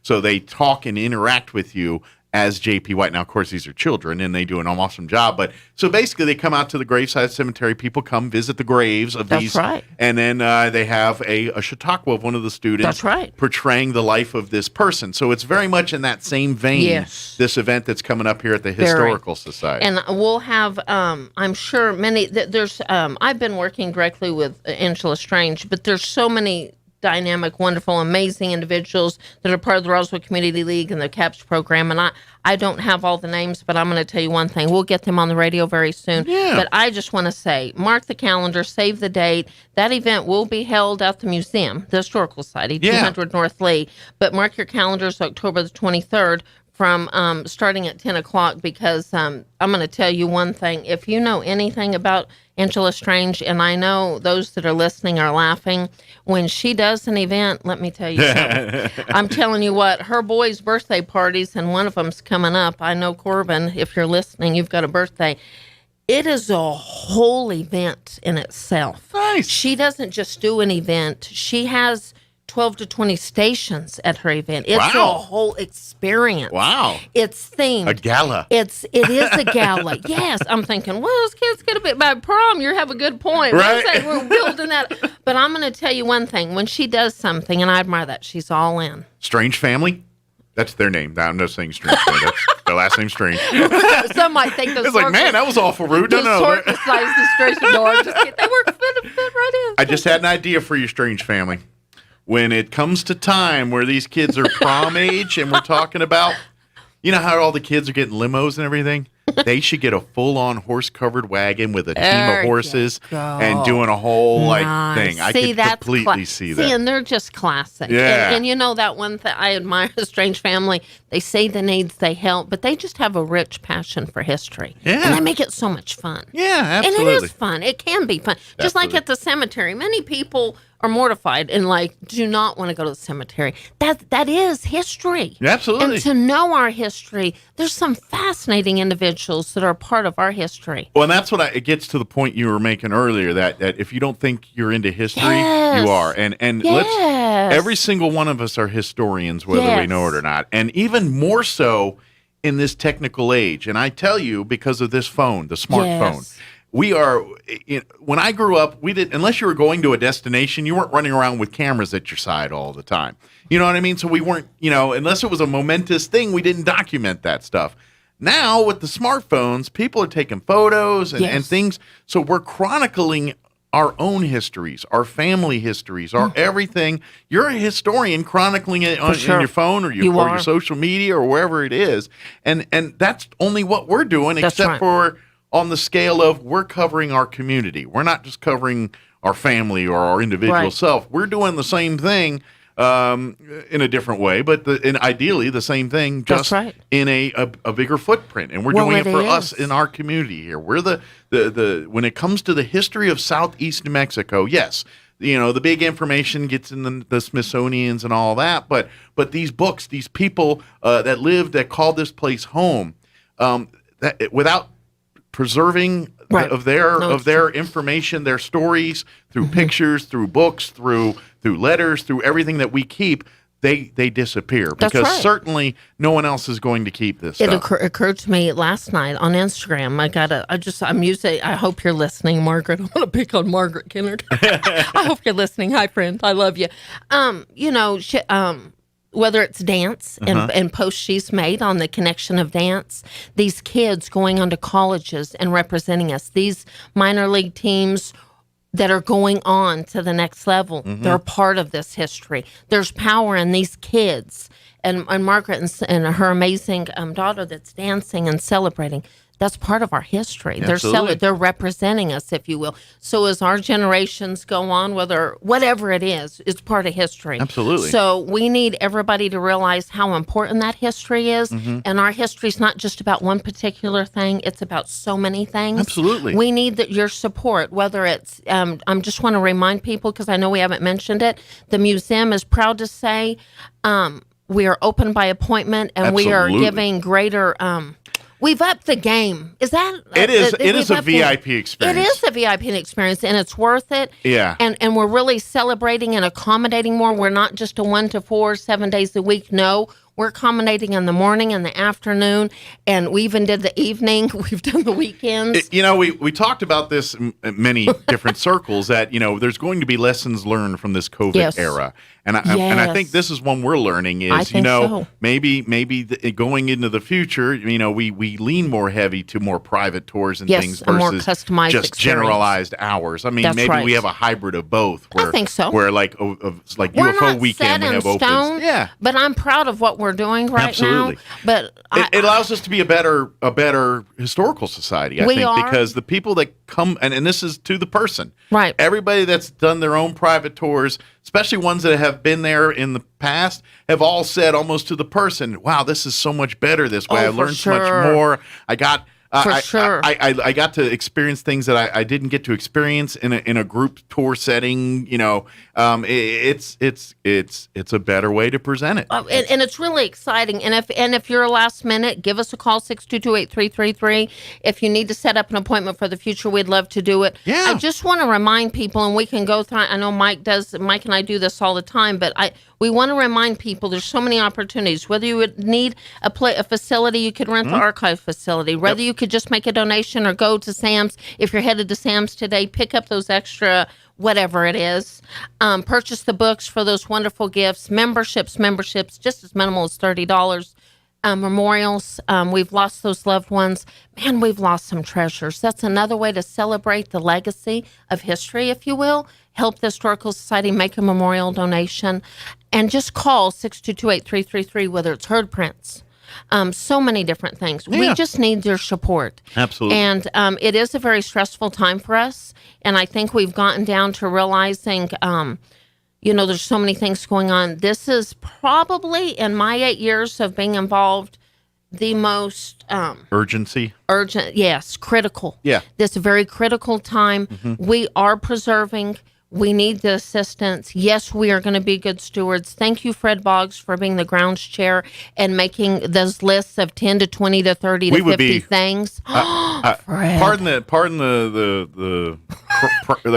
So they talk and interact with you as J.P. White. Now, of course, these are children, and they do an awesome job. But so basically, they come out to the graveside cemetery. People come visit the graves of these. Right. And then they have a Chautauqua of one of the students portraying the life of this person. So it's very much in that same vein, this event that's coming up here at the Historical Society. And we'll have, I'm sure, I've been working directly with Angela Strange, but there's so many dynamic, wonderful, amazing individuals that are part of the Roswell Community League and the CAPS program. And I don't have all the names, but I'm going to tell you one thing. We'll get them on the radio very soon. Yeah. But I just want to say, mark the calendar, save the date. That event will be held at the museum, the Historical Society, 200 North Lee. But mark your calendars, October the 23rd. From starting at 10 o'clock, because I'm going to tell you one thing. If you know anything about Angela Strange, and I know those that are listening are laughing, when she does an event, let me tell you something. I'm telling you what, her boys' birthday parties, and one of them's coming up. I know, Corbin, if you're listening, you've got a birthday. It is a whole event in itself. Nice. She doesn't just do an event. She has 12 to 20 stations at her event. It's a whole experience. Wow. It's themed. A gala. It is a gala. Yes. I'm thinking, well, those kids get a bit by prom. You have a good point. Right. We're building that. But I'm going to tell you one thing. When she does something, and I admire that, she's all in. Strange Family? That's their name. I'm not saying Strange Family. That's their last name Strange. Some might think the It's like, man, that was awful rude. No. The Strange door. They work fit right in. I just had an idea for you, Strange Family. When it comes to time where these kids are prom age and we're talking about, you know how all the kids are getting limos and everything? They should get a full-on horse-covered wagon with a team of horses and doing a whole thing. I could completely see that. See, and they're just classic. Yeah. And you know that one thing I admire a Strange Family. They say the needs, they help, but they just have a rich passion for history. Yeah. And they make it so much fun. Yeah, absolutely. And it is fun. It can be fun. Just like at the cemetery. Many people are mortified and do not want to go to the cemetery. That is history. Absolutely. And to know our history, there's some fascinating individuals that are part of our history. Well, and that's what it gets to the point you were making earlier, that if you don't think you're into history, you are. And every single one of us are historians, whether we know it or not. And even more so in this technical age. And I tell you, because of this phone, the smartphone. Yes. We are, when I grew up, we didn't, unless you were going to a destination, you weren't running around with cameras at your side all the time. You know what I mean? So we weren't, unless it was a momentous thing, we didn't document that stuff. Now with the smartphones, people are taking photos and things. So we're chronicling our own histories, our family histories, our everything. You're a historian chronicling it on your phone or your social media or wherever it is. And that's only what we're doing, except for on the scale of we're covering our community. We're not just covering our family or our individual self. We're doing the same thing in a different way, but ideally the same thing, just in a bigger footprint. And we're doing it for us in our community here. We're the when it comes to the history of Southeast New Mexico, yes, the big information gets in the Smithsonian's and all that, but these books, these people that lived, that called this place home, without preserving of their information, their stories, through pictures, through books, through letters, through everything that we keep, they disappear. Because certainly no one else is going to keep this stuff. It occurred to me last night on Instagram. I hope you're listening, Margaret. I want to pick on Margaret Kennard. I hope you're listening. Hi, friend. I love you. Whether it's dance and posts she's made on the connection of dance, these kids going on to colleges and representing us, these minor league teams that are going on to the next level, they're part of this history. There's power in these kids. And Margaret and her amazing daughter that's dancing and celebrating, that's part of our history. Absolutely. They're representing us, if you will. So as our generations go on, whatever it is, it's part of history. Absolutely. So we need everybody to realize how important that history is. And our history is not just about one particular thing. It's about so many things. Absolutely. We need your support, whether it's, I just want to remind people, because I know we haven't mentioned it, the museum is proud to say we are open by appointment, and we are giving greater... We've upped the game. Is that it is a VIP experience. It is a VIP experience, and it's worth it. Yeah. And we're really celebrating and accommodating more. We're not just a 1 to 4, 7 days a week. No, we're accommodating in the morning and the afternoon, and we even did the evening. We've done the weekends. We talked about this in many different circles, that there's going to be lessons learned from this COVID era. And I think this is one we're learning is, maybe going into the future, we lean more heavy to more private tours and things versus more customized just experience. Generalized hours. I mean, maybe we have a hybrid of both. Where, I think so. Where like we're UFO not weekend, set we have in stone, opens. Yeah. But I'm proud of what we're doing right now. But it allows us to be a better historical society, I think, because the people that come, and this is to the person. Right. Everybody that's done their own private tours, especially ones that have been there in the past, have all said almost to the person, wow, this is so much better this way. I learned so much more. I got I got to experience things that I didn't get to experience in a group tour setting. It's a better way to present it. And it's really exciting. And if you're a last minute, give us a call, 622-8333. If you need to set up an appointment for the future, we'd love to do it. Yeah. I just want to remind people, and we can go through. I know Mike and I do this all the time, but we want to remind people there's so many opportunities. Whether you would need a facility, you could rent the archive facility. Whether you could just make a donation or go to Sam's. If you're headed to Sam's today, pick up those extra whatever it is. Purchase the books for those wonderful gifts. Memberships, just as minimal as $30. Memorials, we've lost those loved ones. Man, we've lost some treasures. That's another way to celebrate the legacy of history, if you will. Help the Historical Society make a memorial donation. And just call 622-8333, whether it's herd prints. So many different things. Yeah. We just need your support. Absolutely. And it is a very stressful time for us. And I think we've gotten down to realizing, there's so many things going on. This is probably, in my 8 years of being involved, the most... urgent, yes, critical. Yeah. This very critical time. Mm-hmm. We are preserving. We need the assistance. Yes, we are going to be good stewards. Thank you, Fred Boggs, for being the grounds chair and making those lists of 10 to 20 to 30 to 50 things. Pardon the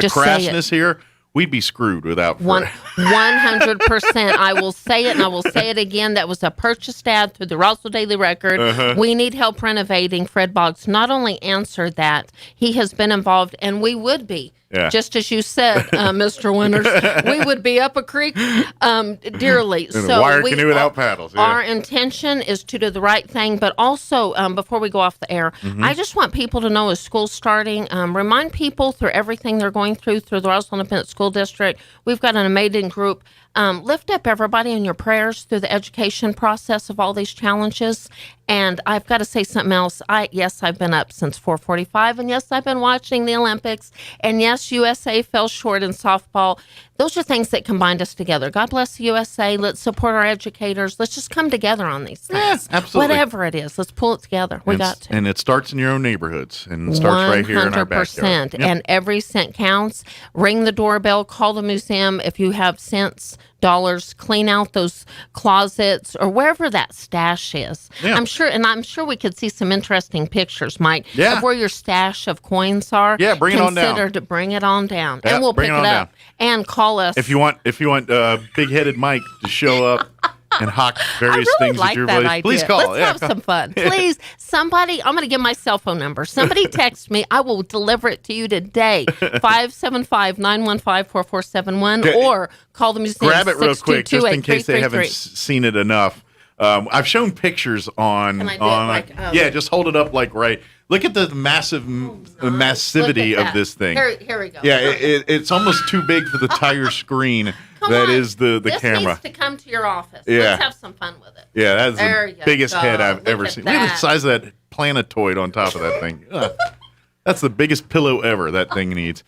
crassness here. we'd be screwed without Fred. 100%. I will say it, and I will say it again. That was a purchased ad through the Roswell Daily Record. Uh-huh. We need help renovating. Fred Boggs not only answered that, he has been involved, and we would be. Yeah. Just as you said, Mr. Winters, we would be up a creek dearly. In a wire canoe without paddles. Yeah. Our intention is to do the right thing, but also, before we go off the air, Mm-hmm. I just want people to know as school's starting, remind people through everything they're going through the Roswell Independent School District. We've got an amazing group. Lift up everybody in your prayers through the education process of all these challenges. And I've got to say something else. Yes, I've been up since 4:45, and yes, I've been watching the Olympics, and yes, USA fell short in softball. Those are things that combined us together. God bless the USA. Let's support our educators. Let's just come together on these things. Yeah, absolutely. Whatever it is, let's pull it together. We got to. And it starts in your own neighborhoods, and it starts right here in our backyard. 100%. And every cent counts. Ring the doorbell. Call the museum if you have cents, dollars. Clean out those closets or wherever that stash is. Yeah. I'm sure we could see some interesting pictures, Mike, Yeah. of where your stash of coins are. Yeah, bring it on down. Consider to bring it on down, Yeah, and we'll bring pick it it on up and call us. If you want big-headed Mike to show up and hawk various things like at your that place, idea. please call. Let's Yeah. have some fun. Please, somebody, I'm going to give my cell phone number. Somebody text me. I will deliver it to you today. 575-915-4471 Okay. or call the museum. Grab it real quick, just in case they haven't 622-8333. seen it enough. I've shown pictures on. Can I do it yeah, just hold it up like right. Look at the massivity Look at of that. this thing. Here we go. Yeah, it's almost too big for the tire screen. Come That on. is the this camera. needs to come to your office. Yeah. Let's have some fun with it. Yeah, that's There the you biggest go. head I've Look ever at seen. Look at the that. size of that planetoid on top of that thing. Ugh. That's the biggest pillow ever that thing needs.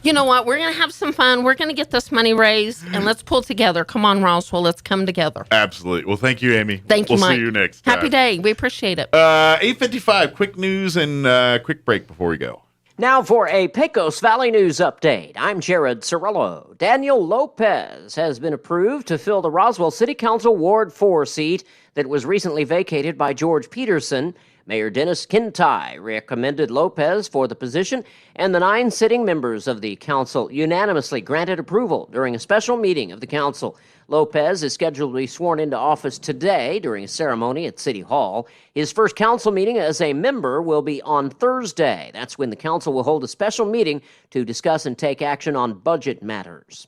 You know what? We're going to have some fun. We're going to get this money raised, and let's pull together. Come on, Roswell. Let's come together. Absolutely. Well, thank you, Amy. Thank you, We'll Mike. see you next Happy time. day. We appreciate it. 8:55. Quick news and quick break before we go. Now for a Pecos Valley News update. I'm Jared Cirillo. Daniel Lopez has been approved to fill the Roswell City Council Ward 4 seat that was recently vacated by George Peterson. Mayor Dennis Kintai recommended Lopez for the position, and the 9 sitting members of the council unanimously granted approval during a special meeting of the council. Lopez is scheduled to be sworn into office today during a ceremony at City Hall. His first council meeting as a member will be on Thursday. That's when the council will hold a special meeting to discuss and take action on budget matters.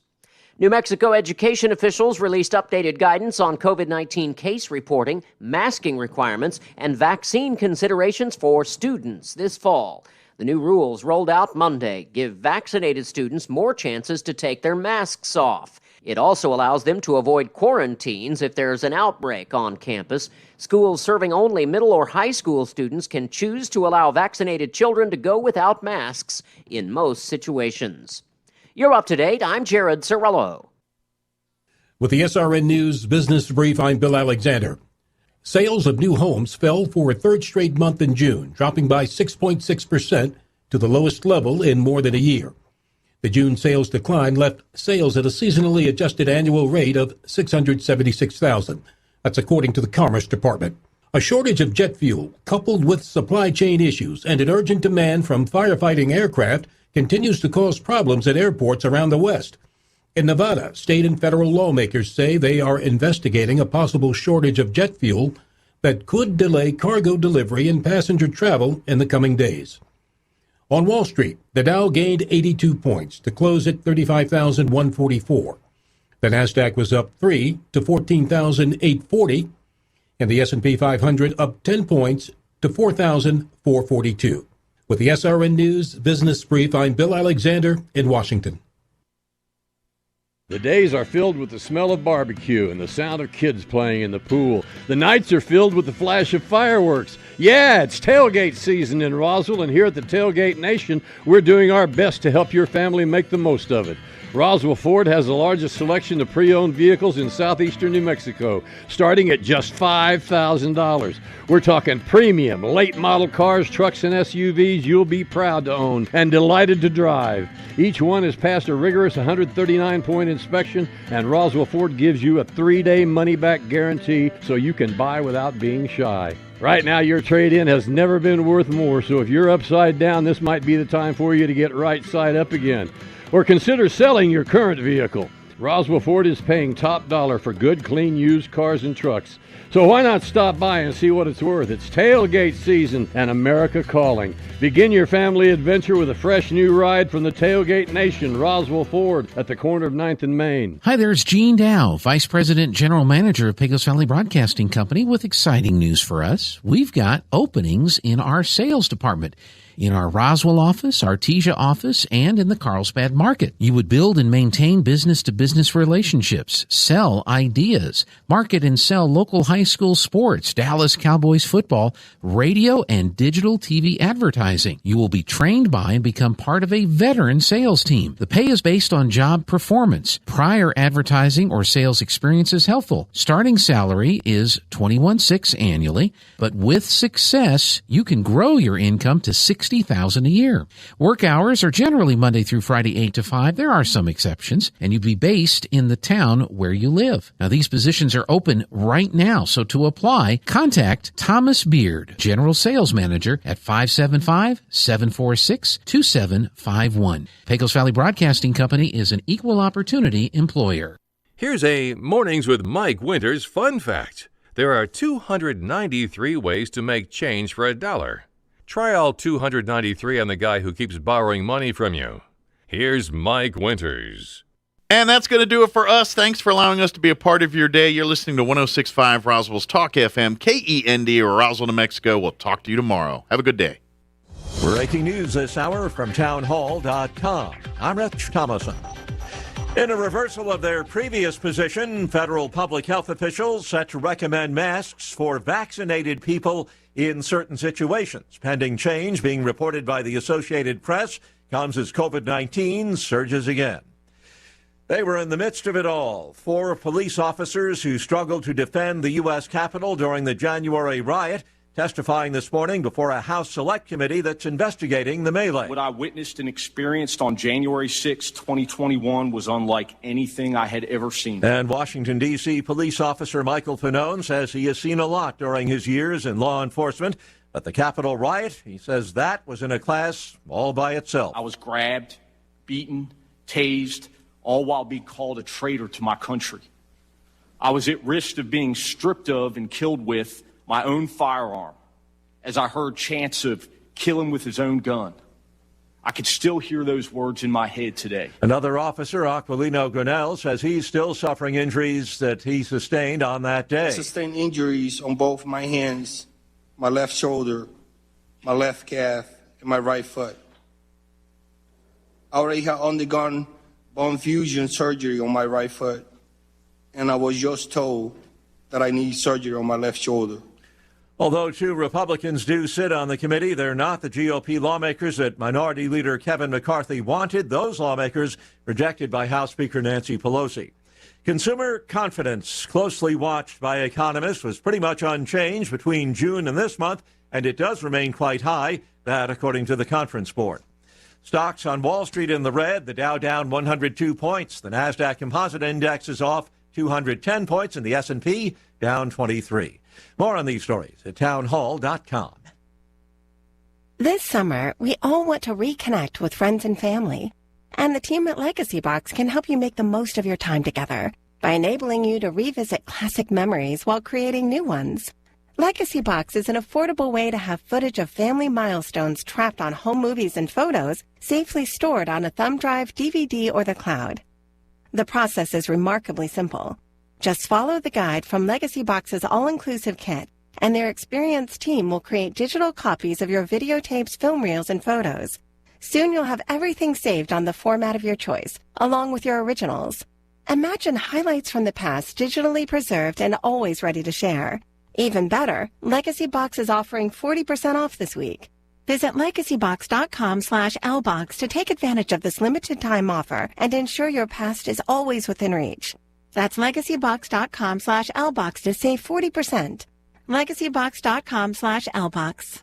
New Mexico education officials released updated guidance on COVID-19 case reporting, masking requirements, and vaccine considerations for students this fall. The new rules rolled out Monday give vaccinated students more chances to take their masks off. It also allows them to avoid quarantines if there's an outbreak on campus. Schools serving only middle or high school students can choose to allow vaccinated children to go without masks in most situations. You're up to date. I'm Jared Cirillo. With the SRN News Business Brief, I'm Bill Alexander. Sales of new homes fell for a third straight month in June, dropping by 6.6% to the lowest level in more than a year. The June sales decline left sales at a seasonally adjusted annual rate of $676,000. That's according to the Commerce Department. A shortage of jet fuel, coupled with supply chain issues and an urgent demand from firefighting aircraft, continues to cause problems at airports around the West. In Nevada, state and federal lawmakers say they are investigating a possible shortage of jet fuel that could delay cargo delivery and passenger travel in the coming days. On Wall Street, the Dow gained 82 points to close at 35,144. The Nasdaq was up 3 to 14,840, and the S&P 500 up 10 points to 4,442. With the SRN News Business Brief, I'm Bill Alexander in Washington. The days are filled with the smell of barbecue and the sound of kids playing in the pool. The nights are filled with the flash of fireworks. Yeah, it's tailgate season in Roswell, and here at the Tailgate Nation, we're doing our best to help your family make the most of it. Roswell Ford has the largest selection of pre-owned vehicles in southeastern New Mexico, starting at just $5,000. We're talking premium, late model cars, trucks, and SUVs you'll be proud to own and delighted to drive. Each one has passed a rigorous 139-point inspection, and Roswell Ford gives you a 3-day money-back guarantee so you can buy without being shy. Right now, your trade-in has never been worth more, so if you're upside down, this might be the time for you to get right side up again. or consider selling your current vehicle. Roswell Ford is paying top dollar for good, clean, used cars and trucks. So why not stop by and see what it's worth? It's tailgate season and America calling. Begin your family adventure with a fresh new ride from the Tailgate Nation, Roswell Ford, at the corner of 9th and Main. Hi, there's Gene Dow, Vice President General Manager of Pecos Valley Broadcasting Company, with exciting news for us. We've got openings in our sales department, in our Roswell office, Artesia office, and in the Carlsbad market. You would build and maintain business-to-business relationships, sell ideas, market and sell local high school sports, Dallas Cowboys football, radio and digital TV advertising. You will be trained by and become part of a veteran sales team. The pay is based on job performance. Prior advertising or sales experience is helpful. Starting salary is $21,600 annually, but with success, you can grow your income to $60,000 a year. Work hours are generally Monday through Friday, 8 to 5. There are some exceptions, and you'd be based in the town where you live. Now, these positions are open right now, so to apply, contact Thomas Beard, General Sales Manager, at 575-746-2751. Pecos Valley Broadcasting Company is an equal opportunity employer. Here's a Mornings with Mike Winters fun fact. There are 293 ways to make change for $1. Try all 293 on the guy who keeps borrowing money from you. Here's Mike Winters. And that's going to do it for us. Thanks for allowing us to be a part of your day. You're listening to 106.5 Roswell's Talk FM, KEND, or Roswell, New Mexico. We'll talk to you tomorrow. Have a good day. Breaking news this hour from townhall.com. I'm Rich Thomason. In a reversal of their previous position, federal public health officials set to recommend masks for vaccinated people in certain situations. Pending change being reported by the Associated Press comes as COVID-19 surges again. They were in the midst of it all. 4 police officers who struggled to defend the U.S. Capitol during the January riot testifying this morning before a House Select Committee that's investigating the melee. What I witnessed and experienced on January 6, 2021 was unlike anything I had ever seen. And Washington, D.C. police officer Michael Fanone says he has seen a lot during his years in law enforcement. But the Capitol riot, he says that was in a class all by itself. I was grabbed, beaten, tased, all while being called a traitor to my country. I was at risk of being stripped of and killed with my own firearm as I heard chants of kill him with his own gun. I could still hear those words in my head today. Another officer, Aquilino Grinnell, says he's still suffering injuries that he sustained on that day. I sustained injuries on both my hands, my left shoulder, my left calf, and my right foot. I already had undergone bone fusion surgery on my right foot, and I was just told that I need surgery on my left shoulder. Although 2 Republicans do sit on the committee, they're not the GOP lawmakers that Minority Leader Kevin McCarthy wanted. Those lawmakers rejected by House Speaker Nancy Pelosi. Consumer confidence, closely watched by economists, was pretty much unchanged between June and this month, and it does remain quite high, that according to the Conference Board. Stocks on Wall Street in the red, the Dow down 102 points. The NASDAQ Composite Index is off 210 points, and the S&P down 23. More on these stories at townhall.com. This summer, we all want to reconnect with friends and family. And the team at Legacy Box can help you make the most of your time together by enabling you to revisit classic memories while creating new ones. Legacy Box is an affordable way to have footage of family milestones trapped on home movies and photos safely stored on a thumb drive, DVD, or the cloud. The process is remarkably simple. Just follow the guide from Legacy Box's all-inclusive kit, and their experienced team will create digital copies of your videotapes, film reels, and photos. Soon you'll have everything saved on the format of your choice, along with your originals. Imagine highlights from the past digitally preserved and always ready to share. Even better, Legacy Box is offering 40% off this week. Visit legacybox.com/lbox to take advantage of this limited time offer and ensure your past is always within reach. That's legacybox.com/lbox to save 40%. legacybox.com/lbox.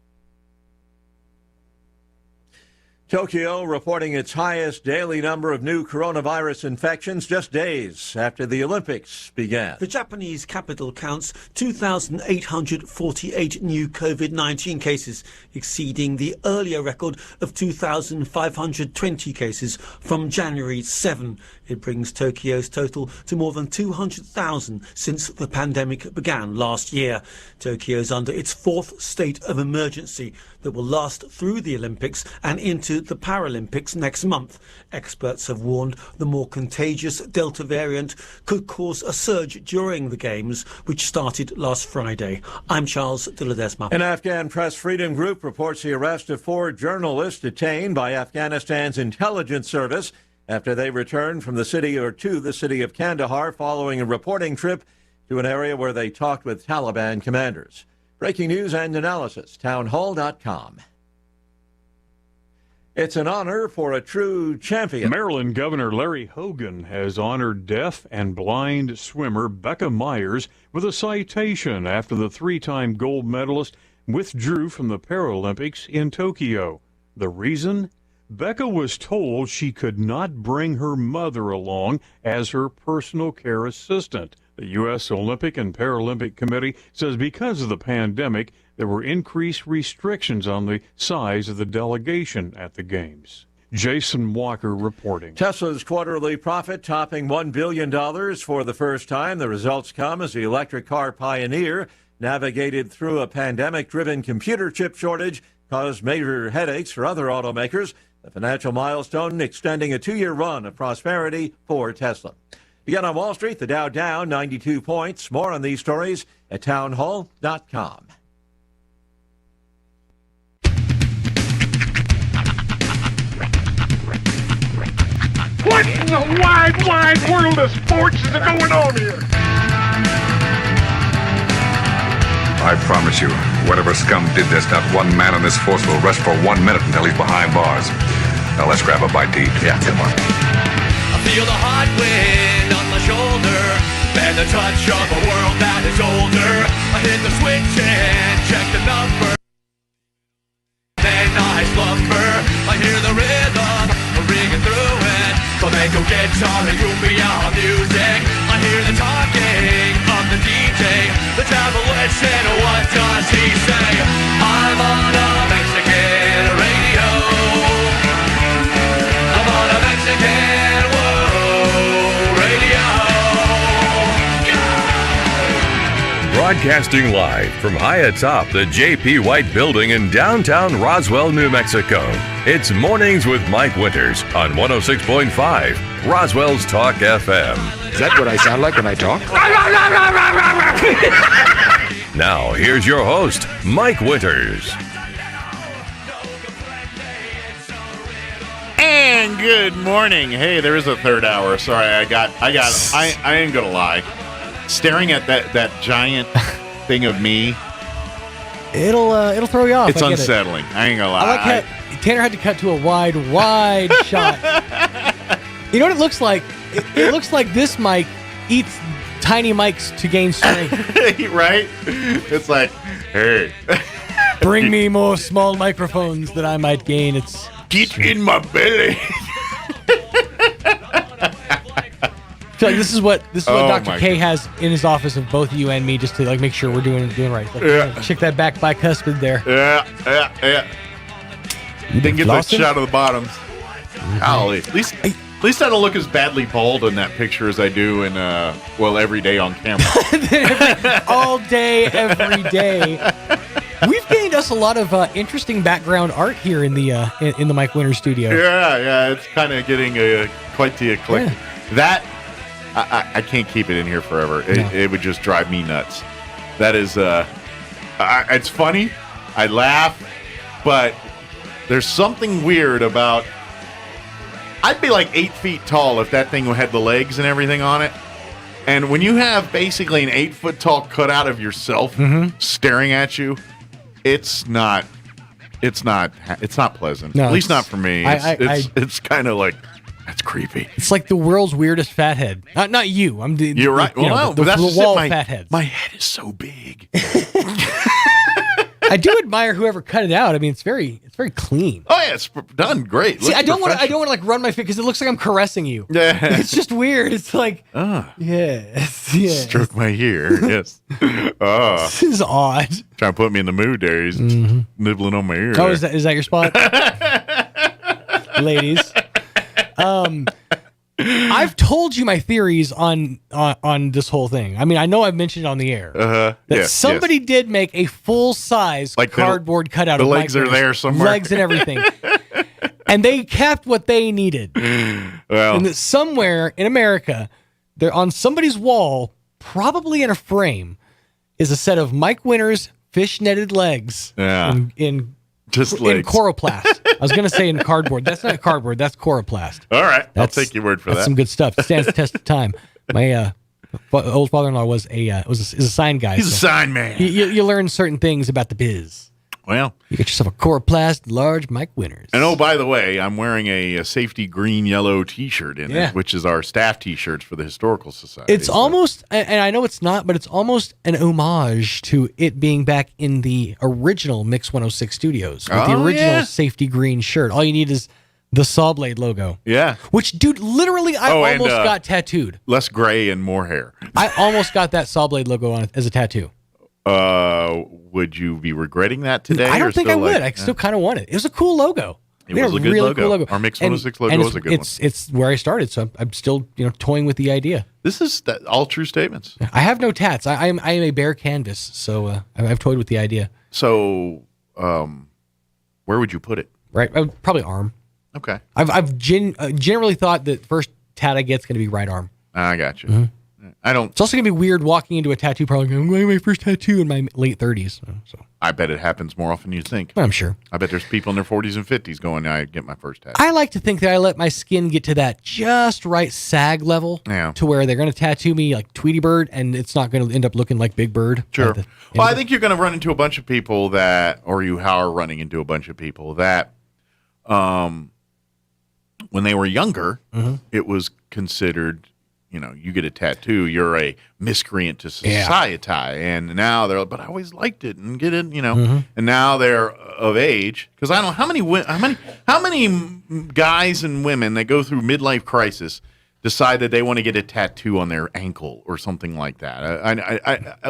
Tokyo reporting its highest daily number of new coronavirus infections just days after the Olympics began. The Japanese capital counts 2,848 new COVID-19 cases, exceeding the earlier record of 2,520 cases from January 7. It brings Tokyo's total to more than 200,000 since the pandemic began last year. Tokyo is under its fourth state of emergency that will last through the Olympics and into the Paralympics next month. Experts have warned the more contagious Delta variant could cause a surge during the Games, which started last Friday. I'm Charles de Ledesma. An Afghan Press Freedom Group reports the arrest of 4 journalists detained by Afghanistan's intelligence service after they returned from the city of Kandahar following a reporting trip to an area where they talked with Taliban commanders. Breaking news and analysis, townhall.com. It's an honor for a true champion. Maryland Governor Larry Hogan has honored deaf and blind swimmer Becca Myers with a citation after the 3-time gold medalist withdrew from the Paralympics in Tokyo. The reason? Becca was told she could not bring her mother along as her personal care assistant. The U.S. Olympic and Paralympic Committee says because of the pandemic, there were increased restrictions on the size of the delegation at the Games. Jason Walker reporting. Tesla's quarterly profit topping $1 billion for the first time. The results come as the electric car pioneer navigated through a pandemic-driven computer chip shortage, caused major headaches for other automakers. The financial milestone extending a 2-year run of prosperity for Tesla. Again on Wall Street, the Dow down 92 points. More on these stories at townhall.com. What in the wide, wide world of sports is going on here? I promise you, whatever scum did this, not one man in this force will rest for 1 minute until he's behind bars. Now let's grab a bite to eat. Yeah, come on. I feel the hot wind on my shoulder and the touch of a world that is older. I hit the switch and check the number. Then I slumber. I hear the rhythm ringing through it. Flamenco guitar and cumbia music. I hear the talking of the DJ. The Travelician, what does he say? I'm on a Mexican radio. I'm on a Mexican radio. Broadcasting live from high atop the J.P. White Building in downtown Roswell, New Mexico. It's Mornings with Mike Winters on 106.5 Roswell's Talk FM. Is that what I sound like when I talk? Now, here's your host, Mike Winters. And good morning. Hey, there is a third hour. Sorry, I ain't gonna lie. Staring at that giant thing of me, it'll throw you off. It's unsettling. I ain't gonna lie. I like how Tanner had to cut to a wide shot. You know what it looks like? It looks like this mic eats tiny mics to gain strength. Right? It's like, hey. Bring me more small microphones that I might gain. It's get in my belly. I feel like this is what Dr. K has in his office of both you and me, just to like make sure we're doing right. Like, check that back bicuspid there. Yeah. You didn't get that shot of the bottoms. Golly. At least I don't look as badly bald in that picture as I do in every day on camera. All day, every day. We've gained us a lot of interesting background art here in the Mike Winters studio. Yeah, it's kind of getting quite the eclectic. Yeah. That I can't keep it in here forever. It would just drive me nuts. That is, it's funny. I laugh, but there's something weird about. I'd be like 8 feet tall if that thing had the legs and everything on it. And when you have basically an 8 foot tall cutout of yourself staring at you, it's not pleasant. No, at least not for me. It's kind of like, that's creepy. It's like the world's weirdest fathead. Not you. You're right. The wall fathead. My head is so big. I do admire whoever cut it out. I mean, it's very clean. Oh yeah, it's done great. See, I don't want to like run my face because it looks like I'm caressing you. Yeah, it's just weird. It's like, yes. Stroke my ear. Yes. This is odd. Trying to put me in the mood there. He's nibbling on my ear. Oh, is that your spot, ladies? I've told you my theories on this whole thing. I mean, I know I've mentioned it on the air. That somebody did make a full size cardboard cutout. The of legs Mike are there somewhere. legs and everything, and they kept what they needed. Well, and that somewhere in America, there on somebody's wall, probably in a frame, is a set of Mike Winter's fish-netted legs. Yeah. In Just legs. coroplast. I was going to say in cardboard. That's not cardboard. That's coroplast. All right. I'll take your word for that. That's some good stuff. It stands the test of time. My old father-in-law is a sign guy. He's a sign man. You learn certain things about the biz. Well, you get yourself a coroplast large Mike Winters. And oh, by the way, I'm wearing a safety green yellow T-shirt in it, which is our staff T-shirts for the Historical Society. It's almost, and I know it's not, but it's almost an homage to it being back in the original Mix 106 studios with the original safety green shirt. All you need is the saw blade logo. Yeah. Which, dude, literally, I almost got tattooed. Less gray and more hair. I almost got that saw blade logo on it as a tattoo. Would you be regretting that today? I don't think I would. I still kind of want it. It was a cool logo. It was a good really logo. Cool logo. Our Mix 106 logo was a good one. It's where I started, so I'm still toying with the idea. This is all true statements. I have no tats. I am a bare canvas, so I've toyed with the idea. So, where would you put it? Right, probably arm. Okay. I've generally thought that first tat I get's going to be right arm. I got you. Mm-hmm. I don't. It's also going to be weird walking into a tattoo parlor going, I'm getting my first tattoo in my late 30s. So I bet it happens more often than you think. I'm sure. I bet there's people in their 40s and 50s going, I get my first tattoo. I like to think that I let my skin get to that just right sag level to where they're going to tattoo me like Tweety Bird and it's not going to end up looking like Big Bird. Sure. Well, I think you're going to run into a bunch of people that, or you are running into a bunch of people that, when they were younger, it was considered, you get a tattoo, you're a miscreant to society. And now they're like, but I always liked it and get it, and now they're of age. Because I don't know how many guys and women that go through midlife crisis decide that they want to get a tattoo on their ankle or something like that.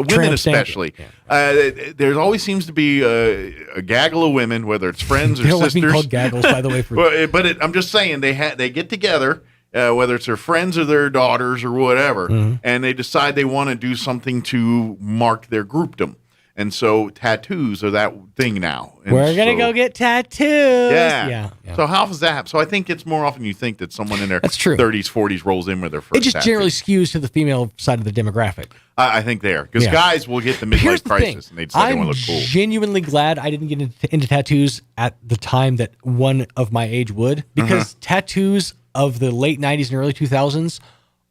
Women especially. There always seems to be a gaggle of women, whether it's friends or they don't sisters. Like being called gaggles, by the way. But I'm just saying they get together. Whether it's their friends or their daughters or whatever, and they decide they want to do something to mark their groupdom. And so tattoos are that thing now. And we're going to go get tattoos. Yeah. So how does that happen? So I think it's more often you think that someone in their 30s, 40s rolls in with their first It just tattoo. generally skews to the female side of the demographic. I think there. Because guys will get the midlife crisis and they decide they want to look cool. I'm genuinely glad I didn't get into tattoos at the time that one of my age would. Because tattoos of the late 90s and early 2000s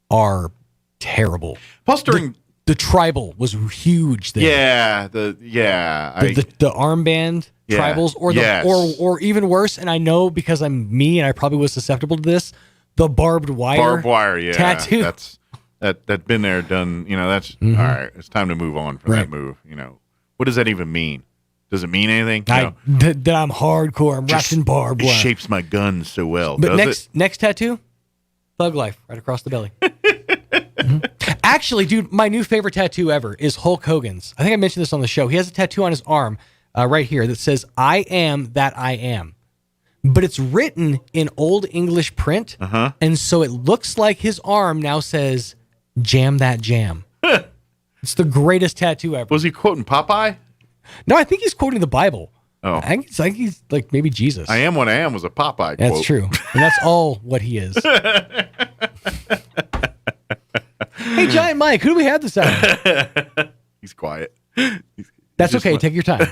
are terrible. Plus during the tribal was huge then. The armband tribals or even worse, and I know because I'm me and I probably was susceptible to this, the barbed wire tattoo. That's been there, done, that's all right. It's time to move on from that move. What does that even mean? Does it mean anything? That I'm hardcore. I'm wrapped in barbed wire. It shapes my gun so well. But next tattoo, Thug Life, right across the belly. Actually, dude, my new favorite tattoo ever is Hulk Hogan's. I think I mentioned this on the show. He has a tattoo on his arm right here that says, I am that I am. But it's written in Old English print. And so it looks like his arm now says, jam that jam. It's the greatest tattoo ever. Was he quoting Popeye? No, I think he's quoting the Bible. Oh. I think he's like maybe Jesus. I am what I am was a Popeye quote. That's true. And that's all what he is. Hey, Giant Mike, who do we have this hour? He's quiet. That's okay. Take your time.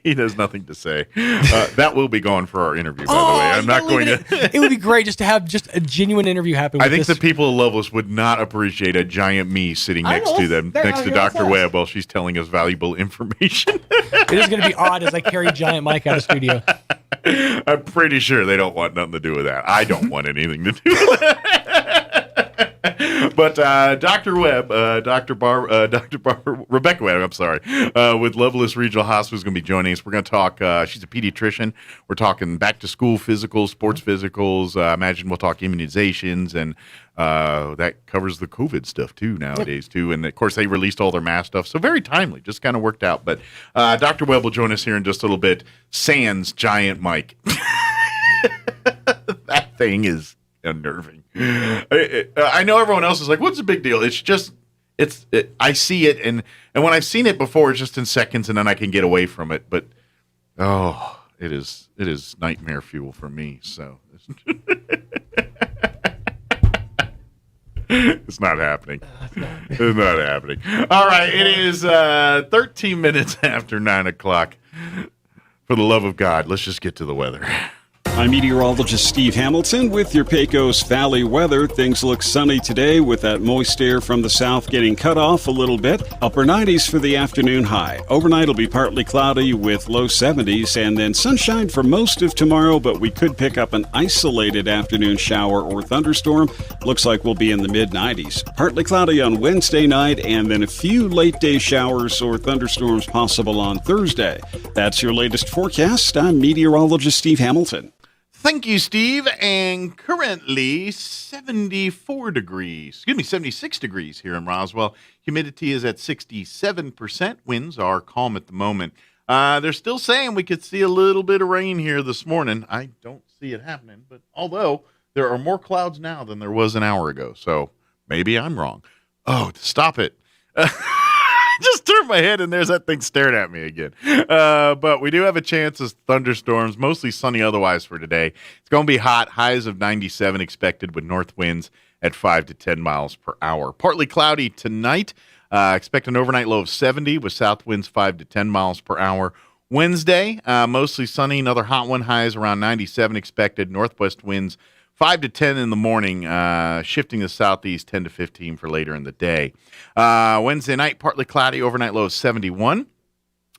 He has nothing to say. That will be gone for our interview, by the way. I'm not going to. It would be great just to have just a genuine interview happen. I think the people of Loveless would not appreciate a giant me sitting next to them, next to Dr. Webb, while she's telling us valuable information. It is going to be odd as I carry Giant Mike out of studio. I'm pretty sure they don't want nothing to do with that. I don't want anything to do with that. But Dr. Webb, Rebecca Webb, I'm sorry, with Loveless Regional Hospital is going to be joining us. We're going to talk, she's a pediatrician. We're talking back to school physicals, sports physicals. Imagine we'll talk immunizations, and that covers the COVID stuff too nowadays too. And of course they released all their mask stuff. So very timely, just kind of worked out. But Dr. Webb will join us here in just a little bit. Sans giant mic. That thing is unnerving. I know everyone else is like, what's the big deal? It's just, I see it, and when I've seen it before, it's just in seconds, and then I can get away from it. But it is nightmare fuel for me. So it's not happening. It's not happening. All right, it is 13 minutes after 9 o'clock. For the love of God, let's just get to the weather. I'm meteorologist Steve Hamilton with your Pecos Valley weather. Things look sunny today with that moist air from the south getting cut off a little bit. Upper 90s for the afternoon high. Overnight will be partly cloudy with low 70s, and then sunshine for most of tomorrow, but we could pick up an isolated afternoon shower or thunderstorm. Looks like we'll be in the mid-90s. Partly cloudy on Wednesday night, and then a few late-day showers or thunderstorms possible on Thursday. That's your latest forecast. I'm meteorologist Steve Hamilton. Thank you, Steve. And currently 76 degrees here in Roswell. Humidity is at 67%. Winds are calm at the moment. They're still saying we could see a little bit of rain here this morning. I don't see it happening, but although there are more clouds now than there was an hour ago, so maybe I'm wrong. Oh, stop it. Just turned my head and there's that thing staring at me again. But we do have a chance of thunderstorms, mostly sunny otherwise for today. It's going to be hot. Highs of 97 expected with north winds at 5 to 10 miles per hour. Partly cloudy tonight. Expect an overnight low of 70 with south winds 5 to 10 miles per hour. Wednesday, mostly sunny. Another hot one. Highs around 97 expected. Northwest winds 5 to 10 in the morning, shifting to southeast 10 to 15 for later in the day. Wednesday night, partly cloudy, overnight low of 71.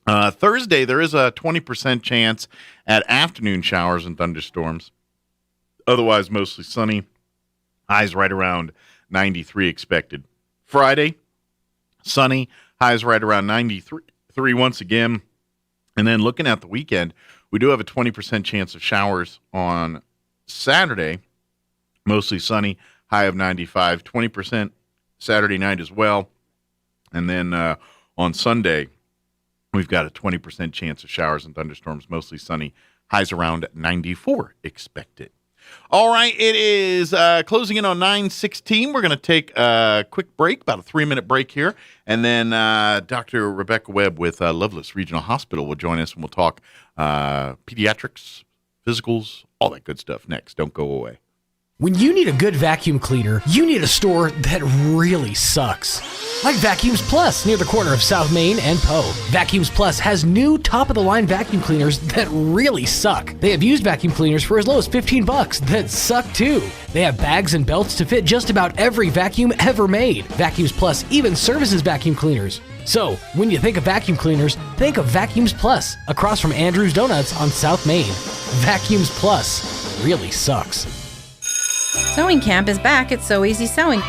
Thursday, there is a 20% chance at afternoon showers and thunderstorms. Otherwise, mostly sunny. Highs right around 93 expected. Friday, sunny. Highs right around 93 once again. And then looking at the weekend, we do have a 20% chance of showers on Saturday. Mostly sunny, high of 95, 20% Saturday night as well. And then on Sunday, we've got a 20% chance of showers and thunderstorms, mostly sunny, highs around 94 expected. All right, it is closing in on 9:16. We're going to take a quick break, about a 3-minute break here. And then Dr. Rebecca Webb with Loveless Regional Hospital will join us, and we'll talk pediatrics, physicals, all that good stuff next. Don't go away. When you need a good vacuum cleaner, you need a store that really sucks. Like Vacuums Plus near the corner of South Main and Poe. Vacuums Plus has new top-of-the-line vacuum cleaners that really suck. They have used vacuum cleaners for as low as $15 that suck too. They have bags and belts to fit just about every vacuum ever made. Vacuums Plus even services vacuum cleaners. So, when you think of vacuum cleaners, think of Vacuums Plus, across from Andrew's Donuts on South Main. Vacuums Plus really sucks. Sewing Camp is back at So Easy Sewing.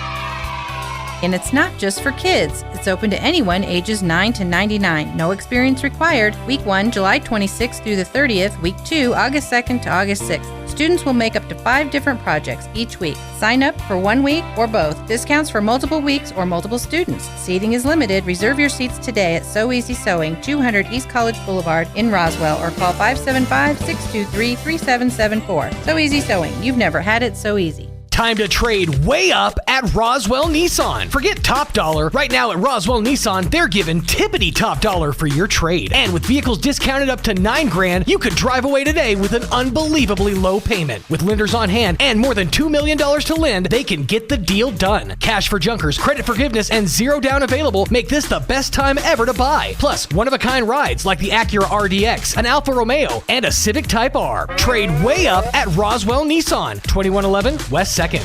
And it's not just for kids. It's open to anyone ages 9 to 99. No experience required. Week 1, July 26th through the 30th. Week 2, August 2nd to August 6th. Students will make up to 5 different projects each week. Sign up for 1 week or both. Discounts for multiple weeks or multiple students. Seating is limited. Reserve your seats today at So Easy Sewing, 200 East College Boulevard in Roswell, or call 575-623-3774. So Easy Sewing. You've never had it so easy. Time to trade way up at Roswell Nissan. Forget top dollar. Right now at Roswell Nissan, they're giving tippity top dollar for your trade. And with vehicles discounted up to $9,000, you could drive away today with an unbelievably low payment. With lenders on hand and more than $2 million to lend, they can get the deal done. Cash for junkers, credit forgiveness, and zero down available make this the best time ever to buy. Plus, one-of-a-kind rides like the Acura RDX, an Alfa Romeo, and a Civic Type R. Trade way up at Roswell Nissan, 2111 West 2nd. It's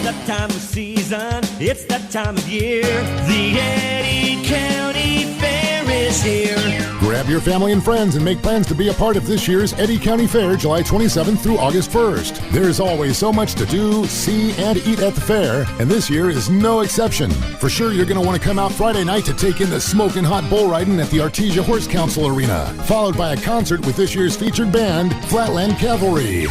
that time of season, it's that time of year. The Eddy County Fair is here. Grab your family and friends and make plans to be a part of this year's Eddy County Fair, July 27th through August 1st. There's always so much to do, see, and eat at the fair, and this year is no exception. For sure, you're going to want to come out Friday night to take in the smoking hot bull riding at the Artesia Horse Council Arena, followed by a concert with this year's featured band, Flatland Cavalry.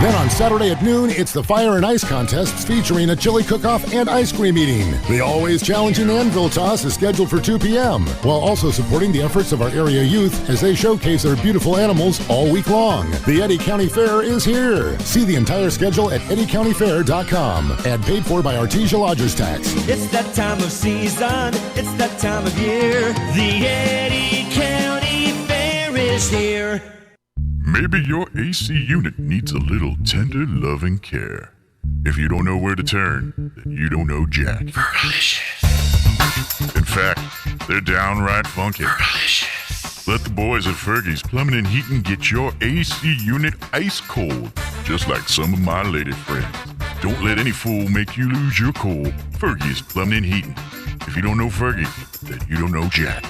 Then on Saturday at noon, it's the Fire and Ice Contests featuring a chili cook-off and ice cream eating. The always challenging Anvil Toss is scheduled for 2 p.m., while also supporting the efforts of our area youth as they showcase their beautiful animals all week long. The Eddy County Fair is here. See the entire schedule at eddycountyfair.com. And paid for by Artesia Lodgers Tax. It's that time of season, it's that time of year. The Eddy County Fair is here. Maybe your AC unit needs a little tender loving care. If you don't know where to turn, then you don't know Jack. Fergalicious. In fact, they're downright funky. Fergalicious. Let the boys at Fergie's Plumbing and Heating get your AC unit ice cold, just like some of my lady friends. Don't let any fool make you lose your cool. Fergie's Plumbing and Heating. If you don't know Fergie, then you don't know Jack.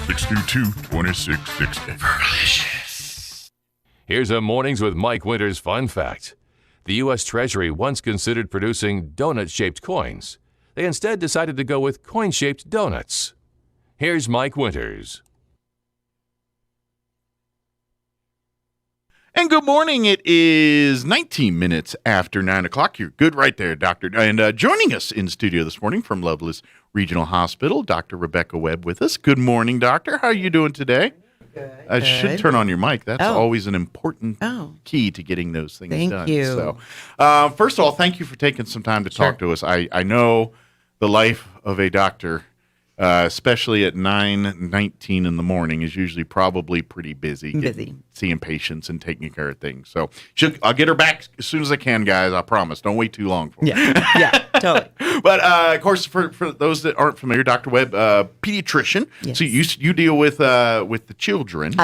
622-2660. Fergalicious. Here's a Mornings with Mike Winters fun fact. The U.S. Treasury once considered producing donut-shaped coins. They instead decided to go with coin-shaped donuts. Here's Mike Winters. And good morning. It is 19 minutes after 9 o'clock. You're good right there, Doctor. And joining us in studio this morning from Loveless Regional Hospital, Dr. Rebecca Webb with us. Good morning, Doctor. How are you doing today? I should turn on your mic. That's always an important key to getting those things done. Thank you. So, first of all, thank you for taking some time to talk to us. I know the life of a doctor, especially at 9:19 in the morning, is usually probably pretty busy. Seeing patients and taking care of things. So I'll get her back as soon as I can, guys. I promise. Don't wait too long for her. Yeah, totally. But, of course, for those that aren't familiar, Dr. Webb, pediatrician. Yes. So you deal with the children.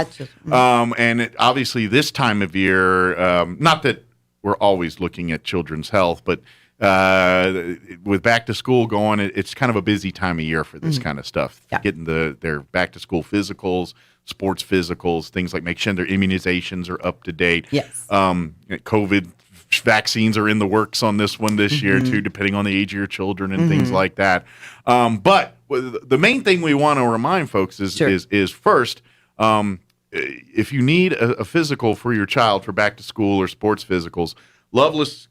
And obviously this time of year, not that we're always looking at children's health, but with back to school going, it's kind of a busy time of year for this kind of stuff. Yeah. Getting their back to school physicals, sports physicals, things like make sure their immunizations are up to date. Yes. COVID vaccines are in the works on this one this year too, depending on the age of your children and things like that. But the main thing we want to remind folks is first, if you need a physical for your child for back to school or sports physicals, Loveless,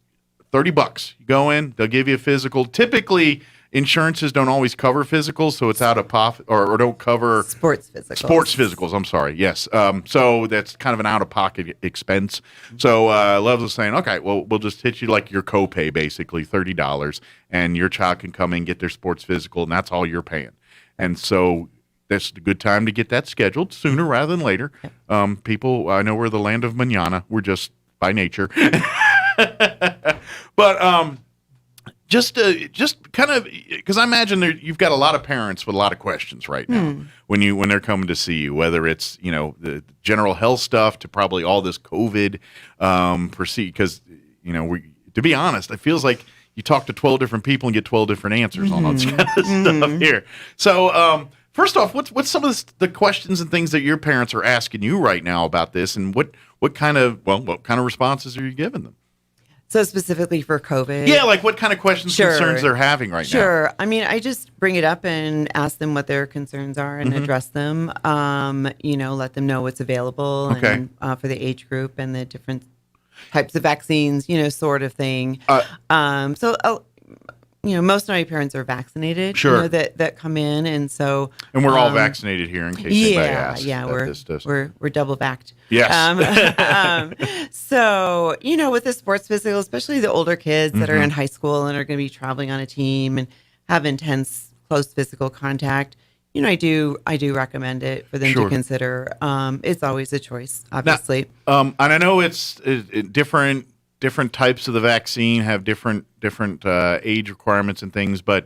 $30. You go in, they'll give you a physical. Typically, insurances don't always cover physicals, so it's out of pocket or don't cover sports physicals. Sports physicals, I'm sorry. Yes. So that's kind of an out-of-pocket expense. So Loveless saying, okay, well, we'll just hit you like your copay, basically $30, and your child can come in and get their sports physical, and that's all you're paying. And so that's a good time to get that scheduled sooner rather than later. People, I know we're the land of manana. We're just by nature. But just kind of, because I imagine you've got a lot of parents with a lot of questions right now when they're coming to see you, whether it's the general health stuff to probably all this COVID because to be honest, it feels like you talk to 12 different people and get 12 different answers on all this kind of stuff here. So first off, what's some of the questions and things that your parents are asking you right now about this, and what kind of responses are you giving them? So specifically for COVID? Yeah, like what kind of questions, concerns they're having right now? Sure. I mean, I just bring it up and ask them what their concerns are and address them. Let them know what's available and, for the age group and the different types of vaccines, sort of thing. Most of my parents are vaccinated. Sure. That come in, and so. And we're all vaccinated here, in case anybody asks. Yeah, we're double vaxxed. Yes. So with the sports physical, especially the older kids that are in high school and are going to be traveling on a team and have intense, close physical contact, I do recommend it for them to consider. It's always a choice, obviously. Now, and I know it's different types of the vaccine have different age requirements and things, but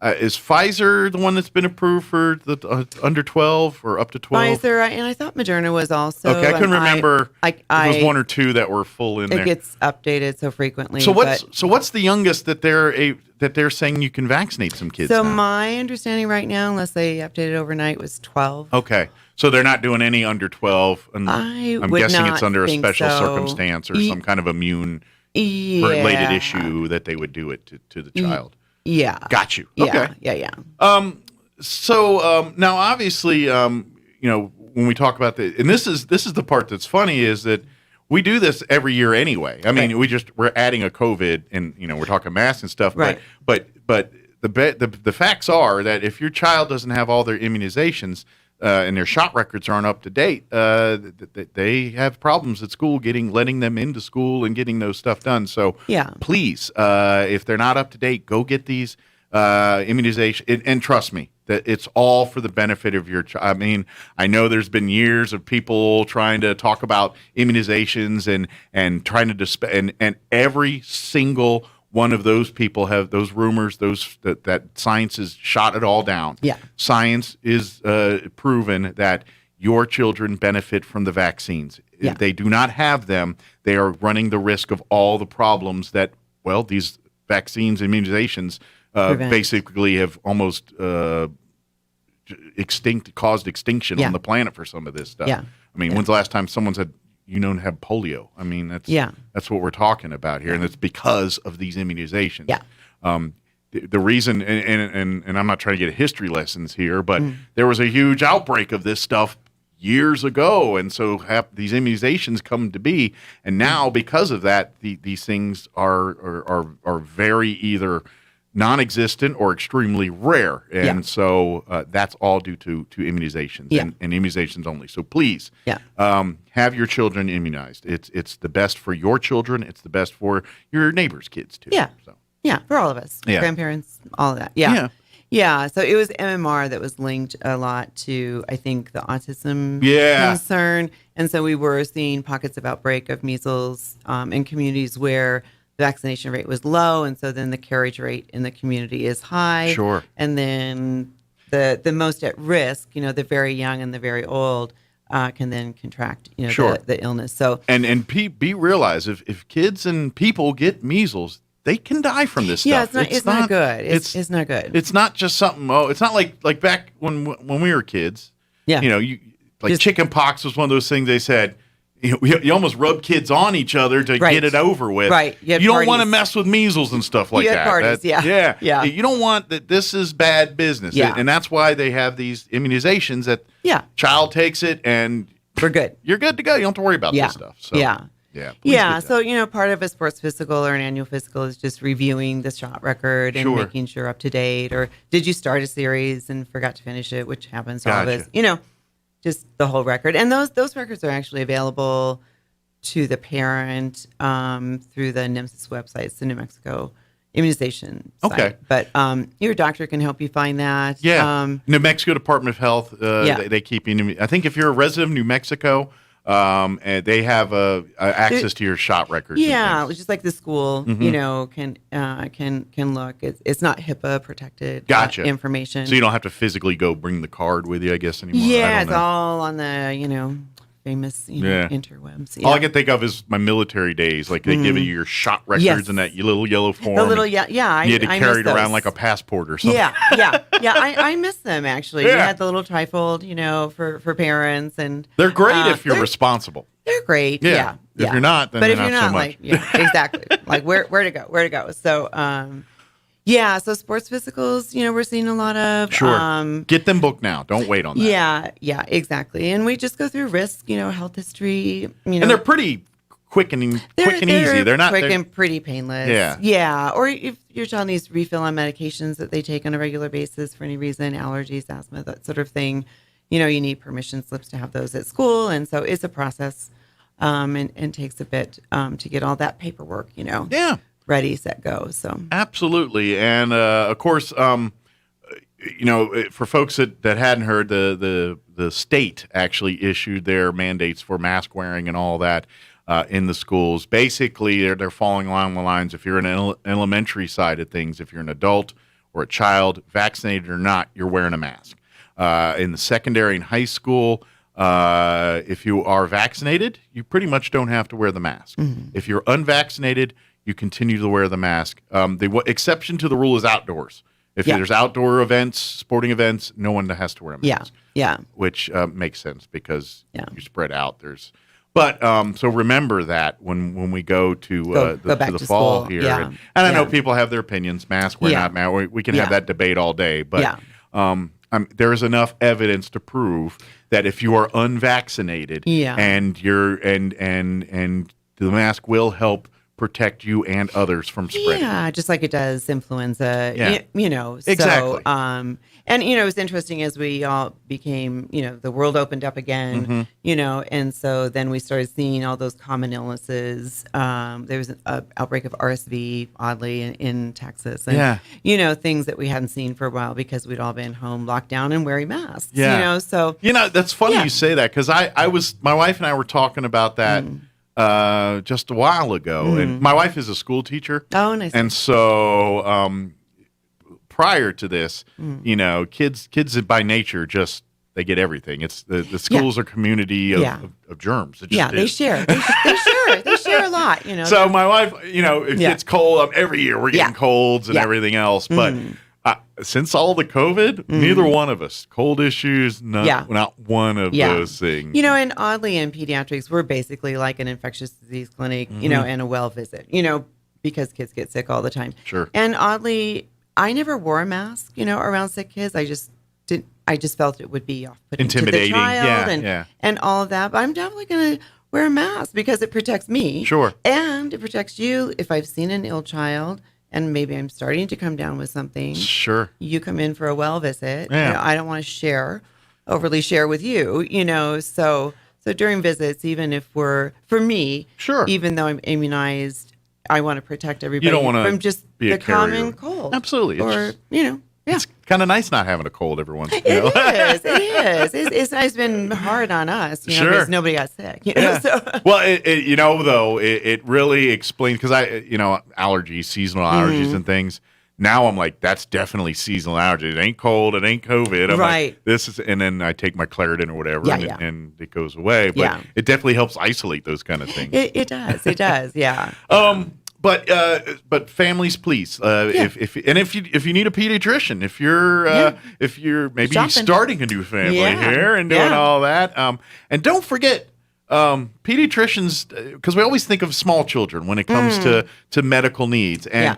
Is Pfizer the one that's been approved for the under 12 or up to 12? Pfizer, and I thought Moderna was also. Okay, I couldn't remember. There was one or two that were full in there. It gets updated so frequently. So what's the youngest that they're saying you can vaccinate some kids? So now? my understanding right now, unless they updated overnight, was 12. Okay, so they're not doing any under 12. And I'm guessing it's under a special circumstance or some kind of immune related issue that they would do it to the child. Yeah. Got you. Yeah, Okay. Yeah. So now, obviously, when we talk about and this is the part that's funny is that we do this every year anyway. I mean, we're adding a COVID, and we're talking masks and stuff. Right. But the facts are that if your child doesn't have all their immunizations and their shot records aren't up to date, they have problems at school letting them into school and getting those stuff done. So please, if they're not up to date, go get these immunization. And trust me, that it's all for the benefit of your child. I mean, I know there's been years of people trying to talk about immunizations and trying to and every single one of those people have those rumors, that science has shot it all down. Yeah. Science is proven that your children benefit from the vaccines. Yeah. If they do not have them, they are running the risk of all the problems that, these vaccines, immunizations, basically have almost caused extinction on the planet for some of this stuff. Yeah. I mean, when's the last time someone said, you don't have polio? I mean, that's what we're talking about here, and it's because of these immunizations. Yeah. The reason, and I'm not trying to get history lessons here, but there was a huge outbreak of this stuff years ago, and so these immunizations come to be, and now because of that, these things are very either non-existent or extremely rare, and so that's all due to immunizations and immunizations only. So please, have your children immunized. It's the best for your children. It's the best for your neighbors' kids too. Yeah, so. Yeah, for all of us, grandparents, all of that. Yeah. So it was MMR that was linked a lot to, I think, the autism concern, and so we were seeing pockets of outbreak of measles in communities where the vaccination rate was low, and so then the carriage rate in the community is high. Sure. And then the most at risk, the very young and the very old, can then contract, the illness. So and realize if kids and people get measles, they can die from this stuff. It's not good. It's not good. It's not just something. It's not like back when we were kids. Yeah. Chicken pox was one of those things they said. You almost rub kids on each other to get it over with. Right. You don't want to mess with measles and stuff like that. Parties, yeah. You don't want that. This is bad business. Yeah. And that's why they have these immunizations that child takes it and we're good. You're good to go. You don't have to worry about this stuff. So, Yeah. So, part of a sports physical or an annual physical is just reviewing the shot record and making sure up to date. Or did you start a series and forgot to finish it, which happens to all of us. Just the whole record. And those records are actually available to the parent through the NMSIS website. It's the New Mexico immunization site. Okay. But your doctor can help you find that. Yeah. New Mexico Department of Health, they keep you. I think if you're a resident of New Mexico, and they have access to your shot records. Yeah, just like the school, can look. It's not HIPAA protected information. So you don't have to physically go bring the card with you, I guess, anymore. Yeah, it's all on the famous interwebs. Yeah. All I can think of is my military days. Like they give you your shot records in that little yellow form. The little you had to carry it around like a passport or something. Yeah. I miss them actually. Yeah. We had the little trifold, for parents, and they're great if you're responsible. They're great. Yeah. If you're not, then but they're if you're not so not, much. exactly. Like where to go. So so sports physicals, we're seeing a lot of. Sure. Get them booked now. Don't wait on that. Yeah, exactly. And we just go through risk, health history. And they're pretty quick and easy. They're not quick and pretty painless. Yeah. Or if your child needs to refill on medications that they take on a regular basis for any reason, allergies, asthma, that sort of thing, you need permission slips to have those at school. And so it's a process and takes a bit to get all that paperwork, ready, set, go. So absolutely. And of course, for folks that hadn't heard, the state actually issued their mandates for mask wearing and all that in the schools. Basically, they're falling along the lines. If you're in an elementary side of things, if you're an adult or a child, vaccinated or not, you're wearing a mask. In the secondary and high school, if you are vaccinated, you pretty much don't have to wear the mask. If you're unvaccinated, you continue to wear the mask. The exception to the rule is outdoors. If there's outdoor events, sporting events, no one has to wear a mask. Yeah. Which makes sense because you spread out. But so remember that when we go to go back the to fall school. here, Yeah. and I know people have their opinions, mask or not mask. We can have that debate all day, but there is enough evidence to prove that if you are unvaccinated, and you're and the mask will help protect you and others from spreading. Yeah, just like it does influenza. Yeah. So, and it was interesting as we all became, the world opened up again, and so then we started seeing all those common illnesses. There was an outbreak of RSV, oddly, in Texas, and things that we hadn't seen for a while because we'd all been home locked down and wearing masks. So that's funny you say that because my wife and I were talking about that. Just a while ago, and my wife is a school teacher. Oh, nice. And so, prior to this, kids by nature they get everything. It's the schools are community of germs. It just they share. They share a lot. So my wife, it gets cold. Every year we're getting colds and everything else, but. Since all the COVID, neither one of us, cold issues, not one of those things. And oddly in pediatrics, we're basically like an infectious disease clinic, and a well visit, because kids get sick all the time. Sure. And oddly, I never wore a mask, around sick kids. I just felt it would be off-putting intimidating to the child and all of that. But I'm definitely going to wear a mask because it protects me. Sure. And it protects you if I've seen an ill child. And maybe I'm starting to come down with something. Sure. You come in for a well visit. Yeah. I don't want to overly share with you, So during visits, even if for me, even though I'm immunized, I want to protect everybody from just the common cold. Absolutely. It's kind of nice not having a cold every once in a while. It is. It's been hard on us, because nobody got sick. So. Well, it really explains because allergies, seasonal allergies and things. Now I'm like, that's definitely seasonal allergy. It ain't cold. It ain't COVID. I'm right. Like, and then I take my Claritin or whatever, and it goes away. But it definitely helps isolate those kind of things. It does. It does. Yeah. But families, please, if you need a pediatrician, if you're maybe starting a new family here and doing all that, and don't forget pediatricians, because we always think of small children when it comes to medical needs, and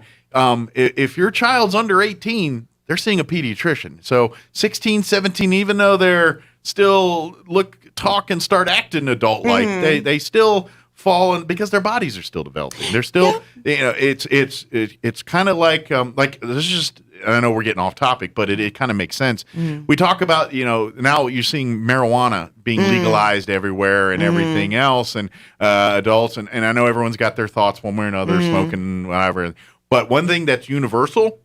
if your child's under 18, they're seeing a pediatrician. So 16, 17, even though they're still talk and start acting adult like, they still fall in because their bodies are still developing. They're still, it's kind of like this is just, I know we're getting off topic, but it kind of makes sense. We talk about, now you're seeing marijuana being legalized everywhere and everything else, and adults, and I know everyone's got their thoughts one way or another, smoking, whatever. But one thing that's universal,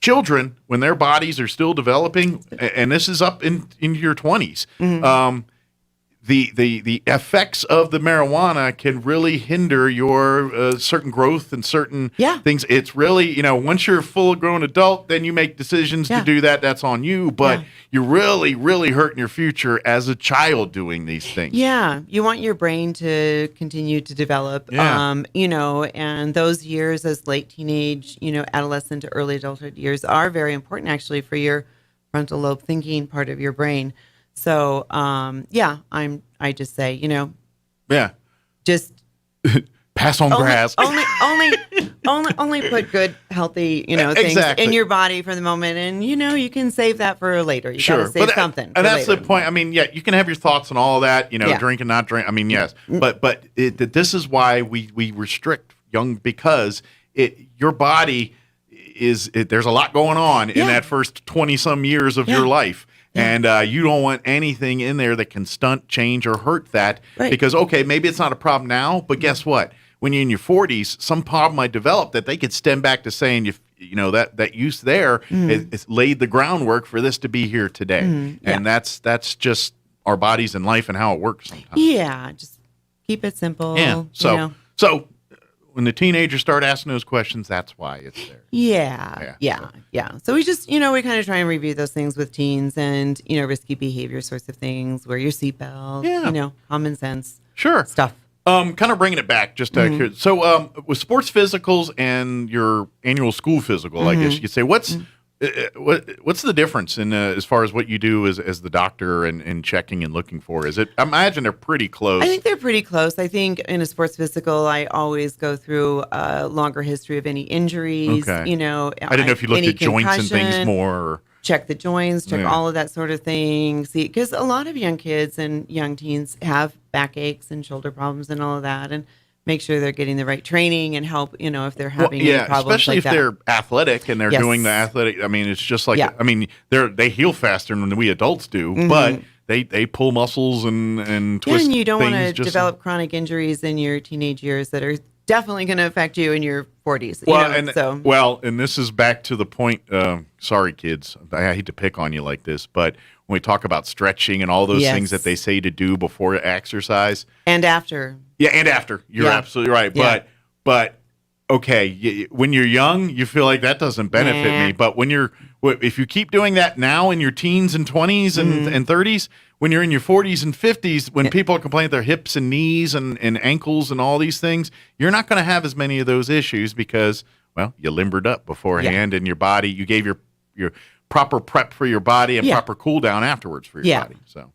children, when their bodies are still developing, and this is up in your 20s, the effects of the marijuana can really hinder your certain growth and certain things. It's really, once you're a full-grown adult, then you make decisions to do that. That's on you. But you're really, really hurting your future as a child doing these things. Yeah. You want your brain to continue to develop, and those years as late teenage, adolescent to early adulthood years are very important actually for your frontal lobe thinking part of your brain. So, I just say, just pass on grass. Only put good, healthy, things in your body for the moment, and you can save that for later. You gotta save something. And that's later. the point. I mean, you can have your thoughts on all that, drink and not drink. I mean, yes, but this is why we restrict young, because your body there's a lot going on in that first 20 some years of your life. And you don't want anything in there that can stunt, change, or hurt that. Right. Because, maybe it's not a problem now, but guess what? When you're in your 40s, some problem might develop that they could stem back to saying, that use there it's laid the groundwork for this to be here today. And that's just our bodies and life and how it works sometimes. Yeah, just keep it simple. Yeah. So when the teenagers start asking those questions, that's why it's there. Yeah. So we just, we kind of try and review those things with teens and, risky behavior sorts of things, wear your seatbelt, common sense stuff. Kind of bringing it back just out here. So with sports physicals and your annual school physical, I guess you could say, what's the difference in as far as what you do as the doctor and checking and looking for? I imagine they're pretty close. I think they're pretty close. I think in a sports physical, I always go through a longer history of any injuries. Okay. I didn't know if you looked at joints and things more. Or... Check the joints, check all of that sort of thing. See, because a lot of young kids and young teens have backaches and shoulder problems and all of that, and make sure they're getting the right training and help, if they're having any problems especially like if they're athletic and they're Yes. doing the athletic. I mean, it's just like, they heal faster than we adults do, but they pull muscles and twist and you don't want to things develop chronic injuries in your teenage years that are definitely going to affect you in your 40s. And this is back to the point. Sorry, kids, I hate to pick on you like this, but when we talk about stretching and all those things that they say to do before exercise and after. Yeah, and after. You're absolutely right. Yeah. But okay, when you're young, you feel like that doesn't benefit me. But if you keep doing that now in your teens and 20s and 30s, when you're in your 40s and 50s, when people are complaining their hips and knees and ankles and all these things, you're not going to have as many of those issues because, you limbered up beforehand and your body, you gave your proper prep for your body and proper cool down afterwards for your body. So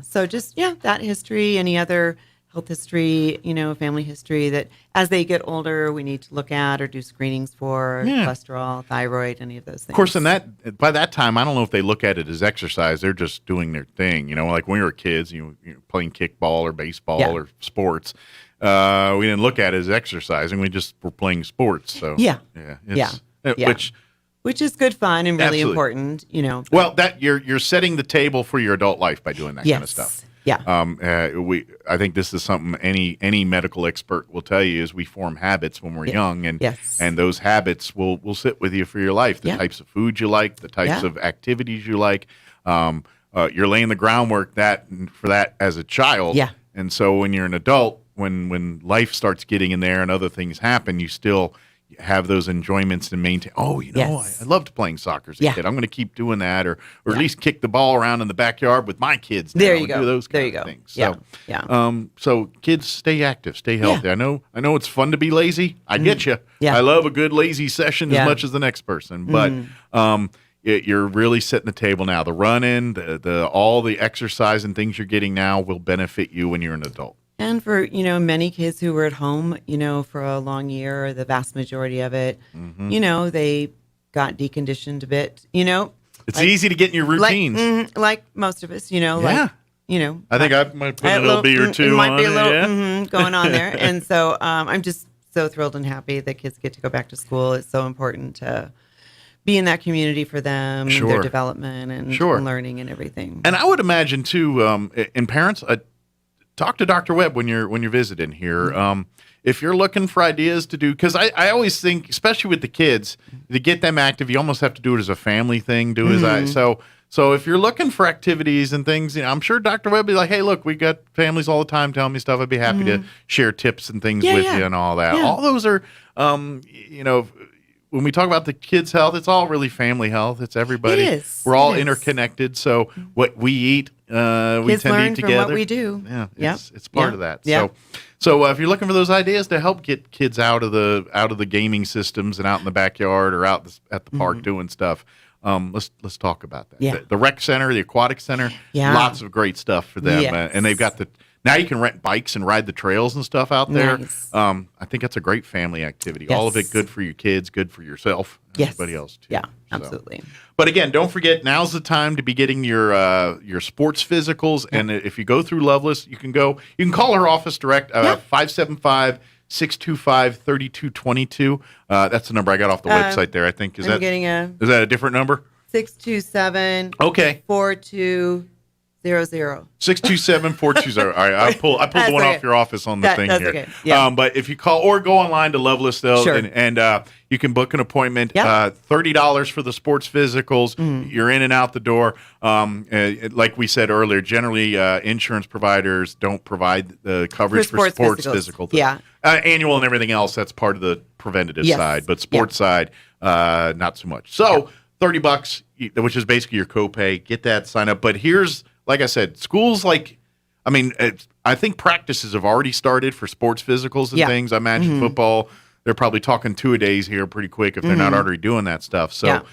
So just that history, any other health history, family history that as they get older we need to look at or do screenings for cholesterol, thyroid, any of those things. Of course, by that time, I don't know if they look at it as exercise. They're just doing their thing. Like when we were kids, you're playing kickball or baseball or sports. We didn't look at it as exercising. We just were playing sports. So which is good fun and really Absolutely. important. Well, that you're setting the table for your adult life by doing that kind of stuff. Yeah. I think this is something any medical expert will tell you is we form habits when we're young, and those habits will sit with you for your life. The types of food you like, the types of activities you like. You're laying the groundwork for that as a child. Yeah. And so when you're an adult, when life starts getting in there and other things happen, you still have those enjoyments to maintain. I loved playing soccer as a kid. I'm going to keep doing that, or at least kick the ball around in the backyard with my kids. There you go. Do those kind of things. So, so kids, stay active, stay healthy. I know it's fun to be lazy. I get you. I love a good lazy session as much as the next person, but you're really setting the table now. The running, all the exercise and things you're getting now will benefit you when you're an adult. And for, many kids who were at home, for a long year, or the vast majority of it, they got deconditioned a bit, It's easy to get in your routines. Like most of us, I think I might put a little bit or two might on be a little it, going on there. And so I'm just so thrilled and happy that kids get to go back to school. It's so important to be in that community for them, their development and learning and everything. And I would imagine, too, and parents... talk to Dr. Webb when you're visiting here. If you're looking for ideas to do, because I always think, especially with the kids, to get them active, you almost have to do it as a family thing. So if you're looking for activities and things, I'm sure Dr. Webb will be like, hey, look, we got families all the time telling me stuff. I'd be happy to share tips and things with you and all that. All those are, when we talk about the kids' health, it's all really family health. It's everybody. It is. We're all interconnected. So what we eat, we kids tend to learn eat together. from what we do. Yeah, it's part of that. So if you're looking for those ideas to help get kids out of the gaming systems and out in the backyard or out at the park doing stuff, let's talk about that. The rec center, the aquatic center, lots of great stuff for them, and they've got now you can rent bikes and ride the trails and stuff out there. Nice. I think that's a great family activity. All of it good for your kids, good for yourself, and everybody else too. Yeah, absolutely. But again, don't forget, now's the time to be getting your sports physicals. And if you go through Loveless, you can call her office direct, 575-625-3222. That's the number I got off the website there, I think. Is that a different number? 627 Okay. 42 627-420. All right, I pulled the one off your office on the thing that's here. okay. Yeah. But if you call or go online to Loveless, Sure. and you can book an appointment. Yep. $30 for the sports physicals. You're in and out the door. Like we said earlier, generally insurance providers don't provide the coverage for sports physical. Yeah. Annual and everything else, that's part of the preventative Yes. side, but sports side, not so much. So $30, which is basically your copay. Get that, sign up. But here's, like I said, schools I think practices have already started for sports physicals and things. I imagine football, they're probably talking 2-a-days here pretty quick if they're not already doing that stuff. So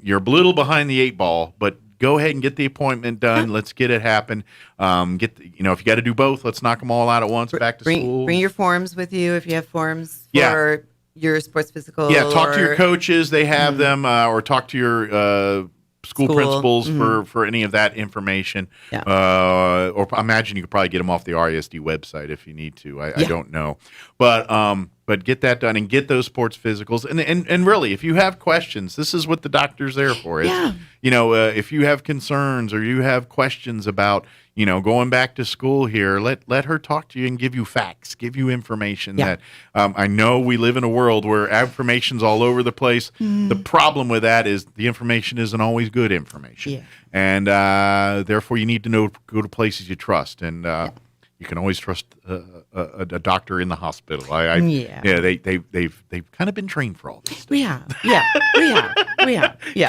you're a little behind the 8 ball, but go ahead and get the appointment done. Let's get it happen. If you got to do both, let's knock them all out at once. Back to school. Bring your forms with you if you have forms for your sports physical. Yeah, talk to your coaches. They have them, or talk to your school principals for any of that information. Yeah. Or I imagine you could probably get them off the RESD website if you need to. I don't know. But get that done and get those sports physicals. And really, if you have questions, this is what the doctor's there for. It's, if you have concerns or you have questions about, going back to school here, let her talk to you and give you facts, give you information that I know we live in a world where information's all over the place. The problem with that is the information isn't always good information. Yeah. And therefore you need to go to places you trust. And you can always trust a doctor in the hospital. They've kind of been trained for all this. We have. Yeah.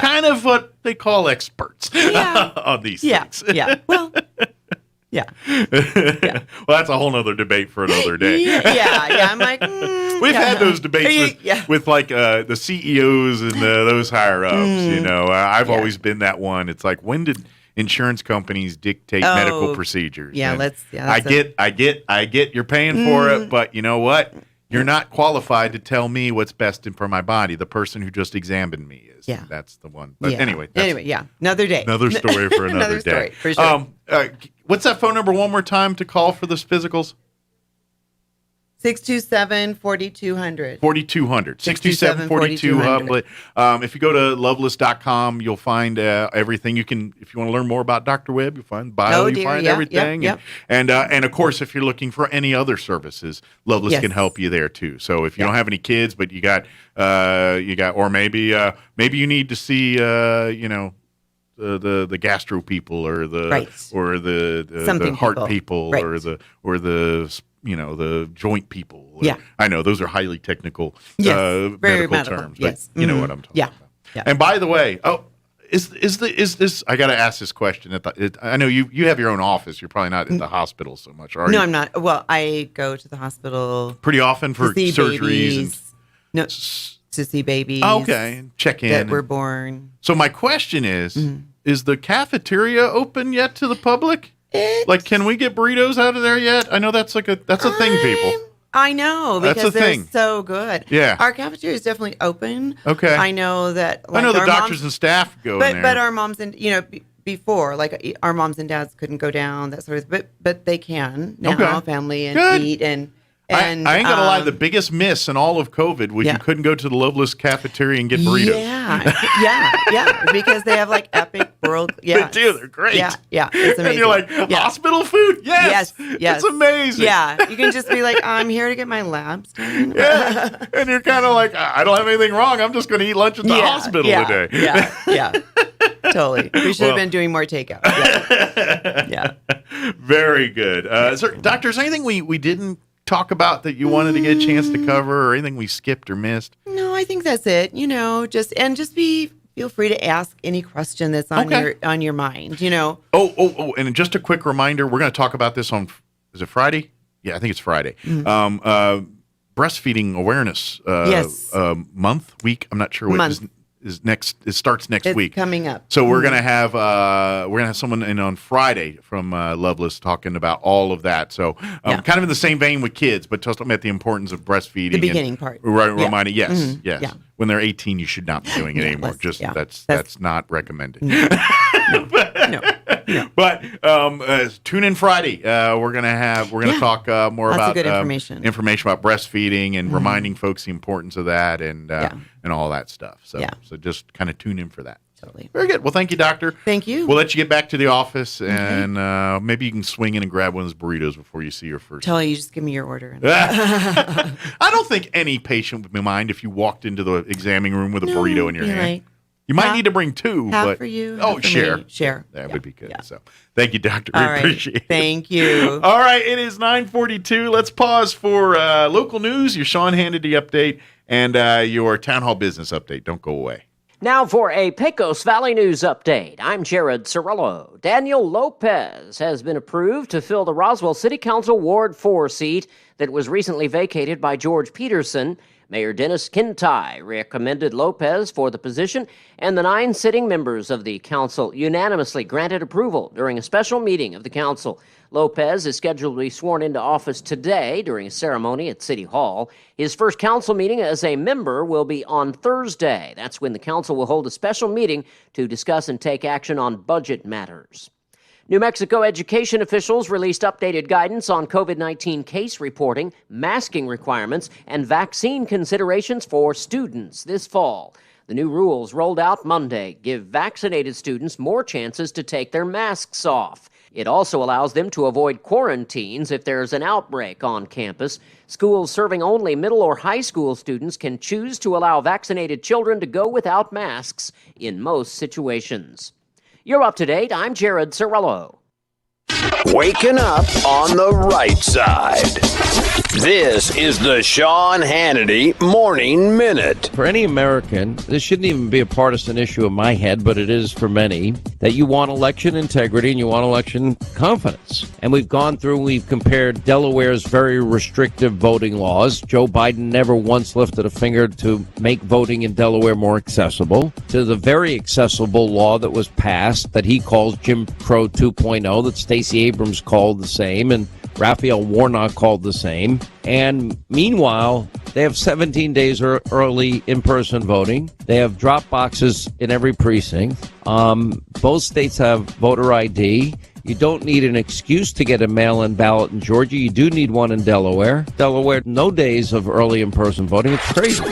Kind of what they call experts on these things. Yeah. Well, yeah. Well, that's a whole nother debate for another day. Yeah. I'm like, we've had those debates with like the CEOs and those higher ups. I've always been that one. It's like, when did insurance companies dictate medical procedures? Yeah, I get you're paying for it, but you know what? You're not qualified to tell me what's best for my body. The person who just examined me is. Yeah. That's the one. But anyway, another day. Another story for another day. Story, for sure. What's that phone number one more time to call for the physicals? 627-4200. 4200. 627-4200. If you go to loveless.com, you'll find everything. You can, if you want to learn more about Dr. Webb, you'll find bio, you find everything. And of course, if you're looking for any other services, Loveless can help you there too. So if you don't have any kids, but you got, or maybe you need to see, the gastro people or the heart people or the joint people. I know those are highly technical medical terms, but you know what I'm talking about. Yeah. And by the way, is this? I got to ask this question. I know you have your own office. You're probably not at the hospital so much, are you? No, I'm not. Well, I go to the hospital pretty often for surgeries babies. To see babies. Okay, check in that were born. So my question is the cafeteria open yet to the public? Can we get burritos out of there yet? I know that's a thing, people. I know, because they're so good. Yeah. Our cafeteria is definitely open. Okay. I know that. I know the doctors and staff go in there. But our moms and before, like our moms and dads couldn't go down that sort of. But they can now, family and eat and. And I ain't gonna lie, the biggest miss in all of COVID was you couldn't go to the Loveless cafeteria and get burritos. Yeah, because they have like epic world. Yeah, they do. They're great. Yeah, it's amazing. And you're like, hospital food? Yes, it's amazing. Yeah, you can just be like, I'm here to get my labs done. Yeah, and you're kind of like, I don't have anything wrong. I'm just going to eat lunch at the hospital today. Yeah. Totally. We should have been doing more takeout. Yeah. Very good. Doctor, is there anything we didn't talk about that you wanted to get a chance to cover, or anything we skipped or missed? No, I think that's it. Just feel free to ask any question that's on your mind. Oh, and just a quick reminder: we're going to talk about this on. Is it Friday? Yeah, I think it's Friday. Breastfeeding awareness week. I'm not sure what is next. It starts next week. Coming up. So we're gonna have someone in on Friday from Loveless talking about all of that. So kind of in the same vein with kids, but talking about the importance of breastfeeding. The beginning part. Reminding, yes. Yeah. When they're 18, you should not be doing it anymore. That's not recommended. No. But tune in Friday. We're gonna talk more about good information about breastfeeding and reminding folks the importance of that and all that stuff. So just kind of tune in for that. Totally. Very good. Well, thank you, Doctor. Thank you. We'll let you get back to the office, and maybe you can swing in and grab one of those burritos before you see your first. Tell you, just give me your order. I don't think any patient would mind if you walked into the examining room with a burrito in your hand. Like, you might need to bring two. Half but for you. Oh, half for share. Me. Share. That would be good. Yeah. So thank you, Doctor. All We right. appreciate it. Thank you. All right. It is 9:42. Let's pause for local news, your Sean Hannity update, and your town hall business update. Don't go away. Now for a Pecos Valley News update. I'm Jared Cirillo. Daniel Lopez has been approved to fill the Roswell City Council Ward 4 seat that was recently vacated by George Peterson. Mayor Dennis Kintai recommended Lopez for the position, and the 9 sitting members of the council unanimously granted approval during a special meeting of the council. Lopez is scheduled to be sworn into office today during a ceremony at City Hall. His first council meeting as a member will be on Thursday. That's when the council will hold a special meeting to discuss and take action on budget matters. New Mexico education officials released updated guidance on COVID-19 case reporting, masking requirements, and vaccine considerations for students this fall. The new rules rolled out Monday give vaccinated students more chances to take their masks off. It also allows them to avoid quarantines if there's an outbreak on campus. Schools serving only middle or high school students can choose to allow vaccinated children to go without masks in most situations. You're up to date. I'm Jared Cirillo. Waking up on the right side. This is the Sean Hannity Morning Minute. For any American, this shouldn't even be a partisan issue in my head, but it is for many, that you want election integrity and you want election confidence. And we've compared Delaware's very restrictive voting laws. Joe Biden never once lifted a finger to make voting in Delaware more accessible, to the very accessible law that was passed that he calls Jim Crow 2.0, that Stacey Abrams called the same, and Raphael Warnock called the same. And meanwhile, they have 17 days early in-person voting. They have drop boxes in every precinct. Both states have voter ID. You don't need an excuse to get a mail-in ballot in Georgia. You do need one in Delaware. Delaware, no days of early in-person voting. It's crazy.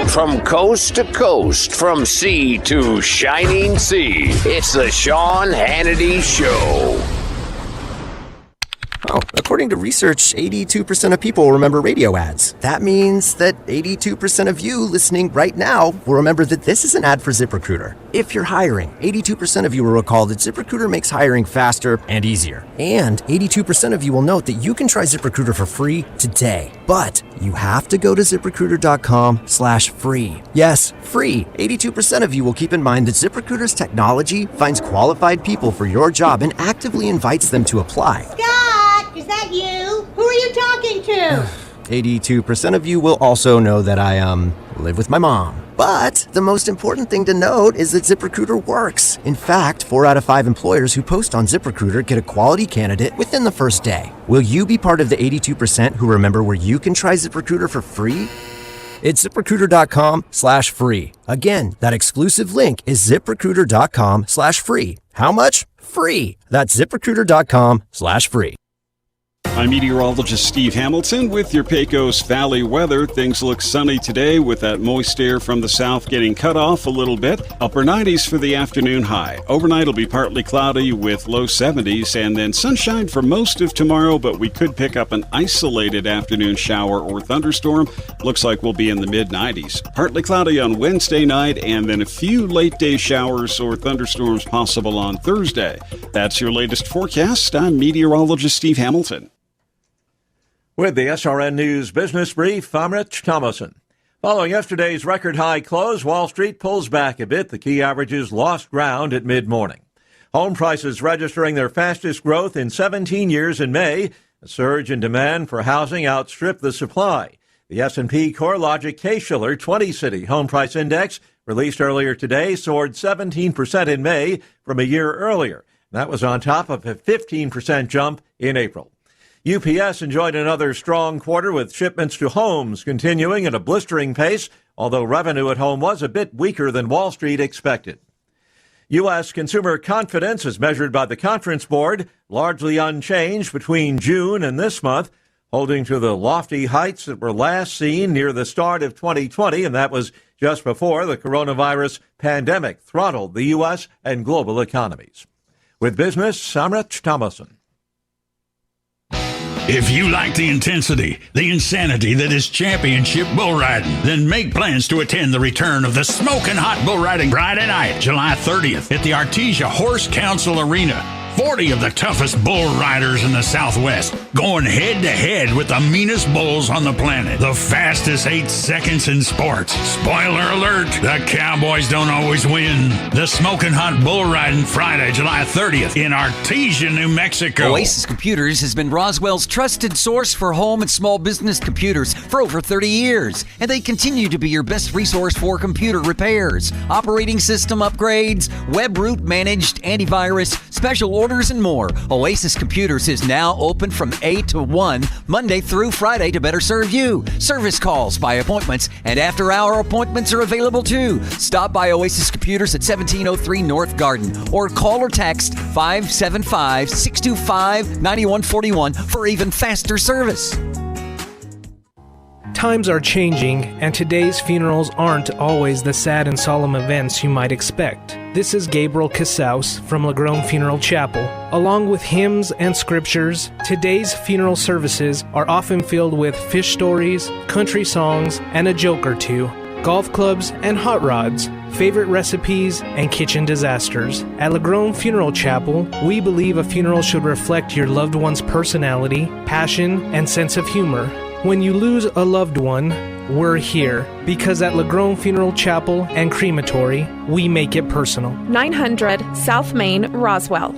From coast to coast, from sea to shining sea, it's the Sean Hannity Show. Oh, according to research, 82% of people remember radio ads. That means that 82% of you listening right now will remember that this is an ad for ZipRecruiter. If you're hiring, 82% of you will recall that ZipRecruiter makes hiring faster and easier. And 82% of you will note that you can try ZipRecruiter for free today. But you have to go to ZipRecruiter.com/free. Yes, free. 82% of you will keep in mind that ZipRecruiter's technology finds qualified people for your job and actively invites them to apply. Scott, is that you? Who are you talking to? 82% of you will also know that I, live with my mom. But the most important thing to note is that ZipRecruiter works. In fact, 4 out of 5 employers who post on ZipRecruiter get a quality candidate within the first day. Will you be part of the 82% who remember where you can try ZipRecruiter for free? It's ZipRecruiter.com/free. Again, that exclusive link is ZipRecruiter.com/free. How much? Free. That's ZipRecruiter.com/free. I'm meteorologist Steve Hamilton with your Pecos Valley weather. Things look sunny today with that moist air from the south getting cut off a little bit. Upper 90s for the afternoon high. Overnight will be partly cloudy with low 70s and then sunshine for most of tomorrow, but we could pick up an isolated afternoon shower or thunderstorm. Looks like we'll be in the mid-90s. Partly cloudy on Wednesday night and then a few late day showers or thunderstorms possible on Thursday. That's your latest forecast. I'm meteorologist Steve Hamilton. With the SRN News Business Brief, I'm Rich Thomason. Following yesterday's record-high close, Wall Street pulls back a bit. The key averages lost ground at mid-morning. Home prices registering their fastest growth in 17 years in May. A surge in demand for housing outstripped the supply. The S&P CoreLogic Case-Shiller 20-City Home Price Index, released earlier today, soared 17% in May from a year earlier. That was on top of a 15% jump in April. UPS enjoyed another strong quarter with shipments to homes continuing at a blistering pace, although revenue at home was a bit weaker than Wall Street expected. U.S. consumer confidence, as measured by the Conference Board, largely unchanged between June and this month, holding to the lofty heights that were last seen near the start of 2020, and that was just before the coronavirus pandemic throttled the U.S. and global economies. With business, I'm Rich Thomason. If you like the intensity, the insanity that is championship bull riding, then make plans to attend the return of the Smokin' Hot Bull Riding Friday night, July 30th at the Artesia Horse Council Arena. 40 of the toughest bull riders in the Southwest going head-to-head with the meanest bulls on the planet. The fastest 8 seconds in sports. Spoiler alert, the Cowboys don't always win. The Smokin' Hot Bull Riding Friday, July 30th in Artesia, New Mexico. Oasis Computers has been Roswell's trusted source for home and small business computers for over 30 years, and they continue to be your best resource for computer repairs, operating system upgrades, web root managed antivirus, special orders, and more. Oasis Computers is now open from 8 to 1, Monday through Friday to better serve you. Service calls by appointments and after-hour appointments are available too. Stop by Oasis Computers at 1703 North Garden or call or text 575-625-9141 for even faster service. Times are changing, and today's funerals aren't always the sad and solemn events you might expect. This is Gabriel Casaus from Lagrone Funeral Chapel. Along with hymns and scriptures, today's funeral services are often filled with fish stories, country songs, and a joke or two, golf clubs and hot rods, favorite recipes, and kitchen disasters. At Lagrone Funeral Chapel, we believe a funeral should reflect your loved one's personality, passion, and sense of humor. When you lose a loved one, we're here, because at Lagrone Funeral Chapel and Crematory, we make it personal. 900 South Main, Roswell.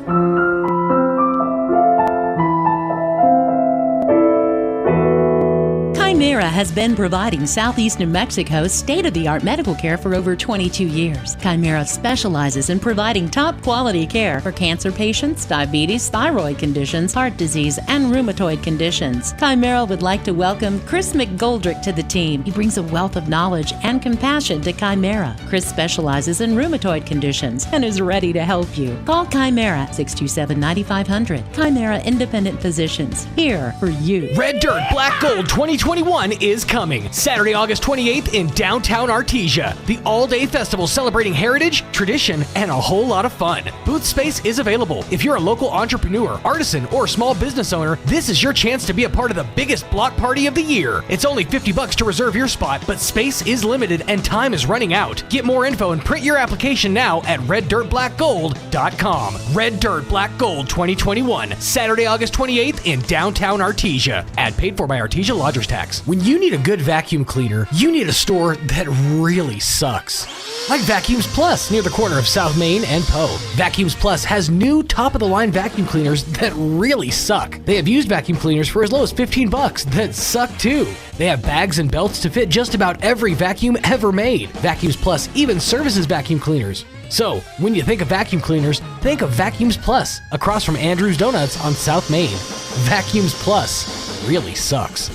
Chimera has been providing Southeast New Mexico state-of-the-art medical care for over 22 years. Chimera specializes in providing top-quality care for cancer patients, diabetes, thyroid conditions, heart disease, and rheumatoid conditions. Chimera would like to welcome Chris McGoldrick to the team. He brings a wealth of knowledge and compassion to Chimera. Chris specializes in rheumatoid conditions and is ready to help you. Call Chimera 627-9500. Chimera Independent Physicians, here for you. Red Dirt Black Gold 2021 is coming Saturday, August 28th in downtown Artesia. The all-day festival celebrating heritage, tradition, and a whole lot of fun. Booth space is available. If you're a local entrepreneur, artisan, or small business owner, this is your chance to be a part of the biggest block party of the year. It's only $50 to reserve your spot, but space is limited and time is running out. Get more info and print your application now at reddirtblackgold.com. Red Dirt Black Gold 2021, Saturday, August 28th in downtown Artesia. Ad paid for by Artesia Lodgers Tax. When you need a good vacuum cleaner, you need a store that really sucks. Like Vacuums Plus near the corner of South Main and Poe. Vacuums Plus has new top-of-the-line vacuum cleaners that really suck. They have used vacuum cleaners for as low as $15 that suck too. They have bags and belts to fit just about every vacuum ever made. Vacuums Plus even services vacuum cleaners. So, when you think of vacuum cleaners, think of Vacuums Plus, across from Andrew's Donuts on South Main. Vacuums Plus really sucks.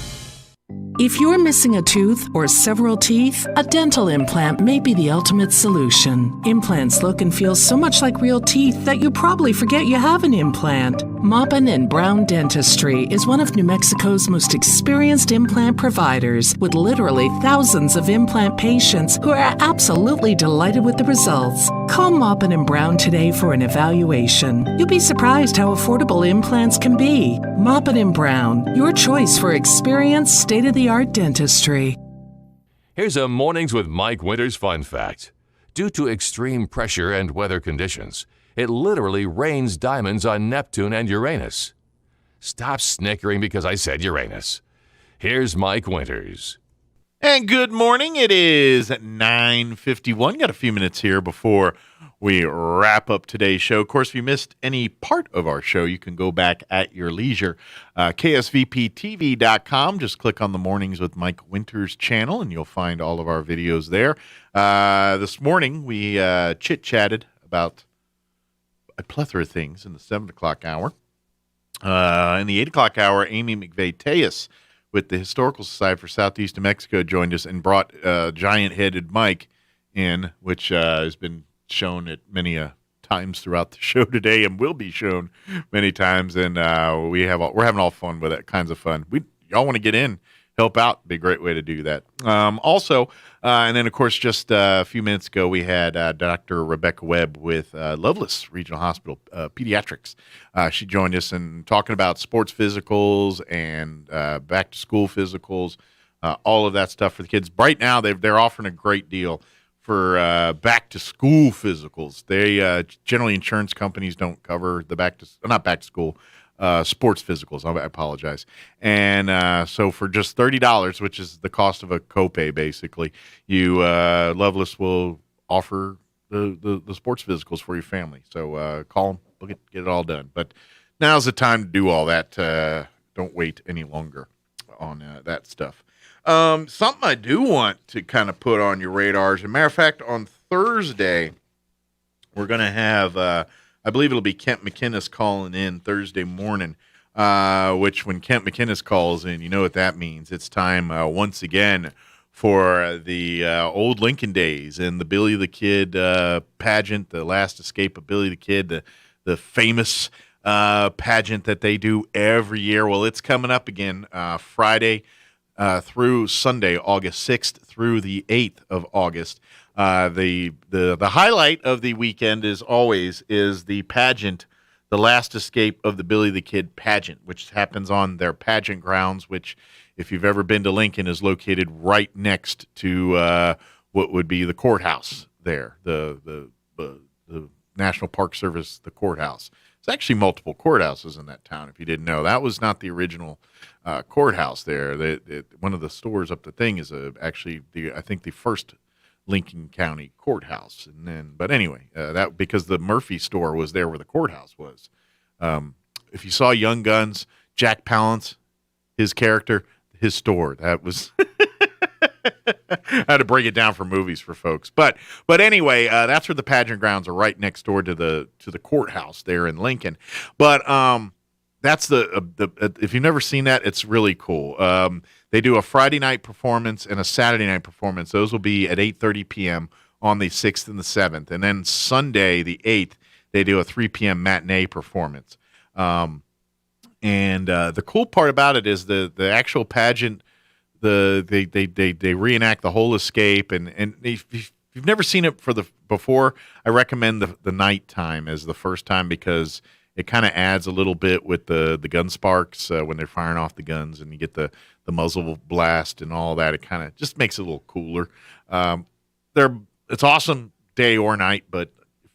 If you're missing a tooth or several teeth, a dental implant may be the ultimate solution. Implants look and feel so much like real teeth that you probably forget you have an implant. Maupin & Brown Dentistry is one of New Mexico's most experienced implant providers, with literally thousands of implant patients who are absolutely delighted with the results. Call Maupin & Brown today for an evaluation. You'll be surprised how affordable implants can be. Maupin & Brown, your choice for experienced, state-of-the-art dentistry. Here's a Mornings with Mike Winters fun fact. Due to extreme pressure and weather conditions, it literally rains diamonds on Neptune and Uranus. Stop snickering because I said Uranus. Here's Mike Winters. And good morning. It is 9:51. Got a few minutes here before we wrap up today's show. Of course, if you missed any part of our show, you can go back at your leisure. KSVPTV.com. Just click on the Mornings with Mike Winters channel, and you'll find all of our videos there. This morning, we chit-chatted about a plethora of things in the 7 o'clock hour. In the 8 o'clock hour, Amy McVeigh-Tejas with the Historical Society for Southeast New Mexico joined us and brought giant-headed Mike in, which has been shown at many times throughout the show today and will be shown many times. And we're having all fun with it, kinds of fun. Y'all want to get in, help out. Be a great way to do that. Also, and then, of course, just a few minutes ago, we had Dr. Rebecca Webb with Loveless Regional Hospital Pediatrics. She joined us and talking about sports physicals and back-to-school physicals, all of that stuff for the kids. Right now, they're offering a great deal for back-to-school physicals. They generally, insurance companies don't cover the not back-to-school, sports physicals. I apologize. And so for just $30, which is the cost of a copay, basically, you Loveless will offer the sports physicals for your family. So call them, get it all done. But now's the time to do all that. Don't wait any longer on that stuff. Something I do want to kind of put on your radar. As a matter of fact, on Thursday, we're going to have I believe it'll be Kent McInnes calling in Thursday morning, which when Kent McInnes calls in, you know what that means. It's time once again for the old Lincoln days and the Billy the Kid pageant, the last escape of Billy the Kid, the famous pageant that they do every year. Well, it's coming up again Friday through Sunday, August 6th through the 8th of August. The highlight of the weekend is the pageant, the last escape of the Billy the Kid pageant, which happens on their pageant grounds, which, if you've ever been to Lincoln, is located right next to what would be the courthouse there, the National Park Service, the courthouse. There's actually multiple courthouses in that town, if you didn't know. That was not the original courthouse there. One of the stores up the thing is actually I think the first Lincoln County courthouse. And then, but anyway, that because the Murphy store was there where the courthouse was. If you saw Young Guns, Jack Palance, his character, his store, that was I had to break it down for movies for folks. But anyway, that's where the pageant grounds are, right next door to the courthouse there in Lincoln. But that's if you've never seen that, it's really cool. They do a Friday night performance and a Saturday night performance. Those will be at 8:30 p.m. on the 6th and the 7th. And then Sunday, the 8th, they do a 3 p.m. matinee performance. And the cool part about it is the actual pageant, they reenact the whole escape. And if you've never seen it before, I recommend the night time as the first time, because it kind of adds a little bit with the gun sparks when they're firing off the guns, and you get the muzzle blast and all that. It kind of just makes it a little cooler. It's awesome day or night, but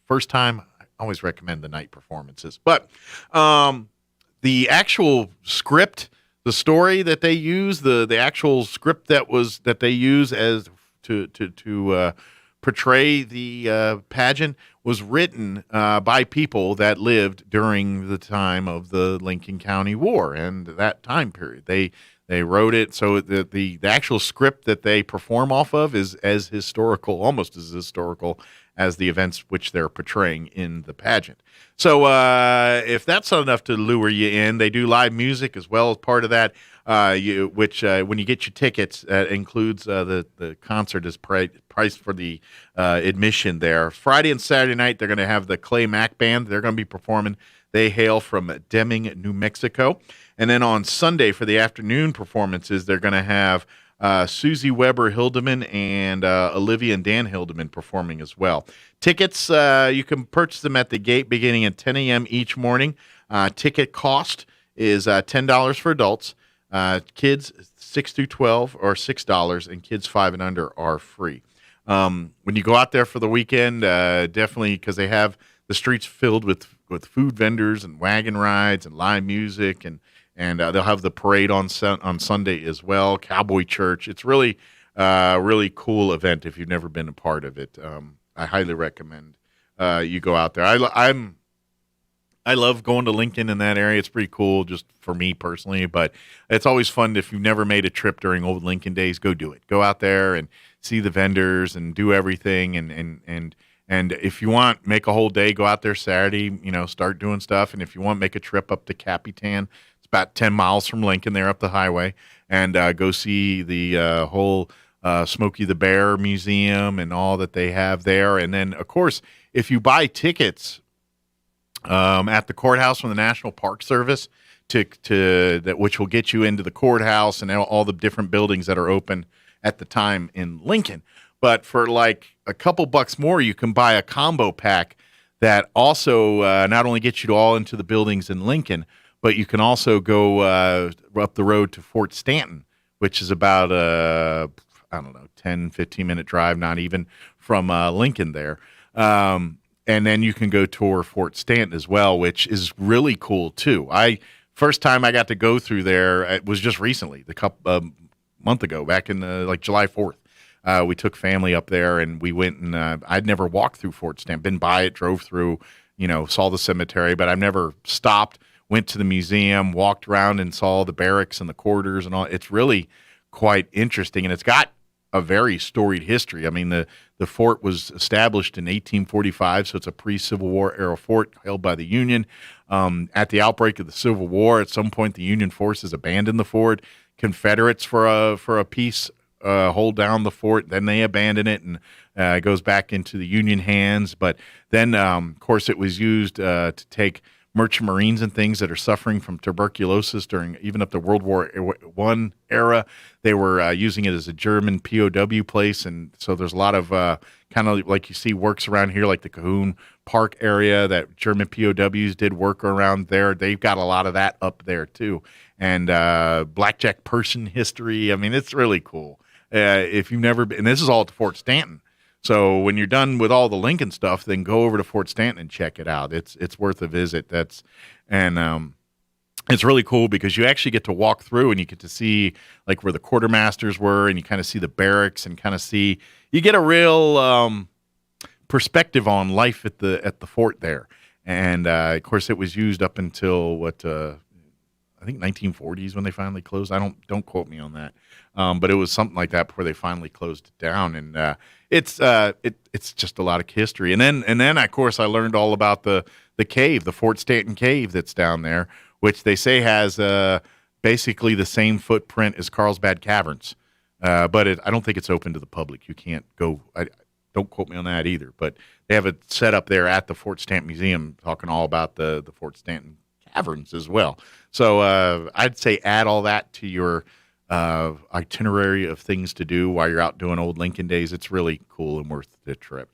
first time, I always recommend the night performances. But the actual script, the story that they use, the actual script that they use as to portray the pageant was written by people that lived during the time of the Lincoln County War and that time period. They wrote it so that the actual script that they perform off of is as historical, almost as historical as the events which they're portraying in the pageant. So if that's not enough to lure you in, they do live music as well as part of that, which when you get your tickets, includes the concert is priced for the admission there. Friday and Saturday night, they're going to have the Clay Mack Band. They're going to be performing. They hail from Deming, New Mexico. And then on Sunday for the afternoon performances, they're going to have Susie Weber Hildeman and Olivia and Dan Hildeman performing as well. Tickets, you can purchase them at the gate beginning at 10 a.m. each morning. Ticket cost is $10 for adults. Kids 6 through 12 are $6, and kids 5 and under are free. When you go out there for the weekend, definitely, because they have the streets filled with food vendors and wagon rides and live music, and they'll have the parade on Sunday as well. Cowboy Church. It's really cool event if you've never been a part of it. I highly recommend you go out there. I love going to Lincoln in that area. It's pretty cool just for me personally, but it's always fun if you've never made a trip during old Lincoln days, go do it. Go out there and see the vendors and do everything. And if you want, make a whole day, go out there Saturday, start doing stuff. And if you want, make a trip up to Capitan. It's about 10 miles from Lincoln there up the highway, and go see the whole Smokey the Bear Museum and all that they have there. And then, of course, if you buy tickets at the courthouse from the National Park Service which will get you into the courthouse and all the different buildings that are open at the time in Lincoln. But for like a couple bucks more, you can buy a combo pack that also not only gets you to all into the buildings in Lincoln, but you can also go up the road to Fort Stanton, which is about 10, 15-minute drive, not even, from Lincoln there. And then you can go tour Fort Stanton as well, which is really cool too. First time I got to go through there, it was just recently, month ago, back in July 4th. We took family up there and we went and I'd never walked through Fort Stanton, been by it, drove through, saw the cemetery, but I've never stopped, went to the museum, walked around and saw the barracks and the quarters and all. It's really quite interesting, and it's got a very storied history. I mean, the fort was established in 1845, so it's a pre-Civil War era fort held by the Union. At the outbreak of the Civil War, at some point, the Union forces abandoned the fort. Confederates, for a peace, hold down the fort. Then they abandon it, and it goes back into the Union hands. But then, of course, it was used to take merchant marines and things that are suffering from tuberculosis during even up to World War I era. They were using it as a German POW place, and so there's a lot of kind of like you see works around here, like the Cahoon Park area that German POWs did work around there. They've got a lot of that up there too, and blackjack person history. I mean, it's really cool. If you've never been, and this is all at Fort Stanton. So when you're done with all the Lincoln stuff, then go over to Fort Stanton and check it out. It's worth a visit. It's really cool because you actually get to walk through and you get to see like where the quartermasters were, and you kind of see the barracks and kind of you get a real perspective on life at the fort there. And of course, it was used up until I think 1940s when they finally closed. Don't quote me on that, but it was something like that before they finally closed it down. And it's just a lot of history. And then of course I learned all about the cave, the Fort Stanton Cave that's down there, which they say has basically the same footprint as Carlsbad Caverns, but I don't think it's open to the public. You can't go. Don't quote me on that either. But they have it set up there at the Fort Stanton Museum, talking all about the Fort Stanton Caverns as well. So I'd say add all that to your itinerary of things to do while you're out doing old Lincoln days. It's really cool and worth the trip.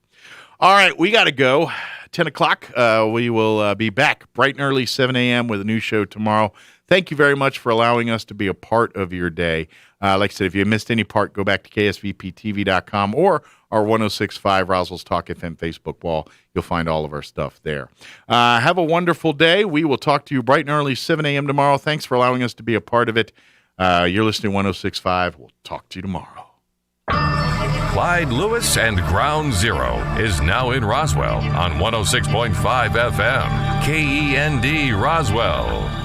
All right, we got to go. 10 o'clock, we will be back bright and early, 7 a.m. with a new show tomorrow. Thank you very much for allowing us to be a part of your day. Like I said, if you missed any part, go back to ksvptv.com or our 106.5 Roswell's Talk FM Facebook wall. You'll find all of our stuff there. Have a wonderful day. We will talk to you bright and early, 7 a.m. tomorrow. Thanks for allowing us to be a part of it. You're listening to 106.5. We'll talk to you tomorrow. Clyde Lewis and Ground Zero is now in Roswell on 106.5 FM. KEND Roswell.